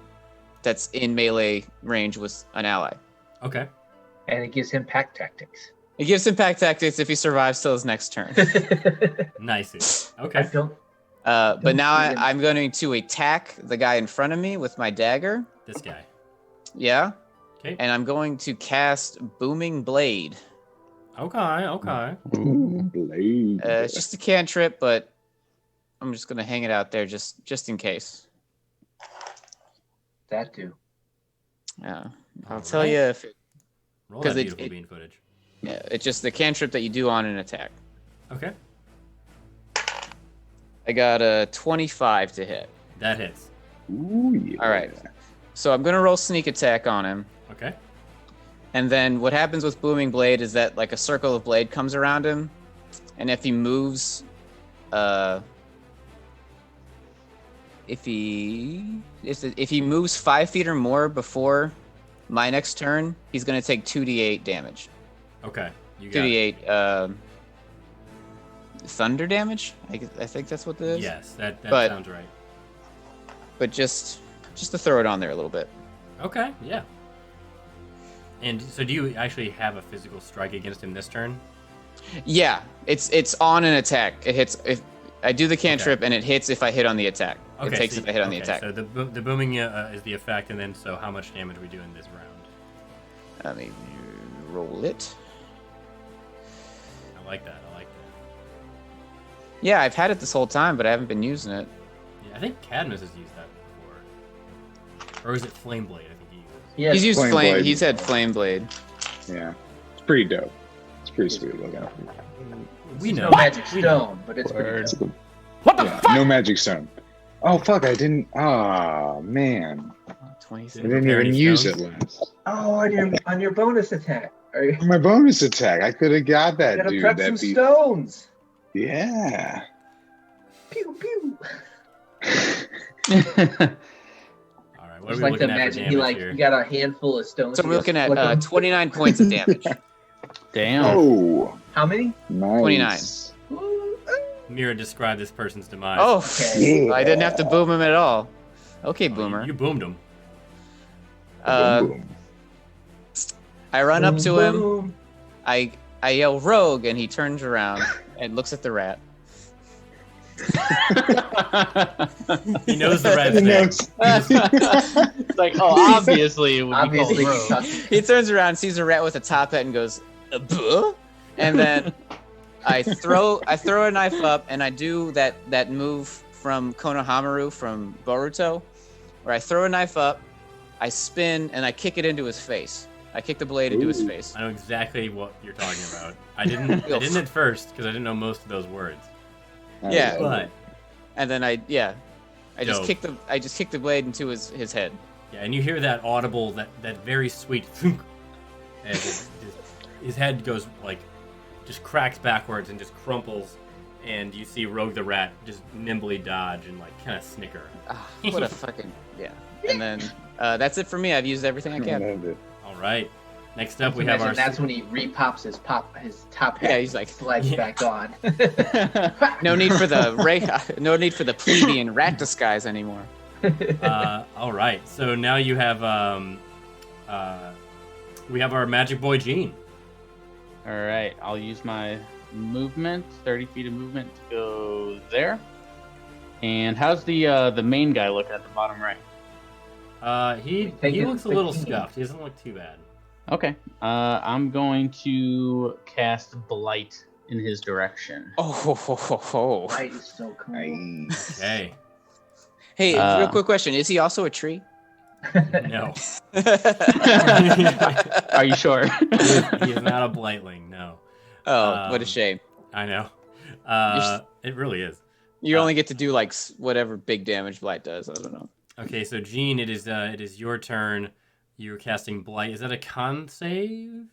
that's in melee range with an ally. Okay. And it gives him pack tactics. It gives him pack tactics if he survives till his next turn. Nice. I Okay. don't. But now I'm going to attack the guy in front of me with my dagger. This guy. Yeah. Okay. And I'm going to cast Booming Blade. Okay. Blade. It's just a cantrip, but I'm just gonna hang it out there just in case. That too. Yeah, I'll All tell right. you if Roll 'Cause that it- beautiful it- bean footage. yeah, it's just the cantrip that you do on an attack. Okay. I got a 25 to hit. That hits. Ooh, yeah. All right. So I'm gonna roll sneak attack on him, Okay. and then what happens with Booming Blade is that like a circle of blade comes around him, and if he moves, if he moves 5 feet or more before my next turn, he's gonna take 2d8 damage. Okay. You got it. 2d8 thunder damage. I think that's what this is. Yes, that But- sounds right. But just to throw it on there a little bit. Okay, yeah. And so do you actually have a physical strike against him this turn? Yeah, it's on an attack. It hits if I do the cantrip and it hits if I hit on the attack. Okay, It takes so, if I hit on the okay, attack. So the booming is the effect, and then so how much damage we do in this round? Let me roll it. I like that. Yeah, I've had it this whole time, but I haven't been using it. Yeah, I think Cadmus has used that before. Or is it Flame Blade? I think he uses. Yes. He's used Flame flame. Blade. He's had flame blade. Yeah, it's pretty dope. It's pretty sweet looking. We It's know. no magic We know. stone, but it's pretty Word. good. What the Yeah, fuck? no magic stone. Oh fuck! I didn't. Oh man, 26. I didn't Prepare even any use stones? it last. Oh, on your bonus attack. Are you My bonus attack. I could have got that, gotta dude. prep some That'd be stones? yeah. Pew pew. All right, what are Just we like looking to at for imagine damage he here? you got a handful of stones. So you we're just looking flick 'em. at 29 points of damage. Damn. Oh, How many? nice. 29. Ooh, Mira, describe this person's demise. Oh, Okay. I didn't have to boom him at all. Okay, Oh, boomer. You boomed him. Boom, boom. I run up to him. boom. I yell rogue, and he turns around and looks at the rat. He knows the red He thing. knows. It's like, oh, obviously it would Obviously, be he called rogue. sucks. He turns around, sees a rat with a top hat, and goes, "Buh?" And then I throw a knife up, and I do that move from Konohamaru from Boruto, where I throw a knife up, I spin, and I kick it into his face. I kick the blade into his Ooh. face. I know exactly what you're talking about. I didn't at first because I didn't know most of those words. Yeah. But And then I just Dope. kick the blade into his head. yeah, and you hear that audible, that very sweet thunk, and his head goes like, just cracks backwards and just crumples, and you see Rogue the rat just nimbly dodge and like kind of snicker. Ah, what a fucking yeah. And then that's it for me. I've used everything I can. All right, next up we Imagine have our. that's when he repops his top hat. Yeah, he's like, slides Yeah. back on. no need for the plebeian rat disguise anymore. All right, so now you have we have our magic boy Gene. All right, I'll use my movement, 30 feet of movement to go there. And how's the main guy looking at the bottom right? He Taking looks a little 15. scuffed. He doesn't look too bad. Okay, I'm going to cast Blight in his direction. Oh, ho, ho, ho, ho. Light is so cool. Nice. Hey, Hey, Uh, real quick question: is he also a tree? no, Are you sure? he is not a blightling. No, Oh, what a shame. I know. You're It really is. You only get to do like whatever big damage blight does. I don't know. Okay, so Gene, it is your turn. You're casting Blight. Is that a con save?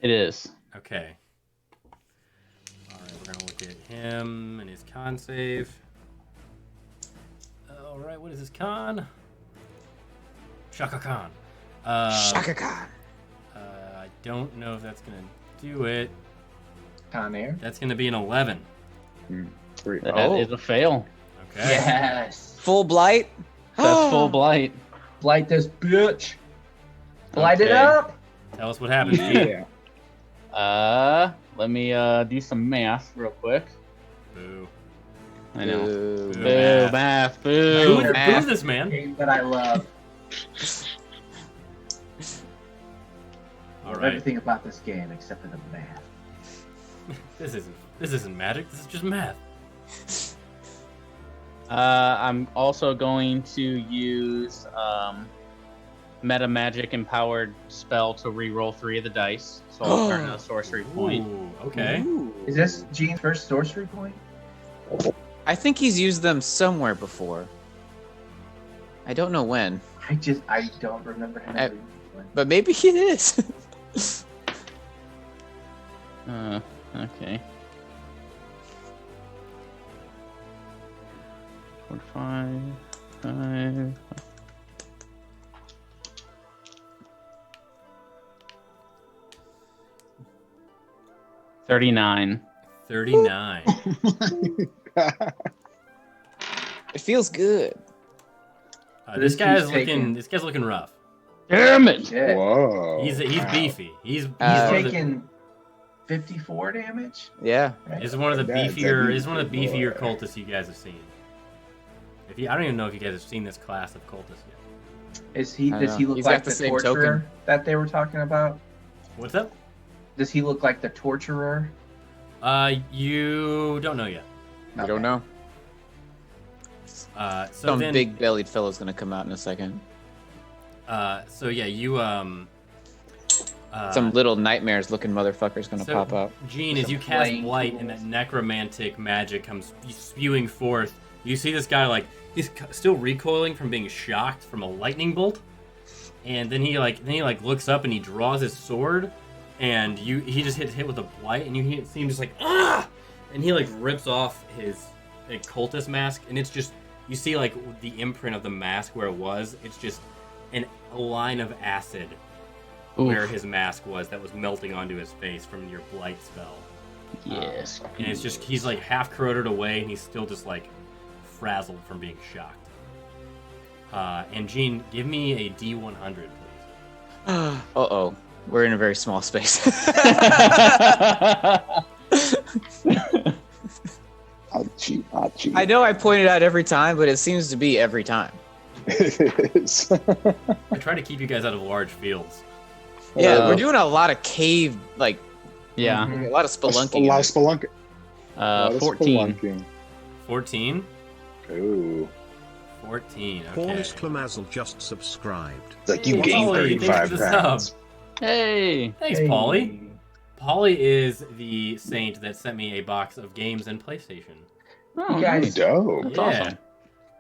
It is. Okay. All right, we're gonna look at him and his con save. All right, what is his con? Shaka Khan. Shaka Khan. I don't know if that's gonna do it. Con Air. That's gonna be an 11. Great. That is a fail. Okay. Yes. Full blight. That's full Blight. Blight this bitch. Blight it Okay. up. Tell us what happens, Gene. Yeah. Let me do some math real quick. Boo. I know. Boo. Boo. Boo, Math. math, Boo, boo. boo this man. Game that I love. All Love right. Everything about this game except for the math. This isn't magic. This is just math. I'm also going to use meta magic empowered spell to re-roll 3 of the dice, so I'll earn a sorcery point. Ooh, okay. Ooh. Is this Gene's first sorcery point? I think he's used them somewhere before. I don't know when, I don't remember him. I- ever using one. but maybe he is. Okay. 45, 5. 39. 39. It feels good. This guy's looking rough. Damn it! Shit. Whoa. He's Wow. beefy. He's He's one of the- taking 54 damage. Yeah. Right? Is one of the That's a beefier beefy boy. cultists you guys have seen. I don't even know if you guys have seen this class of cultist yet. Is he? I Does know. he look He's like got the the same torturer token. that they were talking about? What's up? Does he look like the torturer? You don't know yet. I don't know. So Some then, big-bellied fellow's gonna come out in a second. So yeah, you Some little nightmares-looking motherfucker's gonna so, pop up. Gene, With as you some cast flame blight tools. and that necromantic magic comes spewing forth, you see this guy like he's still recoiling from being shocked from a lightning bolt, and then he looks up and he draws his sword, and he just hit with a blight, and you see him just like ah, and he like rips off his cultist mask, and it's just you see like the imprint of the mask where it was. It's just a line of acid where his mask was that was melting onto his face from your blight spell. Yes. And it's just he's like half corroded away, and he's still just like frazzled from being shocked. And Gene, give me a D100, please. Uh-oh. We're in a very small space. Achoo, achoo. I know I pointed out every time, but it seems to be every time. It is. I try to keep you guys out of large fields. Yeah, we're doing a lot of cave, like, Yeah. a lot of spelunking. A lot of spelunking. 14. Spelunking. 14? Ooh. 14, okay. Paulus Klamazel just subscribed. It's like you Hey, gained Paulie, 35 thanks for the pounds. Hey. Thanks, Paulie. Paulie is the saint that sent me a box of games and PlayStation. Oh, You guys- nice. Dope. That's Yeah. awesome.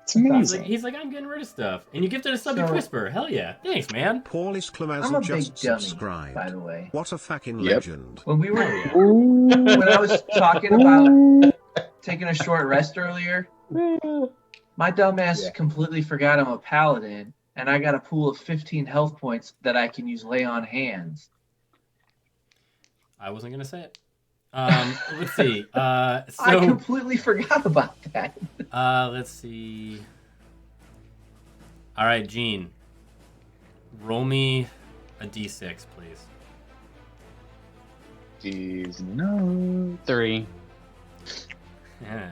It's He's amazing. like, he's like, I'm getting rid of stuff. And you gifted a subject So- whisper. Hell yeah. Thanks, man. Paulus I'm a Klamazel big just dummy, subscribed. by the way. What a fucking Yep. legend. When we were, Hell yeah. when I was talking about taking a short rest earlier, my dumbass Yeah. completely forgot I'm a paladin, and I got a pool of 15 health points that I can use lay on hands. I wasn't going to say it. Let's see. I So, completely forgot about that. let's see. All right, Gene. Roll me a d6, please. Jeez, no. 3. Yeah.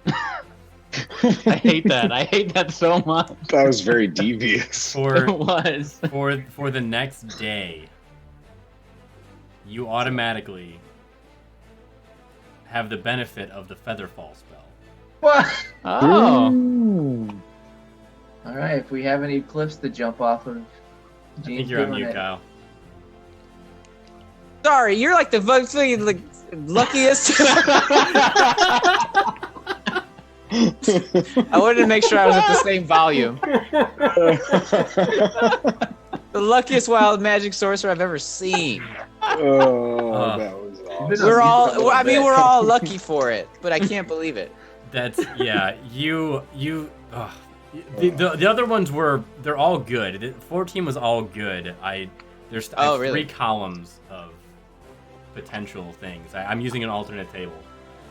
I hate that. I hate that so much. That was very devious. It For was. for the next day, you automatically have the benefit of the Featherfall spell. What? Oh. Ooh. All right, if we have any cliffs to jump off of, I think Gene's you're on doing mute, it. Kyle. Sorry, you're like the fucking like, luckiest. I wanted to make sure I was at the same volume. The luckiest wild magic sorcerer I've ever seen. Oh, that was awesome. We're all, I mean, we're all lucky for it, but I can't believe it. That's yeah. Ugh. The other ones they're all good. The 14 was all good. I have really? 3 columns of potential things. I'm using an alternate table.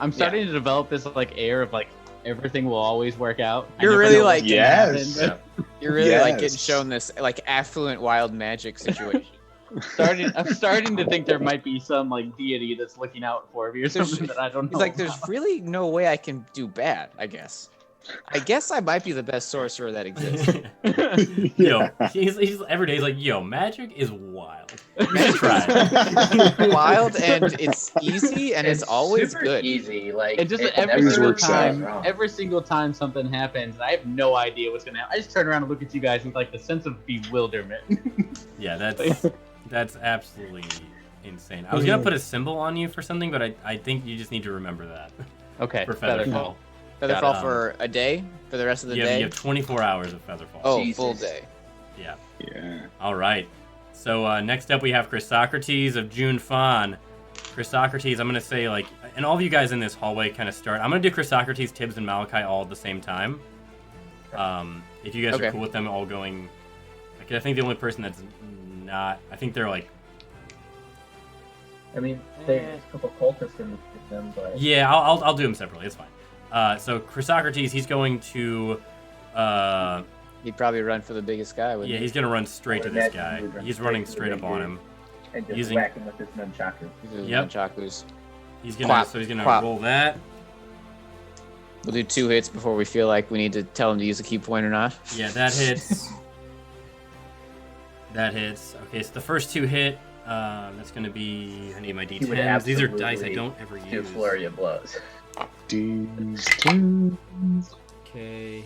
I'm starting to develop this like air of like everything will always work out. I You're never really know like- what's gonna Yes. happen. You're really like Yes. getting shown this like affluent wild magic situation. I'm starting to think there might be some like deity that's looking out for me or There's- something that I don't know. He's like, there's about. really no way I can do bad, I guess. I guess I might be the best sorcerer that exists. Yo, he's every day he's like, yo, magic is wild. You should try it. Wild and it's easy and it's always super good. easy. Like And just it every never single works out. time, wrong. every single time something happens, I have no idea what's gonna happen. I just turn around and look at you guys with like the sense of bewilderment. Yeah, that's absolutely insane. I was gonna put a symbol on you for something, but I think you just need to remember that Okay, for better. Featherfall. Featherfall Got it. for a day? For the rest of the You day? have 24 hours of Featherfall. Oh, Jesus. full day. Yeah. Yeah. All right. So next up we have Chrysocrates of June Fawn. Chrysocrates, I'm going to say, like, and all of you guys in this hallway kind of start. I'm going to do Chrysocrates, Tibbs, and Malachi all at the same time. If you guys Okay. are cool with them all going... Like, I think the only person that's not... I think they're, like... I mean, there's a couple cultists in them, but Yeah, I'll do them separately. It's fine. So Chrysocrates, he's going to. He'd probably run for the biggest guy. Yeah, he's gonna run straight to this guy. He's running straight up on him. And just using- whack him with his nunchaku. Yep. Nunchakus. He's gonna Plop, so he's gonna plop. roll that. We'll do 2 hits before we feel like we need to tell him to use a key point or not. Yeah, that hits. That hits. Okay, so the first 2 hit. That's gonna be. I need my He would D10s. These are dice I absolutely don't ever Do use. flurry of blows. These two. Okay.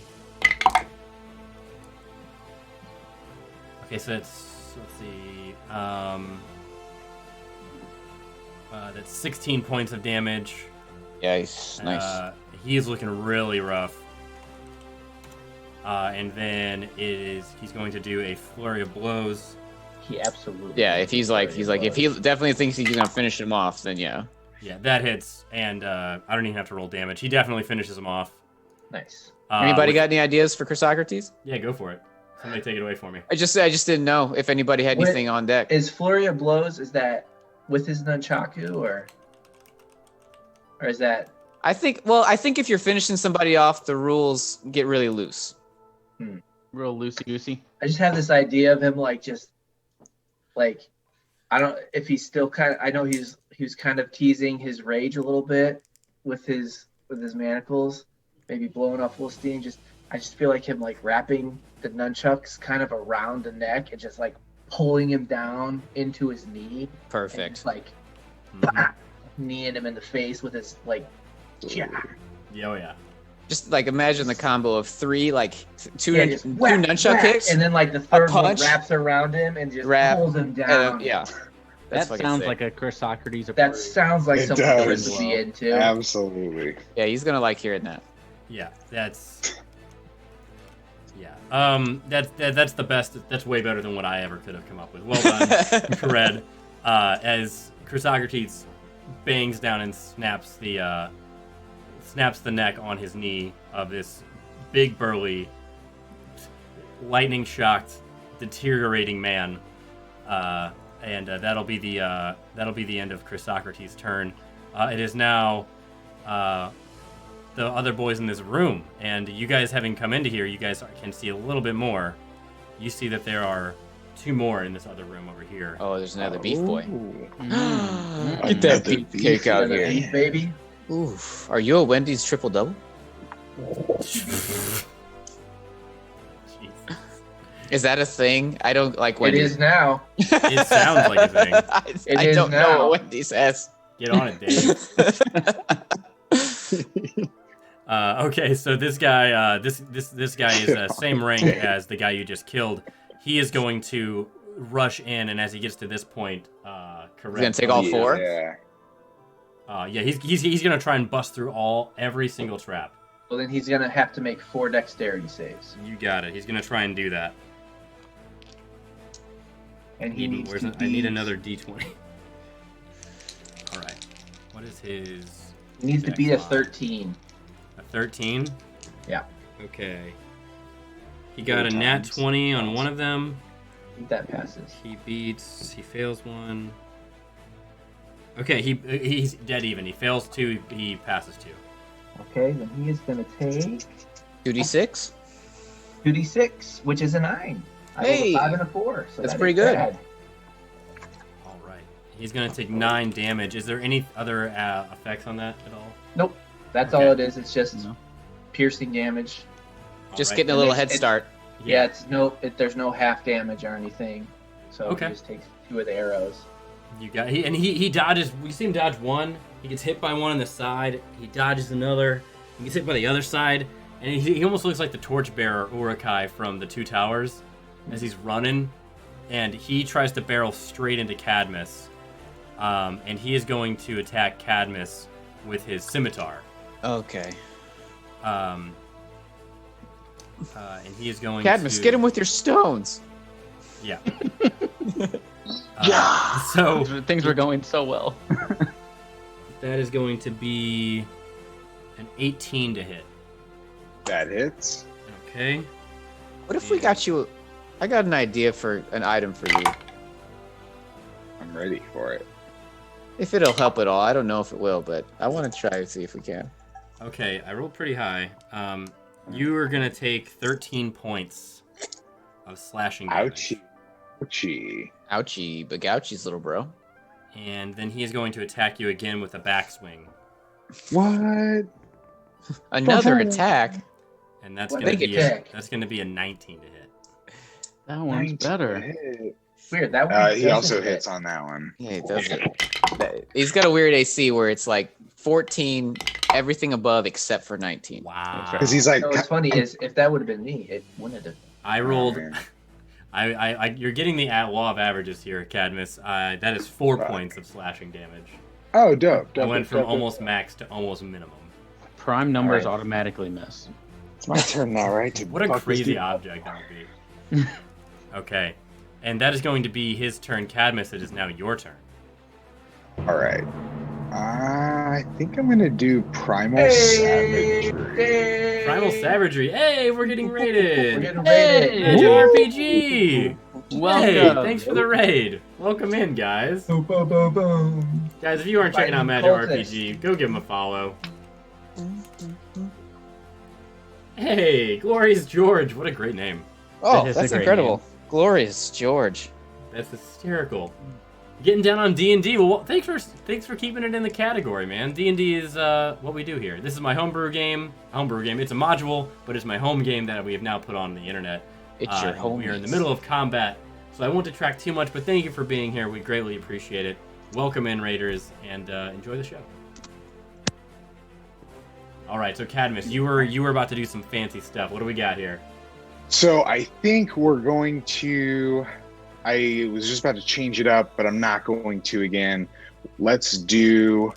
Okay, so let's see. That's 16 points of damage. Nice. Nice. He is looking really rough. And then he's going to do a flurry of blows. He absolutely. Yeah, if he's like, if he definitely thinks he's gonna finish him off, then yeah. Yeah, that hits, and I don't even have to roll damage. He definitely finishes him off. Nice. Anybody got any ideas for Chrysocrates? Yeah, go for it. Somebody take it away for me. I just didn't know if anybody had What- anything on deck. Is flurry of blows? Is that with his nunchaku or is that? I think if you're finishing somebody off, the rules get really loose. Real loosey goosey. I just have this idea of him I don't if he's still I know he was kind of teasing his rage a little bit with his manacles, maybe blowing off a little steam. I just feel like him wrapping the nunchucks kind of around the neck and just pulling him down into his knee. Perfect. And Mhm. kneeing him in the face with his yeah. Yeah, oh yeah. Just imagine the combo of 3 two Yeah, just two whack, nunchuck whack, kicks, and then the third one punch, wraps around him and just wrap, pulls him down. yeah. That's That fucking sounds sick. like a Chrysocrates That approach. sounds like It something he would does. be into. Absolutely. Yeah, he's gonna like hearing that. Yeah, that's. Yeah. That's the best. That's way better than what I ever could have come up with. Well done, Kared. As Chrysocrates bangs down and snaps the neck on his knee of this big burly, lightning shocked, deteriorating man, and that'll be the end of Chrysocrates' turn. It is now the other boys in this room, and you guys having come into here, you guys can see a little bit more. You see that there are 2 more in this other room over here. Oh, there's another beef boy. Ooh. Get that Another beef cake out Another here. beef baby. Oof. Are you a Wendy's triple double? Jeez. Is that a thing? I don't like It Wendy's. is now. It sounds like a thing. It I is don't know now. what Wendy's has. Get on it, Dave. Okay, so this guy, this guy is same rank as the guy you just killed. He is going to rush in, and as he gets to this point, correct. He's gonna take all 4. Yeah. Yeah, he's gonna try and bust through every single trap. Well, then he's gonna have to make 4 dexterity saves, You got it. He's gonna try and do that. and he needs to. I need another D20. All right. What is his? He needs to dex beat a mod? 13. A 13. Yeah. Okay. He got a nat 20 on one of them. I think that passes. He fails one. Okay, he's dead even. He fails 2, he passes 2. Okay, then he is gonna take 2d6? 2d6, which is a 9. I rolled Hey! a 5 and a 4. So That's that pretty is good. bad. All right. He's gonna take 9 damage. Is there any other effects on that at all? Nope. That's Okay. all it is. It's just No. piercing damage. Just All right. getting a little And head it's- start. Yeah, there's no half damage or anything. So Okay. he just takes 2 of the arrows. You got he dodges. We see him dodge one. He gets hit by one on the side. He dodges another. He gets hit by the other side, and he almost looks like the torchbearer Urukai from the Two Towers as he's running, and he tries to barrel straight into Cadmus, and he is going to attack Cadmus with his scimitar. Okay. And he is going Cadmus, to get him with your stones. Yeah. So Things were going so well. that is going to be an 18 to hit. That hits. Okay. What if we got you? I got an idea for an item for you. I'm ready for it. If it'll help at all, I don't know if it will, but I want to try to see if we can. Okay, I rolled pretty high. You are gonna take 13 points of slashing damage. Ouchie. Ouchie. Ouchie, bagouchie's little bro. And then he is going to attack you again with a backswing. What? Another attack. And that's What gonna big be attack? that's gonna be a 19 to hit. That one's better. Hit. Weird. That one. He doesn't also hit. hits on that one. Yeah, he does it. He's got a weird AC where it's like 14, everything above except for 19. Wow. Because he's like, So what's funny is if that would have been me, it wouldn't have. I rolled. man. You're getting the law of averages here, Cadmus. That is 4 Fuck. points of slashing damage. oh, dope. I went from dope. almost max to almost minimum. Prime numbers Alright. automatically miss. It's my turn now, right? To What a fuck this crazy dude. object that would be. Okay. And that is going to be his turn, Cadmus. It is now your turn. All right. I think I'm gonna do Primal Savagery. Primal Savagery. Hey, we're getting raided. We're getting Hey! raided. Magic RPG. Welcome. Hey, thanks for the raid. Welcome in, guys. Boom, boom, boom, boom. Guys, if you aren't checking out Fighting Magic cultists. RPG, go give him a follow. Hey, Glorious George. What a great name. Oh, That is a that's great incredible. Glorious George. That's hysterical. Getting down on D&D. Well, thanks for keeping it in the category, man. D&D is what we do here. This is my homebrew game. It's a module, but it's my home game that we have now put on the internet. It's your home. We are in the middle of combat, so I won't detract too much, but thank you for being here. We greatly appreciate it. Welcome in, Raiders, and enjoy the show. All right, so Cadmus, you were about to do some fancy stuff. What do we got here? So I think we're going to. I was just about to change it up, but I'm not going to again. Let's do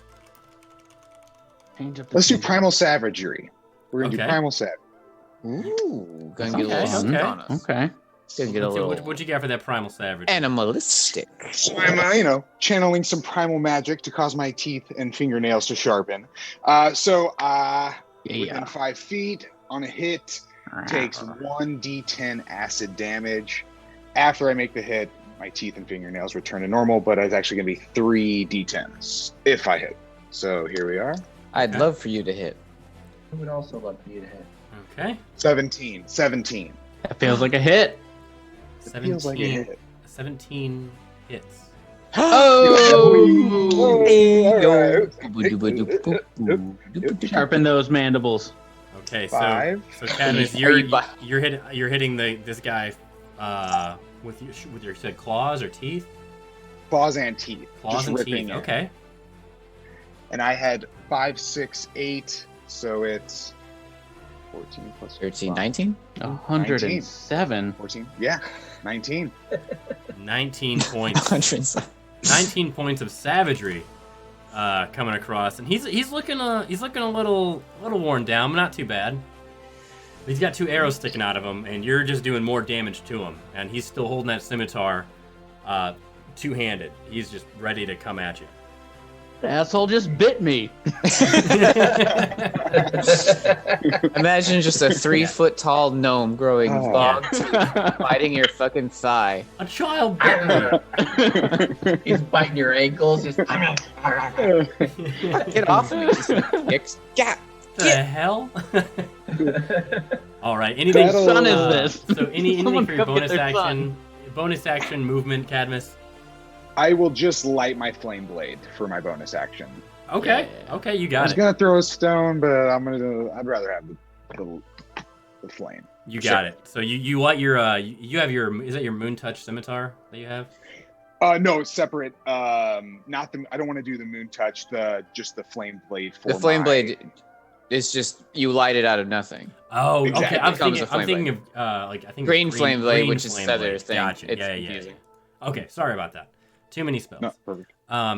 Primal Savagery. We're gonna do Okay. Primal Savagery. Ooh, gonna get a Okay, little okay. sneak on us. Okay. Gonna get a little What'd you got for that Primal Savage? animalistic. So I'm, channeling some primal magic to cause my teeth and fingernails to sharpen. Within 5 feet on a hit, takes 1d10 acid damage. After I make the hit, my teeth and fingernails return to normal, but it's actually going to be 3 d10s if I hit. So here we are. I'd Okay. love for you to hit. I would also love for you to hit. Okay. 17. That feels like a hit. It feels like a hit. 17 hits. Sharpen those mandibles. Okay, so 5. so Cadmus, Are you you're hitting this guy with your said claws or teeth? Claws and teeth. Claws just and ripping teeth. it. Okay. And I had 5, 6, 8, so it's 14 plus 13, 5. 19? 107. 14. Yeah, 19. 19 points. 107. 19 points of savagery coming across, and he's looking a little worn down, but not too bad. He's got 2 arrows sticking out of him, and you're just doing more damage to him, and he's still holding that scimitar two-handed. He's just ready to come at you. The asshole just bit me. Imagine just a 3-foot tall gnome growing Oh. long teeth, biting your fucking thigh. A child bit me. He's biting your ankles. Just Get off of me. Just kicks. Yeah. The hell? All right. Anything? That'll, Son is this? So anything Someone for your come get bonus their action? Bonus action movement, Cadmus. I will just light my flame blade for my bonus action. Okay. Yeah. Okay, you I got was it. gonna throw a stone, but I'd rather have the flame. You got it. So you light your you have your, is that your moon touch scimitar that you have? No, separate. Not the. I don't want to do the moon touch. Just the flame blade. For The flame my- blade is just, you light it out of nothing. Oh, Exactly. okay. It becomes a flame I'm thinking of I think Green flame blade, green which is flame feather blade. thing. Gotcha. It's Yeah. confusing. Okay, sorry about that. Too many spells. No, perfect.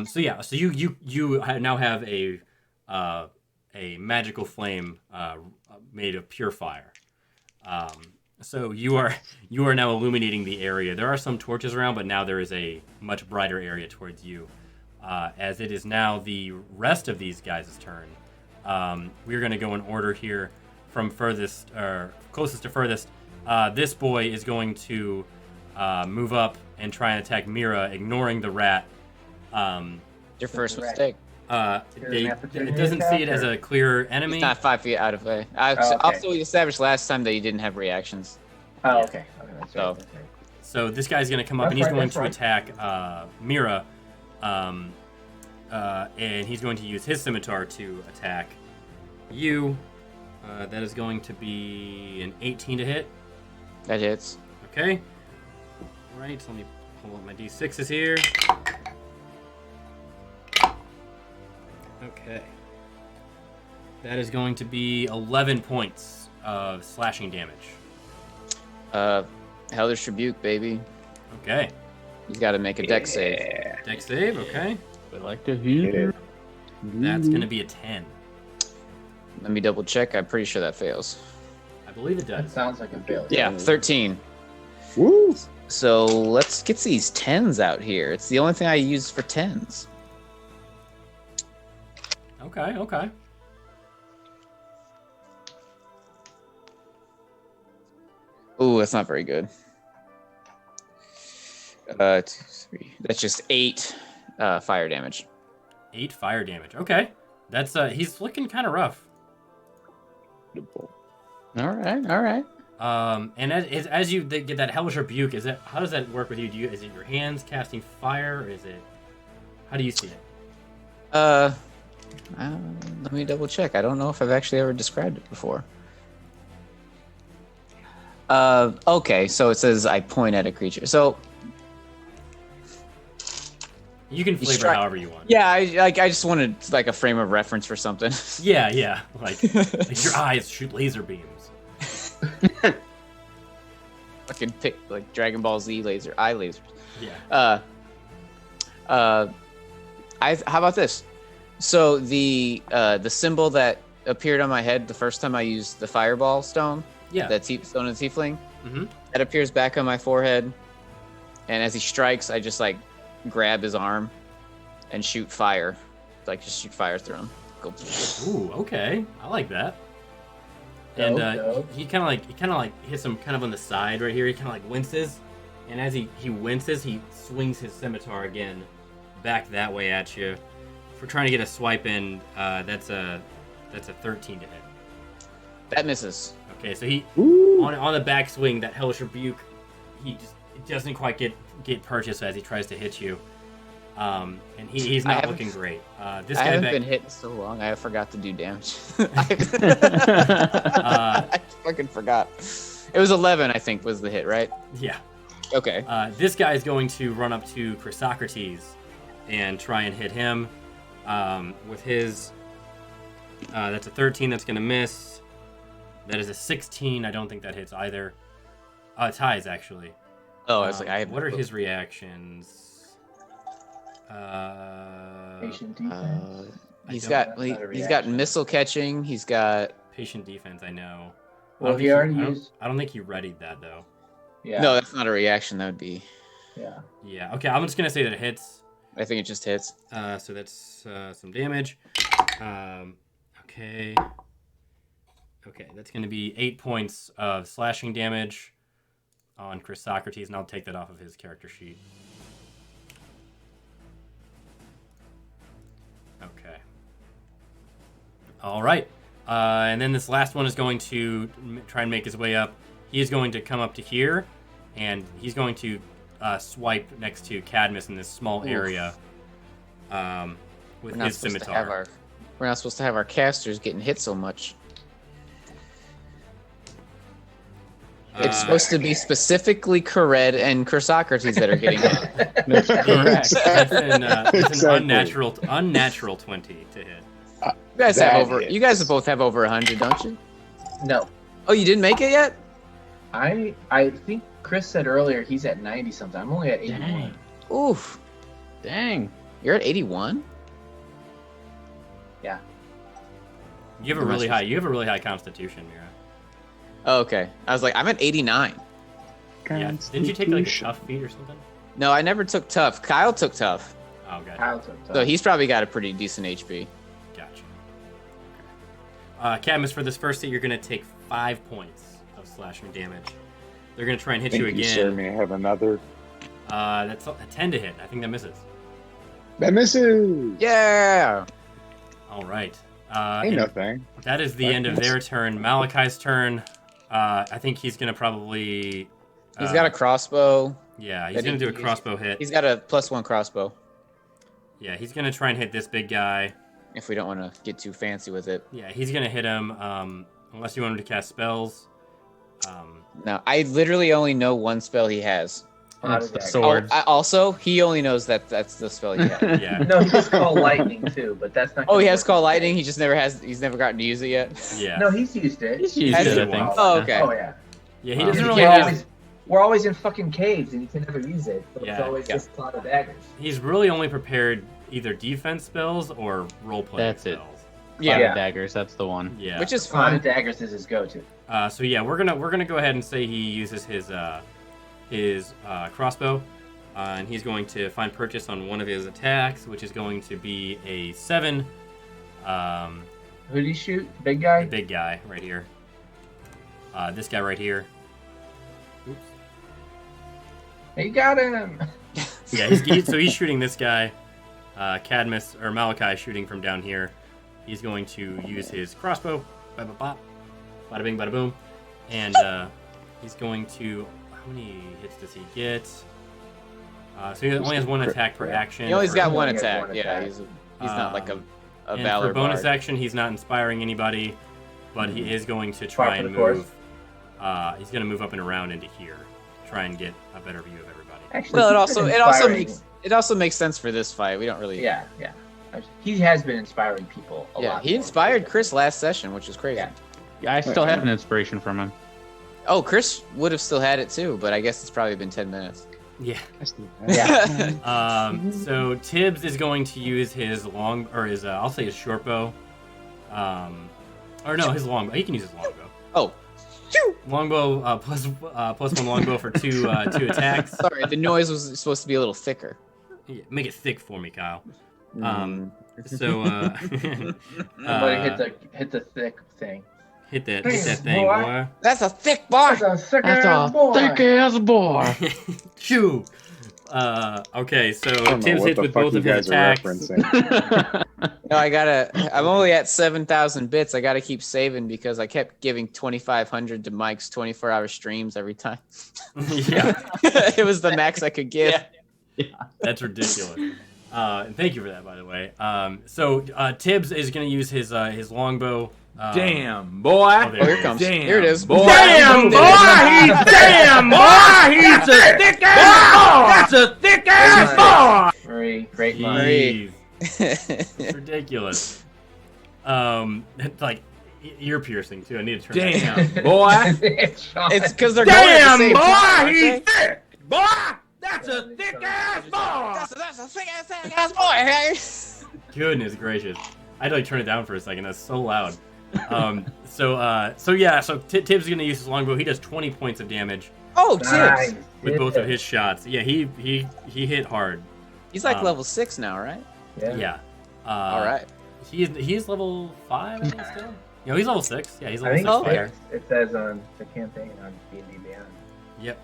So you now have a magical flame made of pure fire. So you are now illuminating the area. There are some torches around, but now there is a much brighter area towards you. As it is now the rest of these guys' turn. We're going to go in order here from furthest or closest to furthest. This boy is going to move up and try and attack Mira, ignoring the rat. Don't Your first Correct. mistake. It doesn't see it as a clear enemy. It's not 5 feet out of way. okay. Also, we established last time that you didn't have reactions. Oh, okay. Okay, that's right. So- That's right. So this guy's going to come up and he's going to attack Mira, and he's going to use his scimitar to attack you. That is going to be an 18 to hit. That hits. Okay. Right. So let me pull up my d6s here. Okay. That is going to be 11 points of slashing damage. Hellish Rebuke, baby. Okay. He's got to make a dex save. Dex save. Okay. We like to hear. That's going to be a 10. Let me double check. I'm pretty sure that fails. I believe it That does. sounds like a failure. Yeah, 13. Woo! So let's get these 10s out here. It's the only thing I use for 10s. Okay. Okay. Ooh, that's not very good. 2, 3. That's just 8 fire damage. 8 fire damage. Okay. That's he's looking kind of rough. All right. And as you get that hellish rebuke, how does that work with you? Is it your hands casting fire, or is it? How do you see it? Let me double check. I don't know if I've actually ever described it before. Okay, so it says I point at a creature. So You can flavor it however you want. yeah, I just wanted like a frame of reference for something. Yeah. Like your eyes shoot laser beams. Fucking pick like Dragon Ball Z eye lasers. Yeah. How about this? So the symbol that appeared on my head the first time I used the fireball stone, Yeah. that stone of the tiefling, Mm-hmm. that appears back on my forehead, and as he strikes, I just like grab his arm and shoot fire, just shoot fire through him. Go. Ooh, okay. I like that. And Dope. he kind of like hits him kind of on the side right here. He kind of like winces, and as he winces, he swings his scimitar again back that way at you. For trying to get a swipe in, that's a 13 to hit. That misses. Okay, so he Ooh. on the backswing, that hellish rebuke, it doesn't quite get purchased as he tries to hit you. And he's not looking great. This I guy haven't back, been hit so long. I forgot to do damage. Uh, I fucking forgot. It was 11, I think, was the hit, right? yeah. Okay. This guy is going to run up to Chrysocrates and try and hit him with his. That's a 13. That's going to miss. That is a 16. I don't think that hits either. Ties actually. Oh, I was like, I have. What are his reactions? Patient defense. He's don't- got he's got missile catching. He's got Patient defense. I know. Well, he already used. I don't think he readied that though. Yeah. no. That's not a reaction. That would be. Yeah. Yeah. Okay. I'm just gonna say that it hits. I think it just hits. So that's some damage. Okay. Okay, that's going to be 8 points of slashing damage on Chrysocrates, and I'll take that off of his character sheet. Okay. All right. And then this last one is going to try and make his way up. He is going to come up to here, and he's going to swipe next to Cadmus in this small area with his scimitar. We're not supposed to have our casters getting hit so much. It's supposed to be specifically Kared and Chrysocrates that are getting hit. That's correct. That's an Exactly. unnatural 20 to hit. You guys That have over. hits. You guys both have over 100, don't you? No. Oh, you didn't make it yet? I think Chris said earlier he's at 90 something. I'm only at 81. Dang. Oof. Dang. You're at 81. Yeah. You have a really high constitution, Mira. Oh, okay. I was like, I'm at 89. Yeah. Didn't you take like a tough feat or something? No, I never took tough. Kyle took tough, Oh, gotcha. Kyle took so he's probably got a pretty decent HP. Gotcha. Okay. Cadmus, for this first hit, you're gonna take 5 points of slashing damage. They're gonna try and hit Thank you you, sir. again. May I have another? That's a 10 to hit. I think that misses. That misses. Yeah. All right. Ain't and no thing. that is the end of their turn. Malachi's turn. I think he's gonna probably. He's got a crossbow. Yeah, he's that gonna he do a can use. crossbow hit. He's got a +1 crossbow. Yeah, he's gonna try and hit this big guy. If we don't want to get too fancy with it. Yeah, he's gonna hit him. Unless you want him to cast spells. No, I literally only know one spell he has. That's the Oh, sword. Also, he only knows that that's the spell he has. Yeah. No, he has call lightning too, but that's not. Oh, he gonna has work. call lightning. He's never gotten to use it yet. Yeah. No, he's used it. He's used Has it, he? I think. Oh, okay. Oh yeah. Yeah, he Wow. doesn't We're really have. always, we're always in fucking caves, and you can never use it. So Yeah. it's always Yeah. just cloud of daggers. He's really only prepared either defense spells or role playing That's it. spells. Yeah. Yeah. Daggers, that's the one. Yeah. Which is Cloud fine. of daggers is his go-to. So yeah, we're gonna go ahead and say he uses his crossbow, and he's going to find purchase on one of his attacks, which is going to be a 7. Who did he shoot? Big The guy. big guy right here. This guy right here. Oops. He got him. Yeah, he's shooting this guy. Cadmus or Malachi shooting from down here. He's going to use his crossbow. Bada bop. Bada bing, bada boom. And he's going to. How many hits does he get? So he only has one attack per action. He only's got He one only has attack. one Yeah, attack. he's not like a And valor for bonus bard. action, he's not inspiring anybody, but he is going to Par try for and the course. move. He's going to move up and around into here, try and get a better view of everybody. Actually, Well, he's been it also inspiring- makes sense for this fight. We don't really. Yeah, yeah. He has been inspiring people a Yeah, lot. he more. inspired Chris last session, which is crazy. Yeah. Yeah, I still have an inspiration from him. Oh, Chris would have still had it too, but I guess it's probably been 10 minutes. Yeah. Yeah. So Tibbs is going to use his I'll say his short bow. Or no, his longbow. He can use his longbow. Oh, Longbow plus 1 longbow for two attacks. sorry, the noise was supposed to be a little thicker. Yeah, make it thick for me, Kyle. Mm. So Somebody hit the thick thing. hit that Hey, thing, boy. boy. That's a thick bar. That's a thick ass boy. ass boy. Shoo. Okay, so I don't know Tibbs what hits the with fuck both you of his guys are attacks. referencing. No, I'm only at 7,000 bits. I gotta keep saving because I kept giving 2,500 to Mike's 24-hour streams every time. Yeah, It was the max I could give. that's ridiculous. And thank you for that, by the way. So Tibbs is going to use his longbow. Damn, boy. Oh, Oh, here it comes. Damn, Here it is. boy. Damn, boy. Damn, boy. He's a thick ass boy. That's a thick ass boy. Marie, great mind. Marie. It's ridiculous. It's like ear piercing too. I need to turn that down. Damn, boy. It's because they're going at the Damn, same boy. time, He's aren't they? thick. Boy. That's a thick ass boy. That's a thick ass boy. Goodness gracious! I had to like turn it down for a second. That's so loud. So Tibbs is going to use his longbow. He does 20 points of damage Oh, Nice. Tibbs. with both of his shots. Yeah, he hit hard. He's like Um, level 6 now, right? Yeah. All right. He's level 5, I think, still. No, he's level 6. Yeah, he's I level think 6 fighter. it says on the campaign on D&D Beyond. Yep.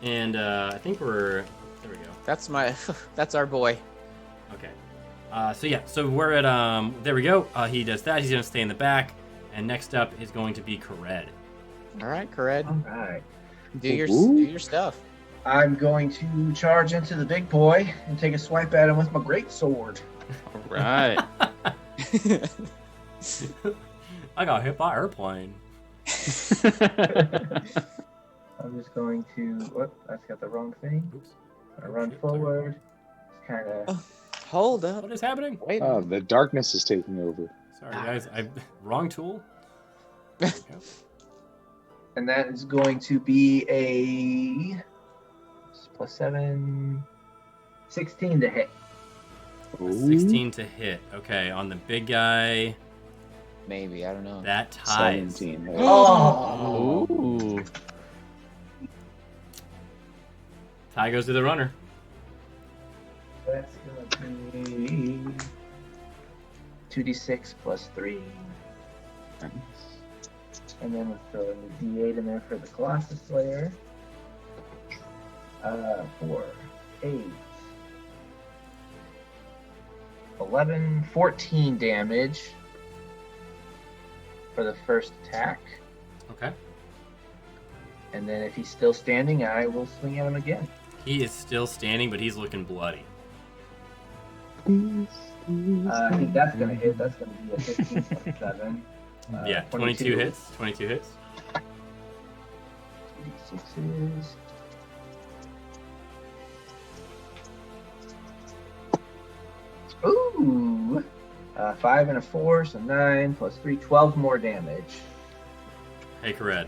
And I think we're there. We go. That's our boy. Okay. So we're at there we go. He does that. He's gonna stay in the back. And next up is going to be Kared. All right, Kared. All right. Do your stuff. I'm going to charge into the big boy and take a swipe at him with my great sword. All right. I got hit by airplane. I'm just going to. Whoop, that's got the wrong thing. Oops. I run forward. It's kind of. Hold up. What is happening? Wait. Oh, the darkness is taking over. Sorry guys, wrong tool. There we go. And that is going to be a +7, 16 to hit. 16 to hit. Okay, on the big guy, Maybe, I don't know. that ties. 17. Oh! Ooh. Tie goes to the runner. That's going to be 2d6 +3. And then we'll throw in the d8 in there for the Colossus Slayer. 4, 8, 11, 14 damage for the first attack. Okay. And then if he's still standing, I will swing at him again. He is still standing, but he's looking bloody. I think that's going to hit. That's going to be a 15, 27. Yeah, 22 hits. 22 hits. 2d6s. Ooh! 5 and a 4, so 9 plus 3, 12 more damage. Hey, Kared.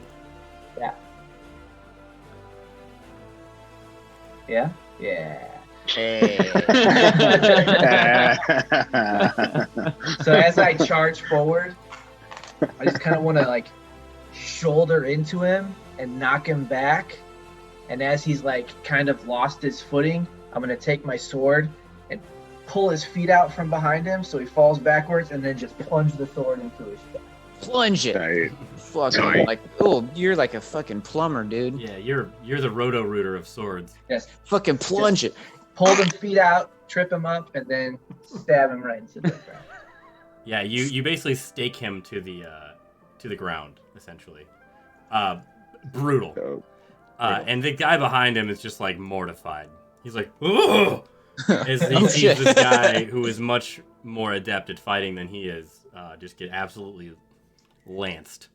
Yeah. Yeah? Yeah. Hey. So as I charge forward, I just kind of want to like shoulder into him and knock him back. And as he's like kind of lost his footing, I'm going to take my sword and pull his feet out from behind him so he falls backwards and then just plunge the sword into his chest. Plunge it. Right. Fucking like, oh, you're like a fucking plumber, dude. Yeah, you're the roto-rooter of swords. Yes. Fucking plunge it. Pull them feet out, trip him up, and then stab him right into the ground. Yeah, you basically stake him to the ground, essentially. Brutal. Dope. And the guy behind him is just like mortified. He's like, "Ugh!" As he Oh, sees shit. this guy who is much more adept at fighting than he is, just get absolutely lanced.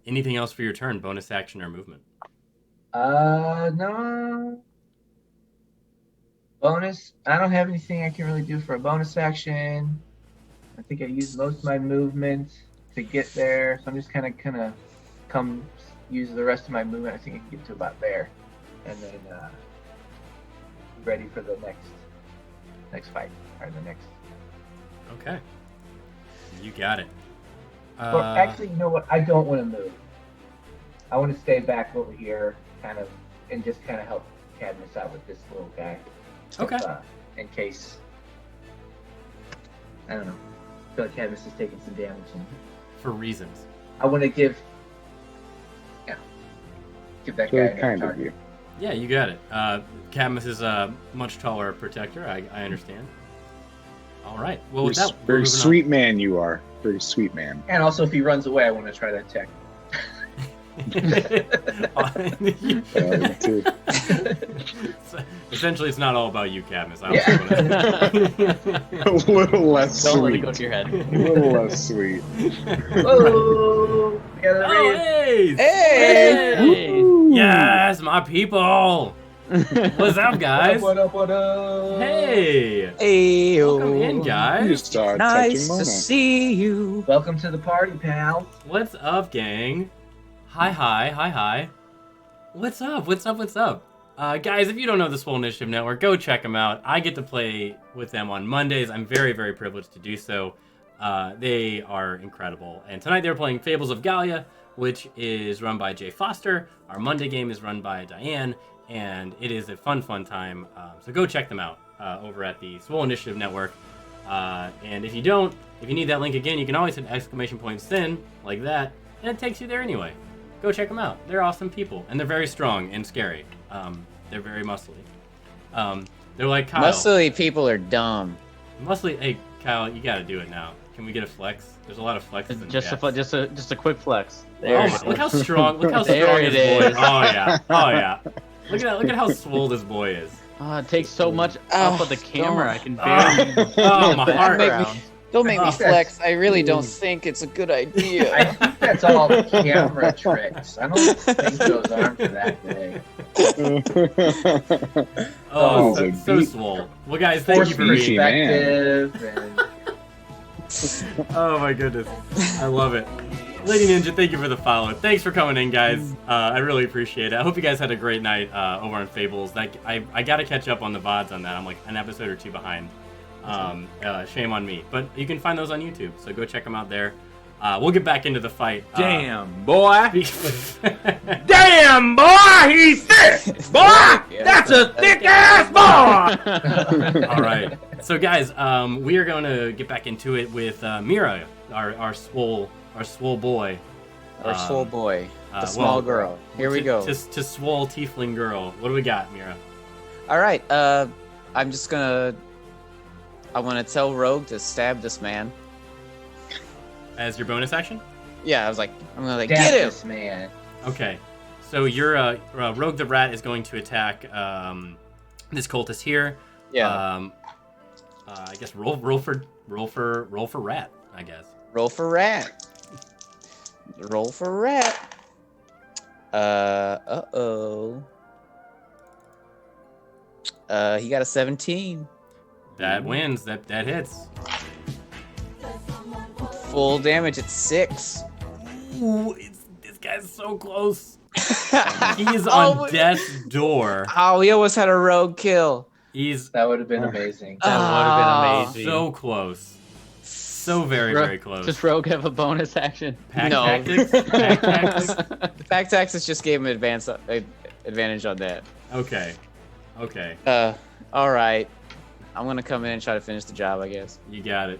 Anything else for your turn? Bonus action or movement? No. Bonus. I don't have anything I can really do for a bonus action. I think I used most of my movement to get there, so I'm just kind of come use the rest of my movement. I think I can get to about there, and then ready for the next fight or the next. Okay. You got it. Well, actually, you know what? I don't want to move. I want to stay back over here, and just help Cadmus out with this little guy. Okay. In case, I don't know. I feel like Cadmus is taking some damage, and For reasons. I want to give that guy Very another kind of target. you. Yeah, you got it. Cadmus is a much taller protector. I understand. All right. Well, with that, we're Very moving sweet man you are. Very sweet man. And also, if he runs away, I want to try to attack Too. Essentially, it's not all about you, Cadmus. I Yeah. A little less Don't let it sweet. go to your head. A little less sweet. Whoa! We got another Oh, raise. hey! Hey! Yes, my people! What's up, guys? What up? What up? Hey! Hey, Welcome in, You guys. start nice touching to Mona. see you. Welcome to the party, pal. What's up, gang? Hi. What's up? Guys, if you don't know the SWOLE Initiative Network, go check them out. I get to play with them on Mondays. I'm very, very privileged to do so. They are incredible. And tonight they're playing Fables of Gallia, which is run by Jay Foster. Our Monday game is run by Diane, and it is a fun time. So go check them out over at the SWOLE Initiative Network. And if you need that link again, you can always hit !sin like that, and it takes you there anyway. Go check them out. They're awesome people, and they're very strong and scary. They're very muscly. They're like Kyle. Muscly people are dumb. Muscly. Hey, Kyle, you got to do it now. Can we get a flex? There's a lot of flexes in Just chat. a quick flex. Oh, There it look is. how strong! Look how There strong it this boy is. is! Oh yeah! Look at that! Look at how swole this boy is! It takes so much Oh, off of the camera. I can Oh, barely. oh, my heart! background. Don't make me Oh. flex. I really don't think it's a good I idea. think that's all camera tricks. I don't think those arms are that big. Oh, Oh, so, it's so beat. swole. Well, guys, thank you for beefy, being. man. Perspective and Oh my goodness, I love it. Lady Ninja, thank you for the follow. Thanks for coming in, guys. I really appreciate it. I hope you guys had a great night over on Fables. I got to catch up on the VODs on that. I'm like an episode or two behind. Shame on me. But you can find those on YouTube, so go check them out there. We'll get back into the fight. Damn, boy. Damn! Damn, boy, he's thick. Boy, that's a thick ass boy. All right. So, guys, we are going to get back into it with Mira, our swole boy. Or swole boy, the well, small girl. Here we go. To swole tiefling girl. What do we got, Mira? All right. I'm just gonna I want to tell Rogue to stab this man. As your bonus action? Yeah, I'm gonna Stab get him. this man. Okay. So your Rogue the Rat is going to attack this cultist here. Yeah. I guess roll for rat. I guess. Roll for rat. Roll for rat. Uh-oh. He got a 17. That wins. That hits. Full damage at 6. Ooh, this guy's so close. He's on death's door. Oh, we almost had a rogue kill. That would have been amazing. That would have been amazing. So close. So very close. Does Rogue have a bonus action? Pack No. tactics? Pack tactics? The pack taxes just gave him advantage on that. Okay. All right. I'm gonna come in and try to finish the job, I guess. You got it.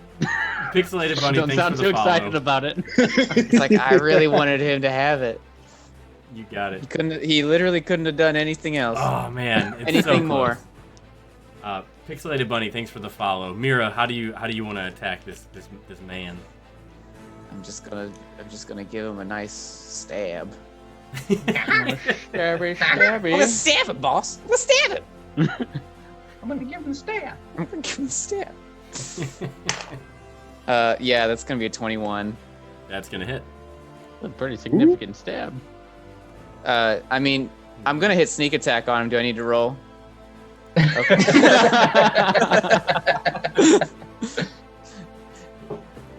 Pixelated Bunny, Don't thanks sound for too the follow. excited about it. It's like I really wanted him to have it. You got it. He literally couldn't have done anything else. Oh man, it's Anything so close. more. Pixelated Bunny, thanks for the follow. Mira, how do you want to attack this man? I'm just gonna give him a nice stab. Stabby, I'm gonna stabby. stab it, boss. I'm gonna stab it. I'm gonna give him a stab. I'm gonna give him a stab. Yeah, that's gonna be a 21. That's gonna hit. A pretty significant stab. I mean, I'm gonna hit sneak attack on him. Do I need to roll? Okay.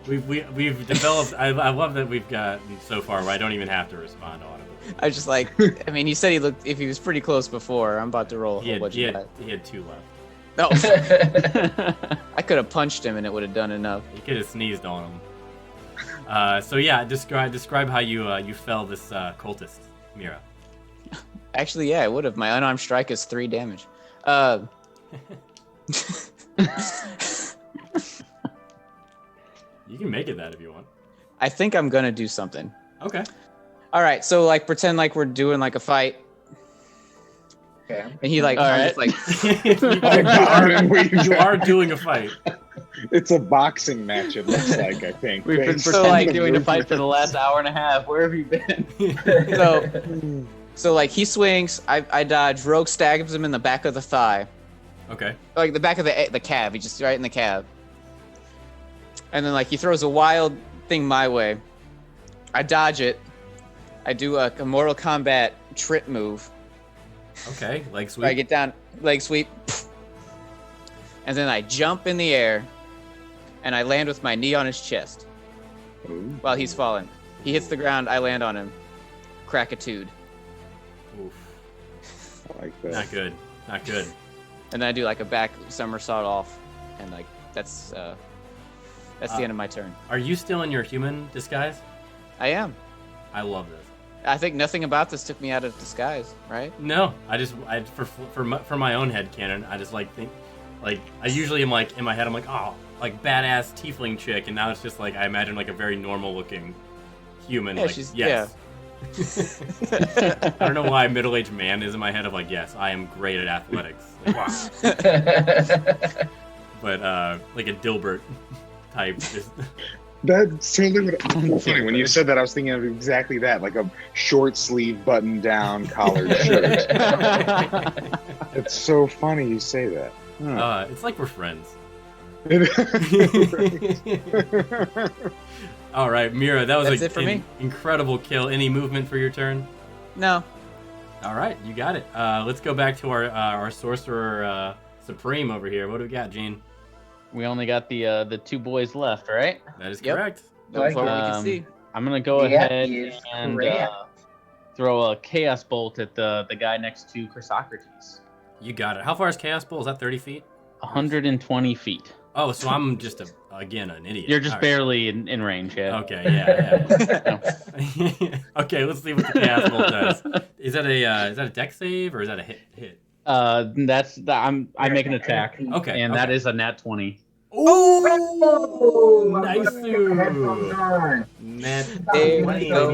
We've developed. I love that we've gotten so far where I don't even have to respond audibly. I was just like, I mean, you said he looked. If he was pretty close before, I'm about to roll a He whole had, bunch he, of had, that. he had 2 left. No, I could have punched him and it would have done enough. You could have sneezed on him. So yeah, describe how you fell this cultist, Mira. Actually, yeah, it would have. My unarmed strike is 3 damage. You can make it that if you want. I think I'm gonna do something. Okay. All right, so like pretend like we're doing like a fight, Okay. and he like, All I'm right. just like, You are doing a fight. It's a boxing match, it looks like, I think. We've been Based So, on like, the doing a fight for movement. the last hour and a half. Where have you been? so like he swings, I dodge, Rogue stabs him in the back of the thigh, Okay. like the back of the calf. He just right in the calf, and then like he throws a wild thing my way. I dodge it. I do a Mortal Kombat trip move. Okay. Leg Where I sweep. get down, leg sweep, and then I jump in the air, and I land with my knee on his chest Ooh. while he's falling. He hits the ground, I land on him. Crackitude. Oof. I like that. Not good. Not good. And then I do like a back somersault off, and like that's the end of my turn. Are you still in your human disguise? I am. I love this. I think nothing about this took me out of disguise, right? No, for my own headcanon, I just I usually am like in my head I'm like, oh, like badass tiefling chick, and now it's just like I imagine like a very normal looking human. Yeah, like she's- yes. I don't know why middle-aged man is in my head of like, yes, I am great at athletics. Like, wow. But like a Dilbert type. Just... That's totally what. Funny when you said that, I was thinking of exactly that, like a short sleeve button down collared shirt. It's so funny you say that. Huh. It's like we're friends. Right. All right, Mira, that was That's it for me. incredible kill. Any movement for your turn? No. All right, you got it. Let's go back to our sorcerer supreme over here. What do we got, Gene? We only got the 2 boys left, right? That is Yep. correct. That's what we can see. I'm gonna go Yeah, ahead he is and correct. throw a chaos bolt at the guy next to Chrysocrates. You got it. How far is Chaos Bowl? Is that 30 feet? 120 feet. Oh, so I'm just again an idiot. You're just All right. barely in range, yeah. Okay, yeah. Okay, let's see what the Chaos Bolt does. Is that a deck save or is that a hit? I'm making an attack. Okay, And that is a nat 20. Oh, nice. Headphones on. Net There 20, we go.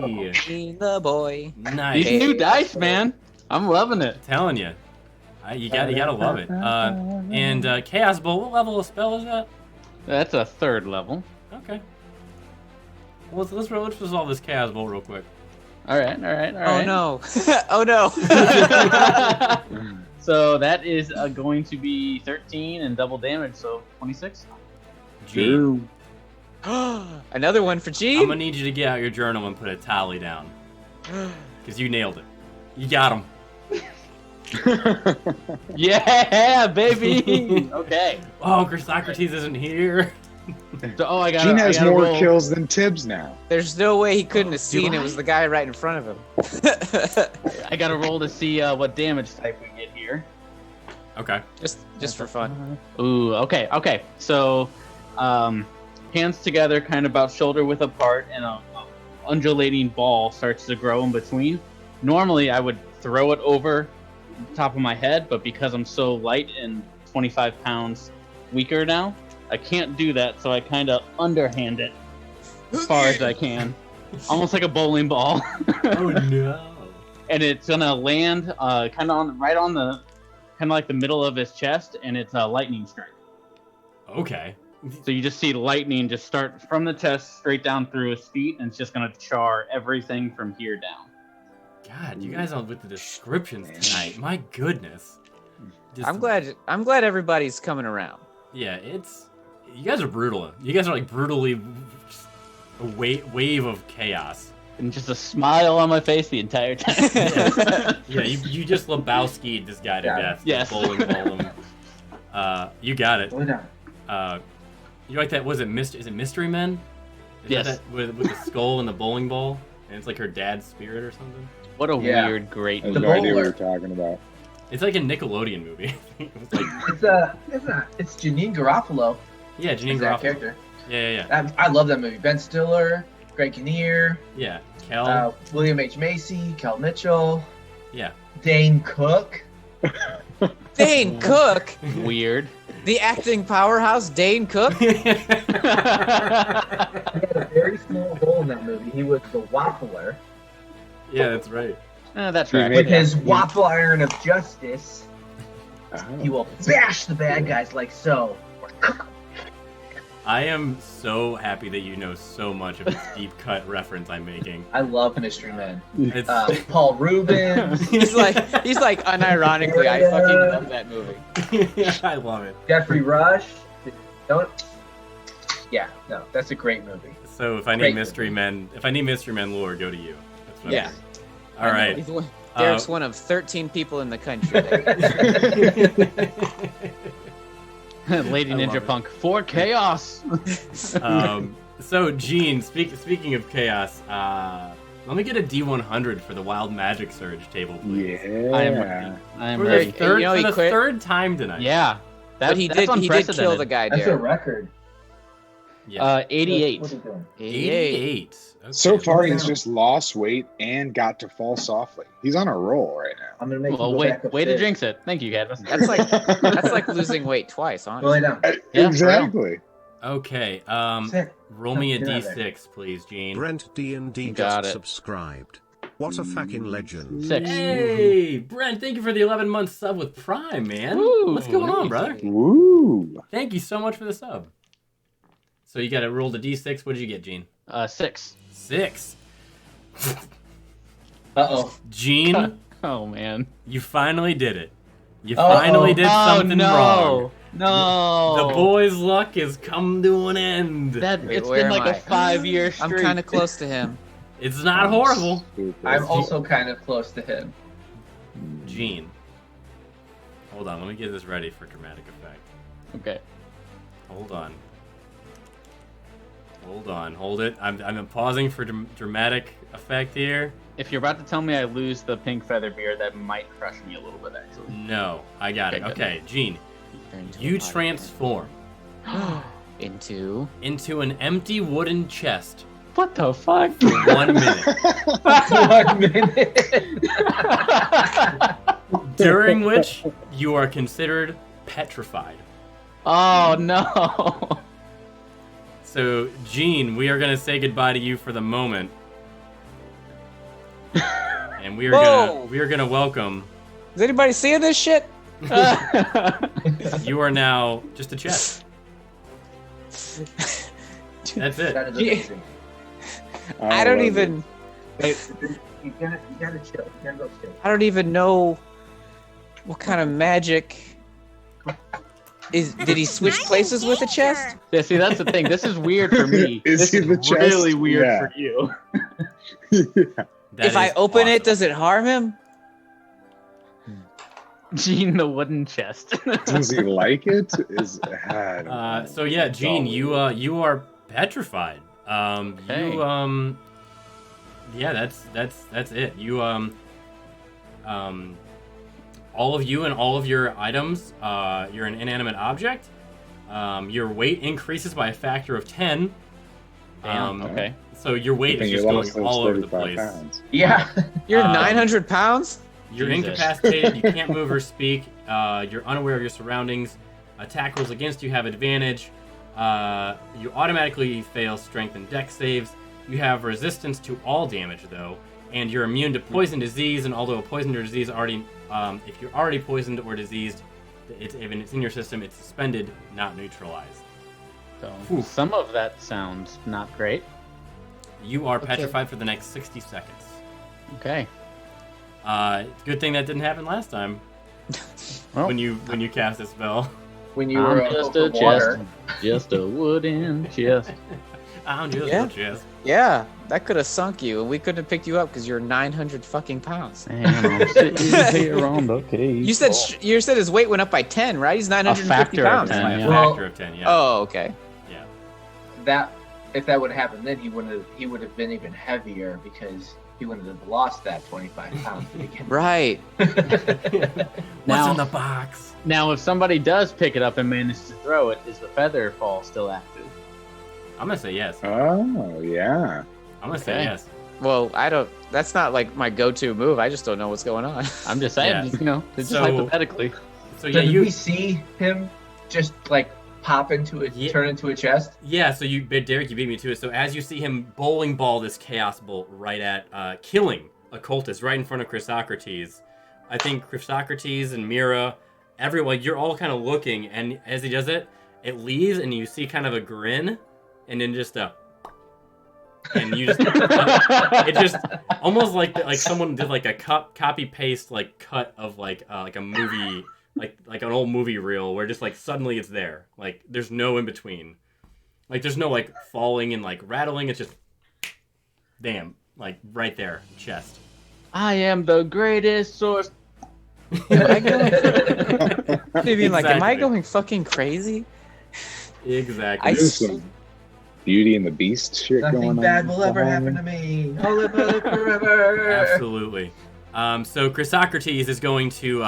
baby. Be the boy. Nice. These new dice, man. I'm loving it. Telling you. You gotta love it. And Chaos Bolt, what level of spell is that? That's a 3rd level. Okay. Well, let's resolve this Chaos Bolt real quick. All right. Oh no! Oh no! So that is going to be 13 and double damage, so 26. Gene, Another one for I'm Gene. gonna need you to get out your journal and put a tally down. Because you nailed it. You got him. Yeah, baby. Okay. Oh, Socrates isn't here. So, I got. Gene has more roll. kills than Tibbs now. There's no way he couldn't have do seen it I? was the guy right in front of him. I got to roll to see what damage type we get here. Okay. just for fun. Ooh. Okay. So, hands together, kind of about shoulder width apart, and a undulating ball starts to grow in between. Normally, I would throw it over the top of my head, but because I'm so light and 25 pounds weaker now, I can't do that, so I kind of underhand it as far as I can. Almost like a bowling ball. Oh no. And it's gonna land kind of right on the, kind of like the middle of his chest, and it's a lightning strike. Okay. So you just see lightning just start from the chest straight down through his feet, and it's just gonna char everything from here down. God, you guys are with the descriptions tonight. My goodness. Just- I'm glad everybody's coming around. Yeah, you guys are brutal. You guys are like brutally a wave of chaos. And just a smile on my face the entire time. Yeah, you just Lebowski'd this guy to death. Yes. Bowling ball him. You got it. Slow down. You like that? Was it is it Mystery Men? Is Yes. That with the skull and the bowling ball, and it's like her dad's spirit or something. What a Yeah. weird, great I have movie. no idea what bowler. you're talking about. It's like a Nickelodeon movie. It's like It's Janine Garofalo. yeah, Janine Is that Garofalo. character? Yeah. I love that movie. Ben Stiller, Greg Kinnear, Yeah, Kel. William H. Macy, Kel Mitchell, Yeah. Dane Cook. Dane Cook, Weird. the acting powerhouse, Dane Cook. He had a very small role in that movie. He was the Waffler. Yeah, that's right. That's We right. made With his waffle iron of justice, he Oh. will bash the bad guys like so. I am so happy that you know so much of this deep cut reference I'm making. I love Mystery Men. It's Paul Rubens, He's like unironically, I fucking love that movie. I love it. Jeffrey Rush. Don't. Yeah, no, that's a great movie. So if I need Great Mystery Men lore, go to you. That's what Yeah. All right. He's Derek's one of 13 people in the country. Lady I love Ninja it. Punk for chaos. So Gene, speaking of chaos, let me get a D100 for the Wild Magic Surge table, please. Yeah. I am ready. I am For the ready. third, You know, he for the quit. third time tonight. Yeah. But he did kill the guy, That's a Derek. record. Yeah. 88. What's he doing? 88. Okay. So far, he's down. just lost weight and got to fall softly. He's on a roll right now. I'm gonna make Well, you go way back to upstairs. jinx it. Thank you, Cadmus. That's like losing weight twice, Go lay honestly. down. Yeah, Exactly. Okay. Sit. Roll me a Get out of there. D6, please, Gene. Brent D&D Got just it. subscribed. What a fucking legend. 6. Hey, Brent! Thank you for the 11-month sub with Prime, man. Ooh, What's going on, brother? Woo. Thank you so much for the sub. So you got to roll the D6. What did you get, Gene? 6. 6. Uh-oh. Gene, Oh, man. you finally did it. You Uh-oh. finally did something wrong. No. The boy's luck has come to an end. Wait, It's where been am like I? a 5-year I'm streak. kind of close to him. It's not horrible. Stupid. I'm also kind of close to him. Gene. Hold on, let me get this ready for dramatic effect. Okay. Hold on. Hold it. I'm pausing for dramatic effect here. If you're about to tell me I lose the pink feather beer, that might crush me a little bit, actually. No, I got it. Okay, good. Okay, Gene, Turn into you a body transform into into an empty wooden chest What the fuck? for 1 minute, 1 minute. during which you are considered petrified. Oh, no. So, Gene, we are gonna say goodbye to you for the moment, and we are Whoa. gonna welcome. Is anybody seeing this shit? You are now just a chest. That's it. That is amazing. I don't love even. You gotta chill. You gotta go chill. I don't even know what kind of magic is. Did he switch places with the chest? Yeah, see, that's the thing. This is weird for me. Is this he is the chest? really weird Yeah. for you. it. That If I is open it, awesome. does it harm him? Gene, the wooden chest. Does he like it? I don't know. So yeah, Gene, It's you all you are petrified. Okay. You yeah, that's it. You all of you and all of your items, you're an inanimate object. Your weight increases by a factor of 10. Damn, okay. So your weight And is you just going lost those all over the 35 place. pounds. Yeah. You're Um, 900 pounds? You're Jesus. incapacitated. You can't move or speak. You're unaware of your surroundings. Attack rolls against you have advantage. You automatically fail strength and dex saves. You have resistance to all damage, though, and you're immune to poison disease. And although a poison or disease already, if you're already poisoned or diseased, if it's in your system, it's suspended, not neutralized. So Whew. some of that sounds not great. You are petrified for the next 60 seconds. Okay. Good thing that didn't happen last time Well, when you cast a spell. When you were I'm just over a water. chest, just a wooden chest. I'm just Yeah. a chest. Yeah, that could have sunk you, and we couldn't have picked you up because you're 900 fucking pounds. And I'm sitting here on the cave. You said you said his weight went up by 10, right? He's 950 factor of pounds. 10. By a yeah. factor of 10, yeah. Oh, okay. Yeah. That if that would have happened, then he would have been even heavier because he wouldn't have lost that 25 pounds to begin with. Right. What's Now- in the box? Now, if somebody does pick it up and manages to throw it, is the feather fall still active? I'm gonna say yes. Oh, yeah. I'm gonna say Okay. yes. Well, I don't. That's not like my go-to move. I just don't know what's going on. I'm just saying, Yeah. just So- hypothetically. So yeah, Did you we see him just like pop into it, Yeah. turn into a chest? yeah. So Derek, you beat me to it. So as you see him bowling ball this chaos bolt right at killing a cultist right in front of Chrysocrates, I think Chrysocrates and Mira, everyone, you're all kind of looking, and as he does it, it leaves, and you see kind of a grin, and then just a. And you just, it just almost like someone did like a copy paste like cut of like a movie, like an old movie reel where just like suddenly it's there, like there's no in between, like there's no like falling and like rattling, it's just, damn, like right there, chest. I am the greatest source. Am I going? What do you mean, like, am I Exactly. going fucking crazy? Exactly. I There's s- some Beauty and the Beast shit Nothing going bad on. will ever happen to me. I'll live forever. Absolutely. So Chrysocrates is going to,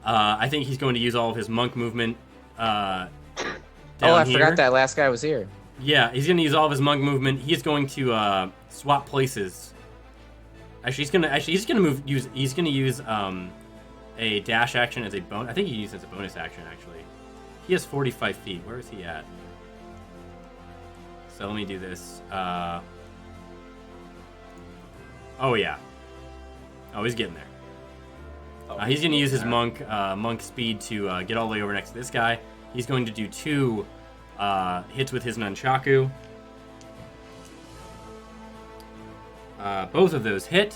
I think he's going to use all of his monk movement. Down Oh, I here. forgot that last guy was here. Yeah, he's going to use all of his monk movement. He's going to swap places. Actually, he's going to use a dash action as a bonus. I think he uses it as a bonus action. Actually, he has 45 feet. Where is he at? So let me do this. Oh yeah. Oh, he's getting there. He's going to use his monk speed to get all the way over next to this guy. He's going to do 2 hits with his nunchaku. Both of those hit.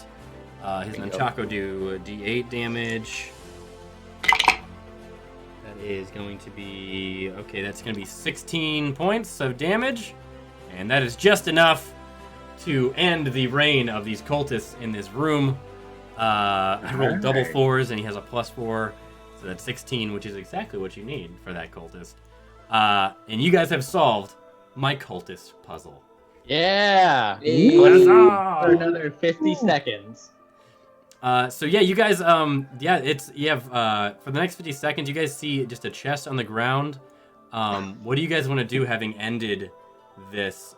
His nunchaku do D8 damage. That is going to be... Okay, that's going to be 16 points of damage. And that is just enough to end the reign of these cultists in this room. I rolled double Alright. 4s, and he has a +4. So that's 16, which is exactly what you need for that cultist. And you guys have solved my cultist puzzle. Yeah. Huzzah! For another 50 seconds. So yeah, you guys, you have, for the next 50 seconds, you guys see just a chest on the ground. What do you guys want to do having ended this,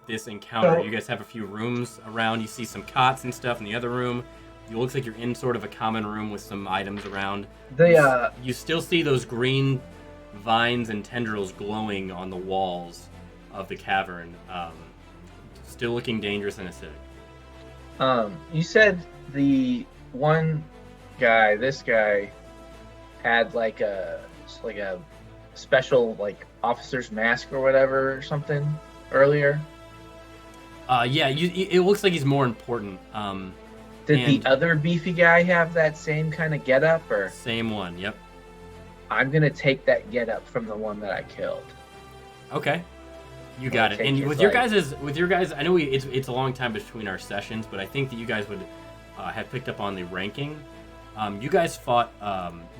this encounter? You guys have a few rooms around. You see some cots and stuff in the other room. It looks like you're in sort of a common room with some items around. You still see those green vines and tendrils glowing on the walls of the cavern. Still looking dangerous and acidic. You said the one guy, had like a special like officer's mask or whatever or something earlier. Yeah, it looks like he's more important. Did the other beefy guy have that same kind of getup or? Same one. Yep. I'm gonna take that getup from the one that I killed. Okay. You got it. And with your guys, I know it's a long time between our sessions, but I think that you guys would have picked up on the ranking. You guys fought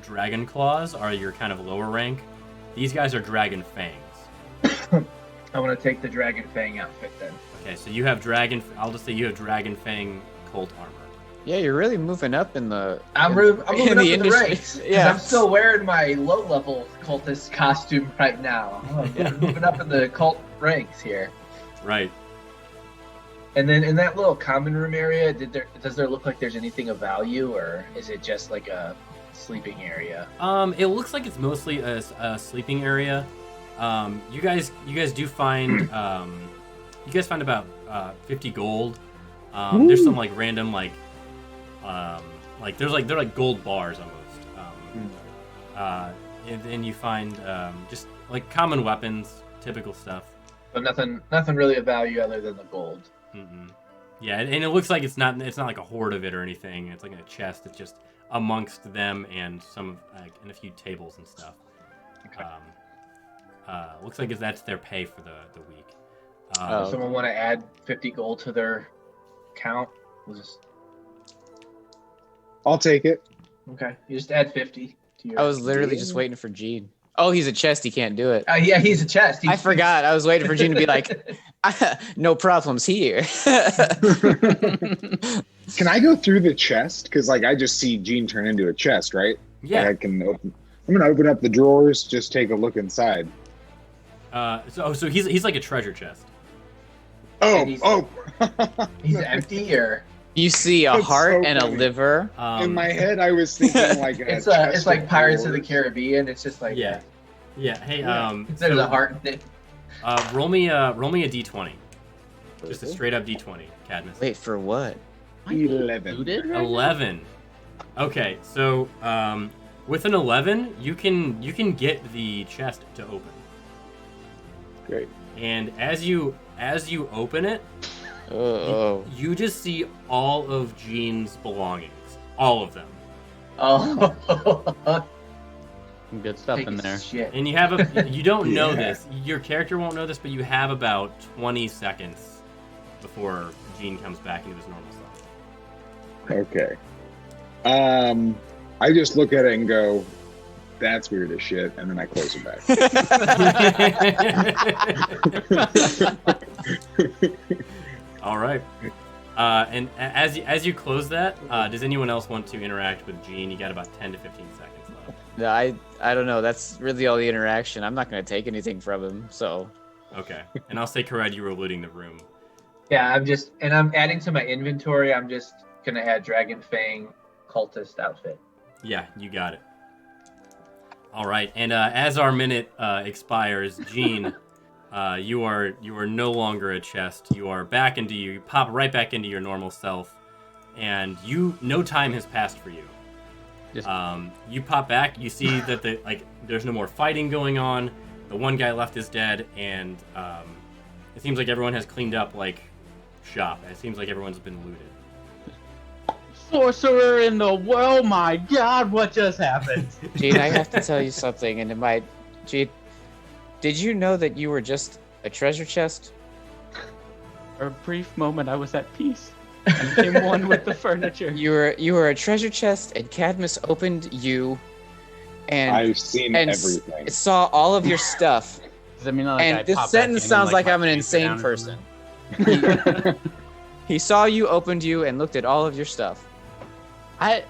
Dragon Claws, are your kind of lower rank. These guys are Dragon Fangs. I want to take the Dragon Fang outfit then. Okay, so you have I'll just say you have Dragon Fang Colt armor. Yeah, you're really moving up in the. I'm moving up in the ranks. Yeah, I'm still wearing my low-level cultist costume right now. I'm moving up in the cult ranks here. Right. And then in that little common room area, does there look like there's anything of value, or is it just like a sleeping area? It looks like it's mostly a sleeping area. You guys do find you guys find about 50 gold. There's some like random they're like gold bars almost. And then you find just like common weapons, typical stuff. But nothing really of value other than the gold. Mm-mm. Yeah, and it looks like it's not like a hoard of it or anything. It's like in a chest. It's just amongst them and some and a few tables and stuff. Okay. Looks like that's their pay for the week. Does someone want to add 50 gold to their count? I'll take it. Okay, you just add 50 to your. I was literally just waiting for Gene. Oh, he's a chest. He can't do it. Yeah, he's a chest. I forgot. I was waiting for Gene to be like, no problems here. Can I go through the chest? Because like I just see Gene turn into a chest, right? Yeah. Like, I'm gonna open up the drawers, just take a look inside. So he's like a treasure chest. He's empty, or you see a That's heart so and a funny. liver. In my head, I was thinking like it's like Pirates of the Caribbean. It's just like Yeah. Hey, there's a heart in it. roll me a d20. Just a straight up d20, Cadmus. Wait, for what? 11. 11. Okay, so with an 11, you can get the chest to open. Great. And as you open it, you just see all of Gene's belongings, all of them. Oh, Good stuff in there. Shit. And you don't know this. Your character won't know this, but you have about 20 seconds before Gene comes back into his normal self. Okay. I just look at it and go, that's weird as shit, and then I close it back. All right. And as you close that, does anyone else want to interact with Gene? You got about 10 to 15 seconds left. No, I don't know. That's really all the interaction. I'm not going to take anything from him, so. Okay. And I'll say, Karad, you were looting the room. Yeah, I'm adding to my inventory. I'm just gonna add Dragon Fang cultist outfit. Yeah, you got it. All right. And as our minute expires, Gene, you are no longer a chest. You pop right back into your normal self, and no time has passed for you. You pop back. You see that there's no more fighting going on. The one guy left is dead, and it seems like everyone has cleaned up shop. It seems like everyone's been looted. Sorcerer in the world! My God, what just happened? Gene, I have to tell you something, and Gene, did you know that you were just a treasure chest? For a brief moment, I was at peace and became one with the furniture. You were a treasure chest, and Cadmus opened you, and I've seen everything. It saw all of your stuff. Does that mean I And this pop back sentence in sounds and, like my I'm an face down insane or person. something? He saw you, opened you, and looked at all of your stuff. I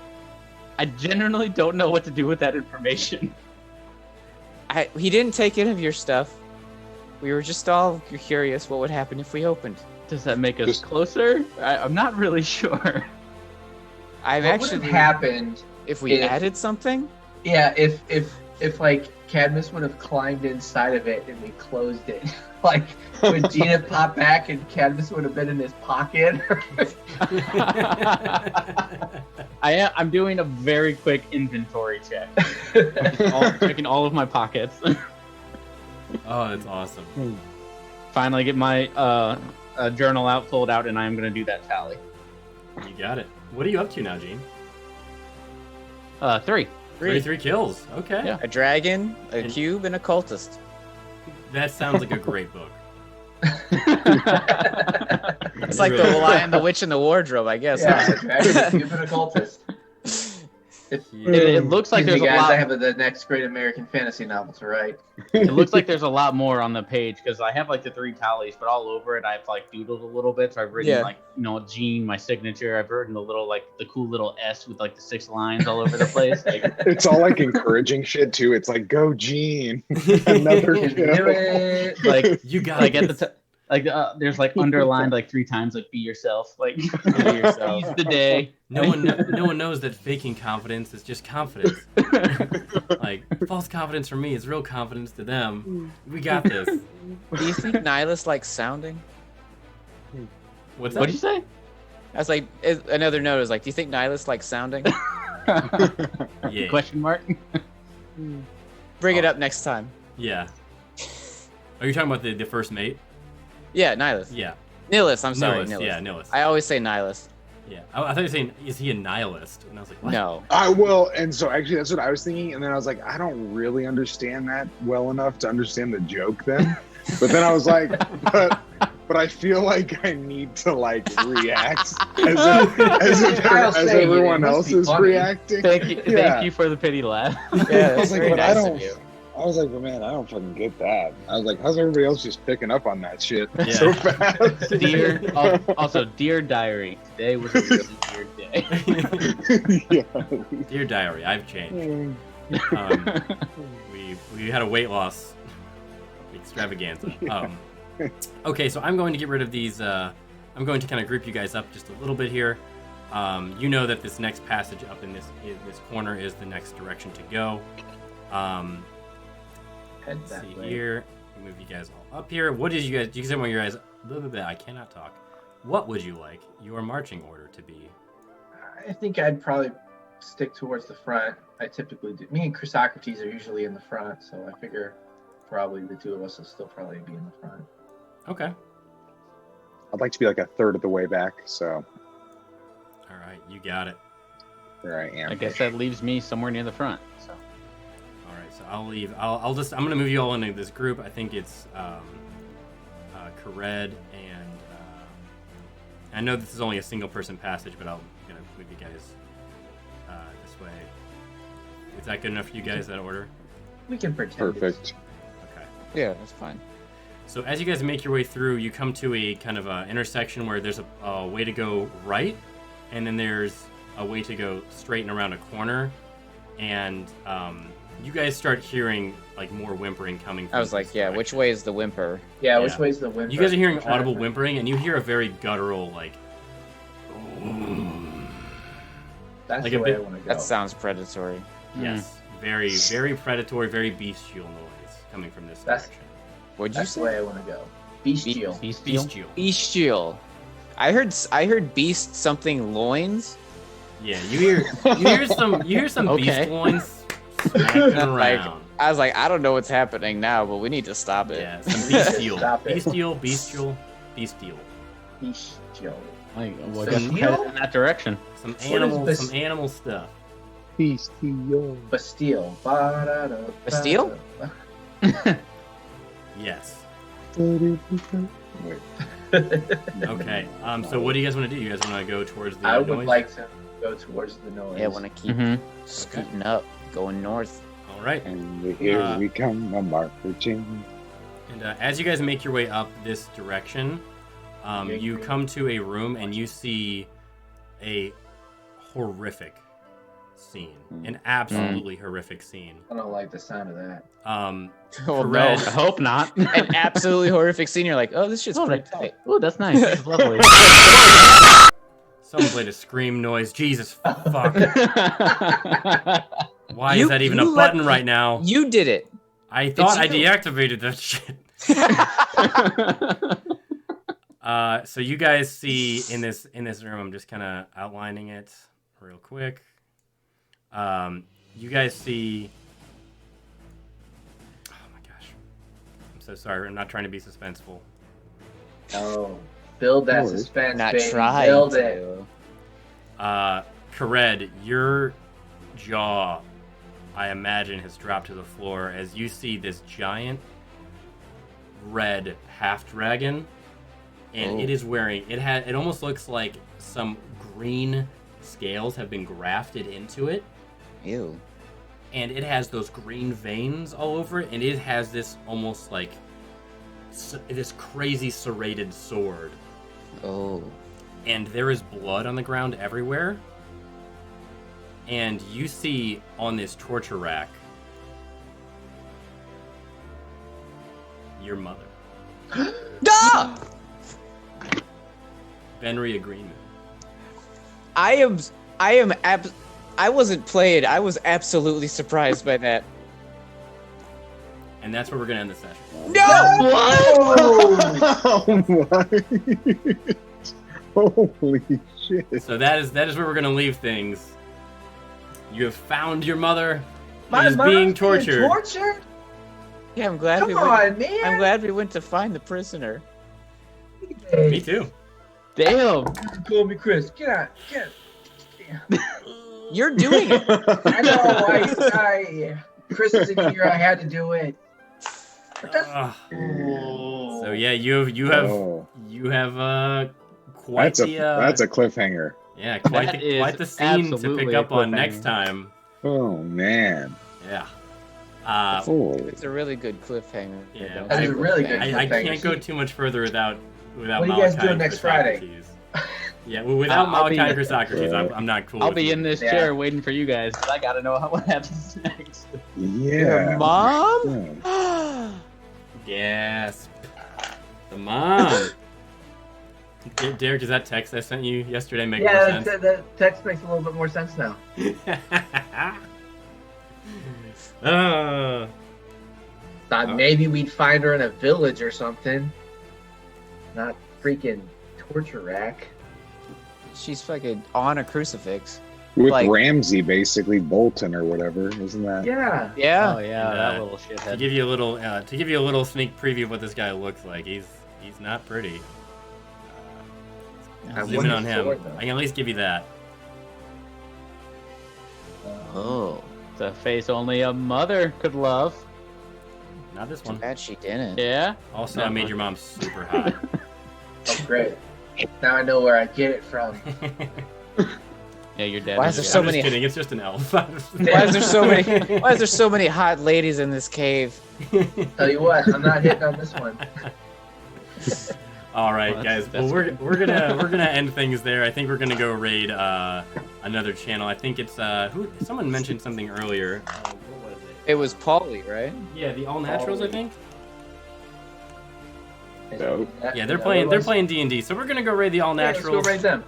genuinely don't know what to do with that information. He didn't take any of your stuff. We were just all curious what would happen if we opened. Does that make us closer? I'm not really sure. I've What would have happened if we added something? Yeah, if if like Cadmus would have climbed inside of it and we closed it. Like, would Gina pop back and Cadmus would have been in his pocket? I'm doing a very quick inventory check. Checking all of my pockets. Oh, that's awesome. Finally get my journal out, pulled out, and I'm going to do that tally. You got it. What are you up to now, Gene? 3. 33 kills. Okay. Yeah. A dragon, a cube, and a cultist. That sounds like a great book. It's like the Lion, the Witch, and the Wardrobe, I guess. Yeah, huh? dragon, cube, and a cultist. It looks like there's a lot. I have the next great American fantasy novel to write. It looks like there's a lot more on the page because I have like the 3 tallies, but all over it I've like doodled a little bit. So I've written like Gene, my signature. I've written the little the cool little S with like the 6 lines all over the place. Like, it's all like encouraging shit too. It's like, go Gene. Another like you got like at the there's like underlined like 3 times like be yourself, like be yourself. Seize the day. No one knows that faking confidence is just confidence. Like false confidence for me is real confidence to them. We got this. Do you think Nihilus likes sounding? What's that? What'd you say? I was like, another note is like, do you think Nihilus likes sounding? Yeah. Question mark. Bring it up next time. Yeah. Are you talking about the first mate? Yeah, Nihilus. Yeah. Nihilus, I'm sorry. Nihilus. Nihilus. Yeah, Nihilus. I always say Nihilus. Yeah. I thought you were saying, is he a nihilist? And I was like, what? No. And so actually that's what I was thinking, and then I was like, I don't really understand that well enough to understand the joke then. But then I was like, but I feel like I need to like react as if everyone else is reacting. Thank you for the pity laugh. Yeah, I was like, very but nice I of don't. you. I was like, but man, I don't fucking get that. I was like, how's everybody else just picking up on that shit Yeah. so fast? Dear diary, today was a really weird day. Yeah. Dear diary, I've changed. We had a weight loss extravaganza. Okay, so I'm going to get rid of these. I'm going to kind of group you guys up just a little bit here. You know that this next passage up in this corner is the next direction to go. Head Let's that see way. here. Move you guys all up here. What did you guys? You can say one of your guys. I cannot talk. What would you like your marching order to be? I think I'd probably stick towards the front. I typically do. Me and Chrysocrates are usually in the front, so I figure probably the 2 of us will still probably be in the front. Okay. I'd like to be like a third of the way back, so All right, you got it. there I am. I guess that leaves me somewhere near the front. So. All right, so I'll leave. I'm gonna move you all into this group. I think it's Kared and I know this is only a single person passage, but I'm gonna move you guys this way. Is that good enough for you guys? That order? We can pretend. Perfect. Okay. Yeah, that's fine. So as you guys make your way through, you come to a kind of a intersection where there's a way to go right, and then there's a way to go straight and around a corner, and you guys start hearing like more whimpering coming from I was like, this yeah, direction. which way is the whimper? Yeah, Yeah. which way's the wind? You guys are hearing audible whimpering, and you hear a very guttural like. That's like the a way bit- I want to go. That sounds predatory. Yes, very, very predatory, very bestial noise coming from this That's- direction. What'd you That's the say? way I want to go. Bestial. Bestial. Bestial. I heard beast something loins. Yeah, you hear some Okay. beast loins smacking around. I was like, I don't know what's happening now, but we need to stop it. Yeah, some bestial, Stop it. bestial. Bestial. Like, well, So I guess you- head in that direction. Some is animal stuff. Bestial. Bastille. Ba-da-da, Bastille? ba-da-da. Yes. Wait. Okay. So what do you guys want to do? You guys want to go towards the I noise? would like to go towards the noise. Yeah, I want to keep Mm-hmm. scooting up, going north. All right. And here we come, a marching. And as you guys make your way up this direction, you come to a room and you see a horrific scene, an absolutely horrific scene. I don't like the sound of that. Oh, Kared- I hope not. An absolutely horrific scene. You're like, oh, this shit's pretty tight. Oh, that's nice. That's lovely. Someone played a scream noise. Jesus fuck. Why is that even a button right now? You did it. I thought I you. deactivated that shit. So you guys see in this room, I'm just kind of outlining it real quick. You guys see. Oh my gosh, I'm so sorry. I'm not trying to be suspenseful. Oh, build that suspense, Not baby. trying Build to. it. Kared, your jaw, I imagine, has dropped to the floor as you see this giant red half dragon, and it is wearing it almost looks like some green scales have been grafted into it. Ew. And it has those green veins all over it, and it has this almost like this crazy serrated sword. Oh. And there is blood on the ground everywhere. And you see on this torture rack your mother, Benria Greenman. I wasn't playing. I was absolutely surprised by that. And that's where we're gonna end the session. No! Oh my! Holy shit! So that is where we're gonna leave things. You have found your mother. My She is mom's being tortured. tortured? Yeah, I'm glad Come we on, went. man. I'm glad we went to find the prisoner. Me too. Damn. Call me Chris. Get out. Get out. You're doing it. I know. I Chris is in here. I had to do it. So yeah, you have quite That's a cliffhanger. yeah, quite the scene to absolutely pick a up on cliffhanger. next time. Oh man. Yeah. Oh. It's a really good cliffhanger. Yeah, That is a really good I cliffhanger. can't go too much further without What are you guys Malachi doing next Friday? Chrysocrates. Yeah, well, without I'll be- Malachi Chrysocrates, I'm not cool. I'll with be it. in this chair waiting for you guys. 'Cause I gotta know what happens next. Yeah. Mom? Yes. The mom. Derek, does that text I sent you yesterday make more Yeah, sense? that text makes a little bit more sense now. Thought maybe we'd find her in a village or something. Not freaking torture rack. She's fucking on a crucifix. With Like- Ramsey basically Bolton or whatever, isn't that? Yeah. Yeah. Oh yeah, And, that little to shithead. give you a little sneak preview of what this guy looks like, he's not pretty. I Zoom in wonder on the him. sword, though. I can at least give you that. Oh. The face only a mother could love. Not this Too one. bad she didn't. Yeah. Also, I made your mom super hot. Oh, great. Now I know where I get it from. Yeah, your dad. Why is is there a- so I'm just many- kidding. It's just an elf. Why is there so many? Why is there so many hot ladies in this cave? Tell you what, I'm not hitting on this one. All right, Well, guys. that's Well, we're gonna end things there. I think we're gonna go raid another channel. I think it's someone mentioned something earlier. What was it? It was Paulie, right? Yeah, the All Naturals, I think. Dope. Yeah, they're playing D&D. So we're gonna go raid the All Yeah, let's go Naturals. raid them.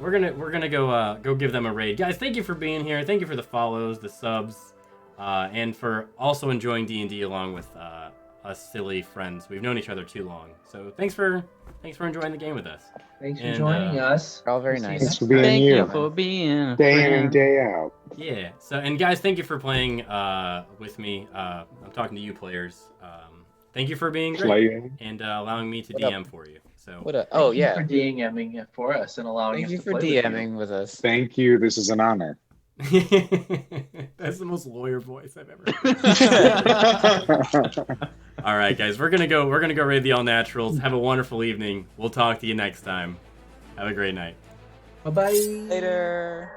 We're gonna go give them a raid, guys. Thank you for being here. Thank you for the follows, the subs, and for also enjoying D&D along with us silly friends. We've known each other too long, so thanks for enjoying the game with us. Thanks for And, joining us. All very We'll see you nice. Thanks next for being Thank you. you for being a Day in friend. and day out. Yeah. So, and guys, thank you for playing with me. I'm talking to you players. Thank you for being great Playing. and allowing me to What up? DM for you. So, What a oh Thank you yeah. for DMing it for us and allowing Thank us you to for play with DMing with us. Thank you. This is an honor. that's the most lawyer voice I've ever heard. All right, guys, we're gonna go raid the All Naturals. Have a wonderful evening. We'll talk to you next time. Have a great night. you. Bye bye. Later.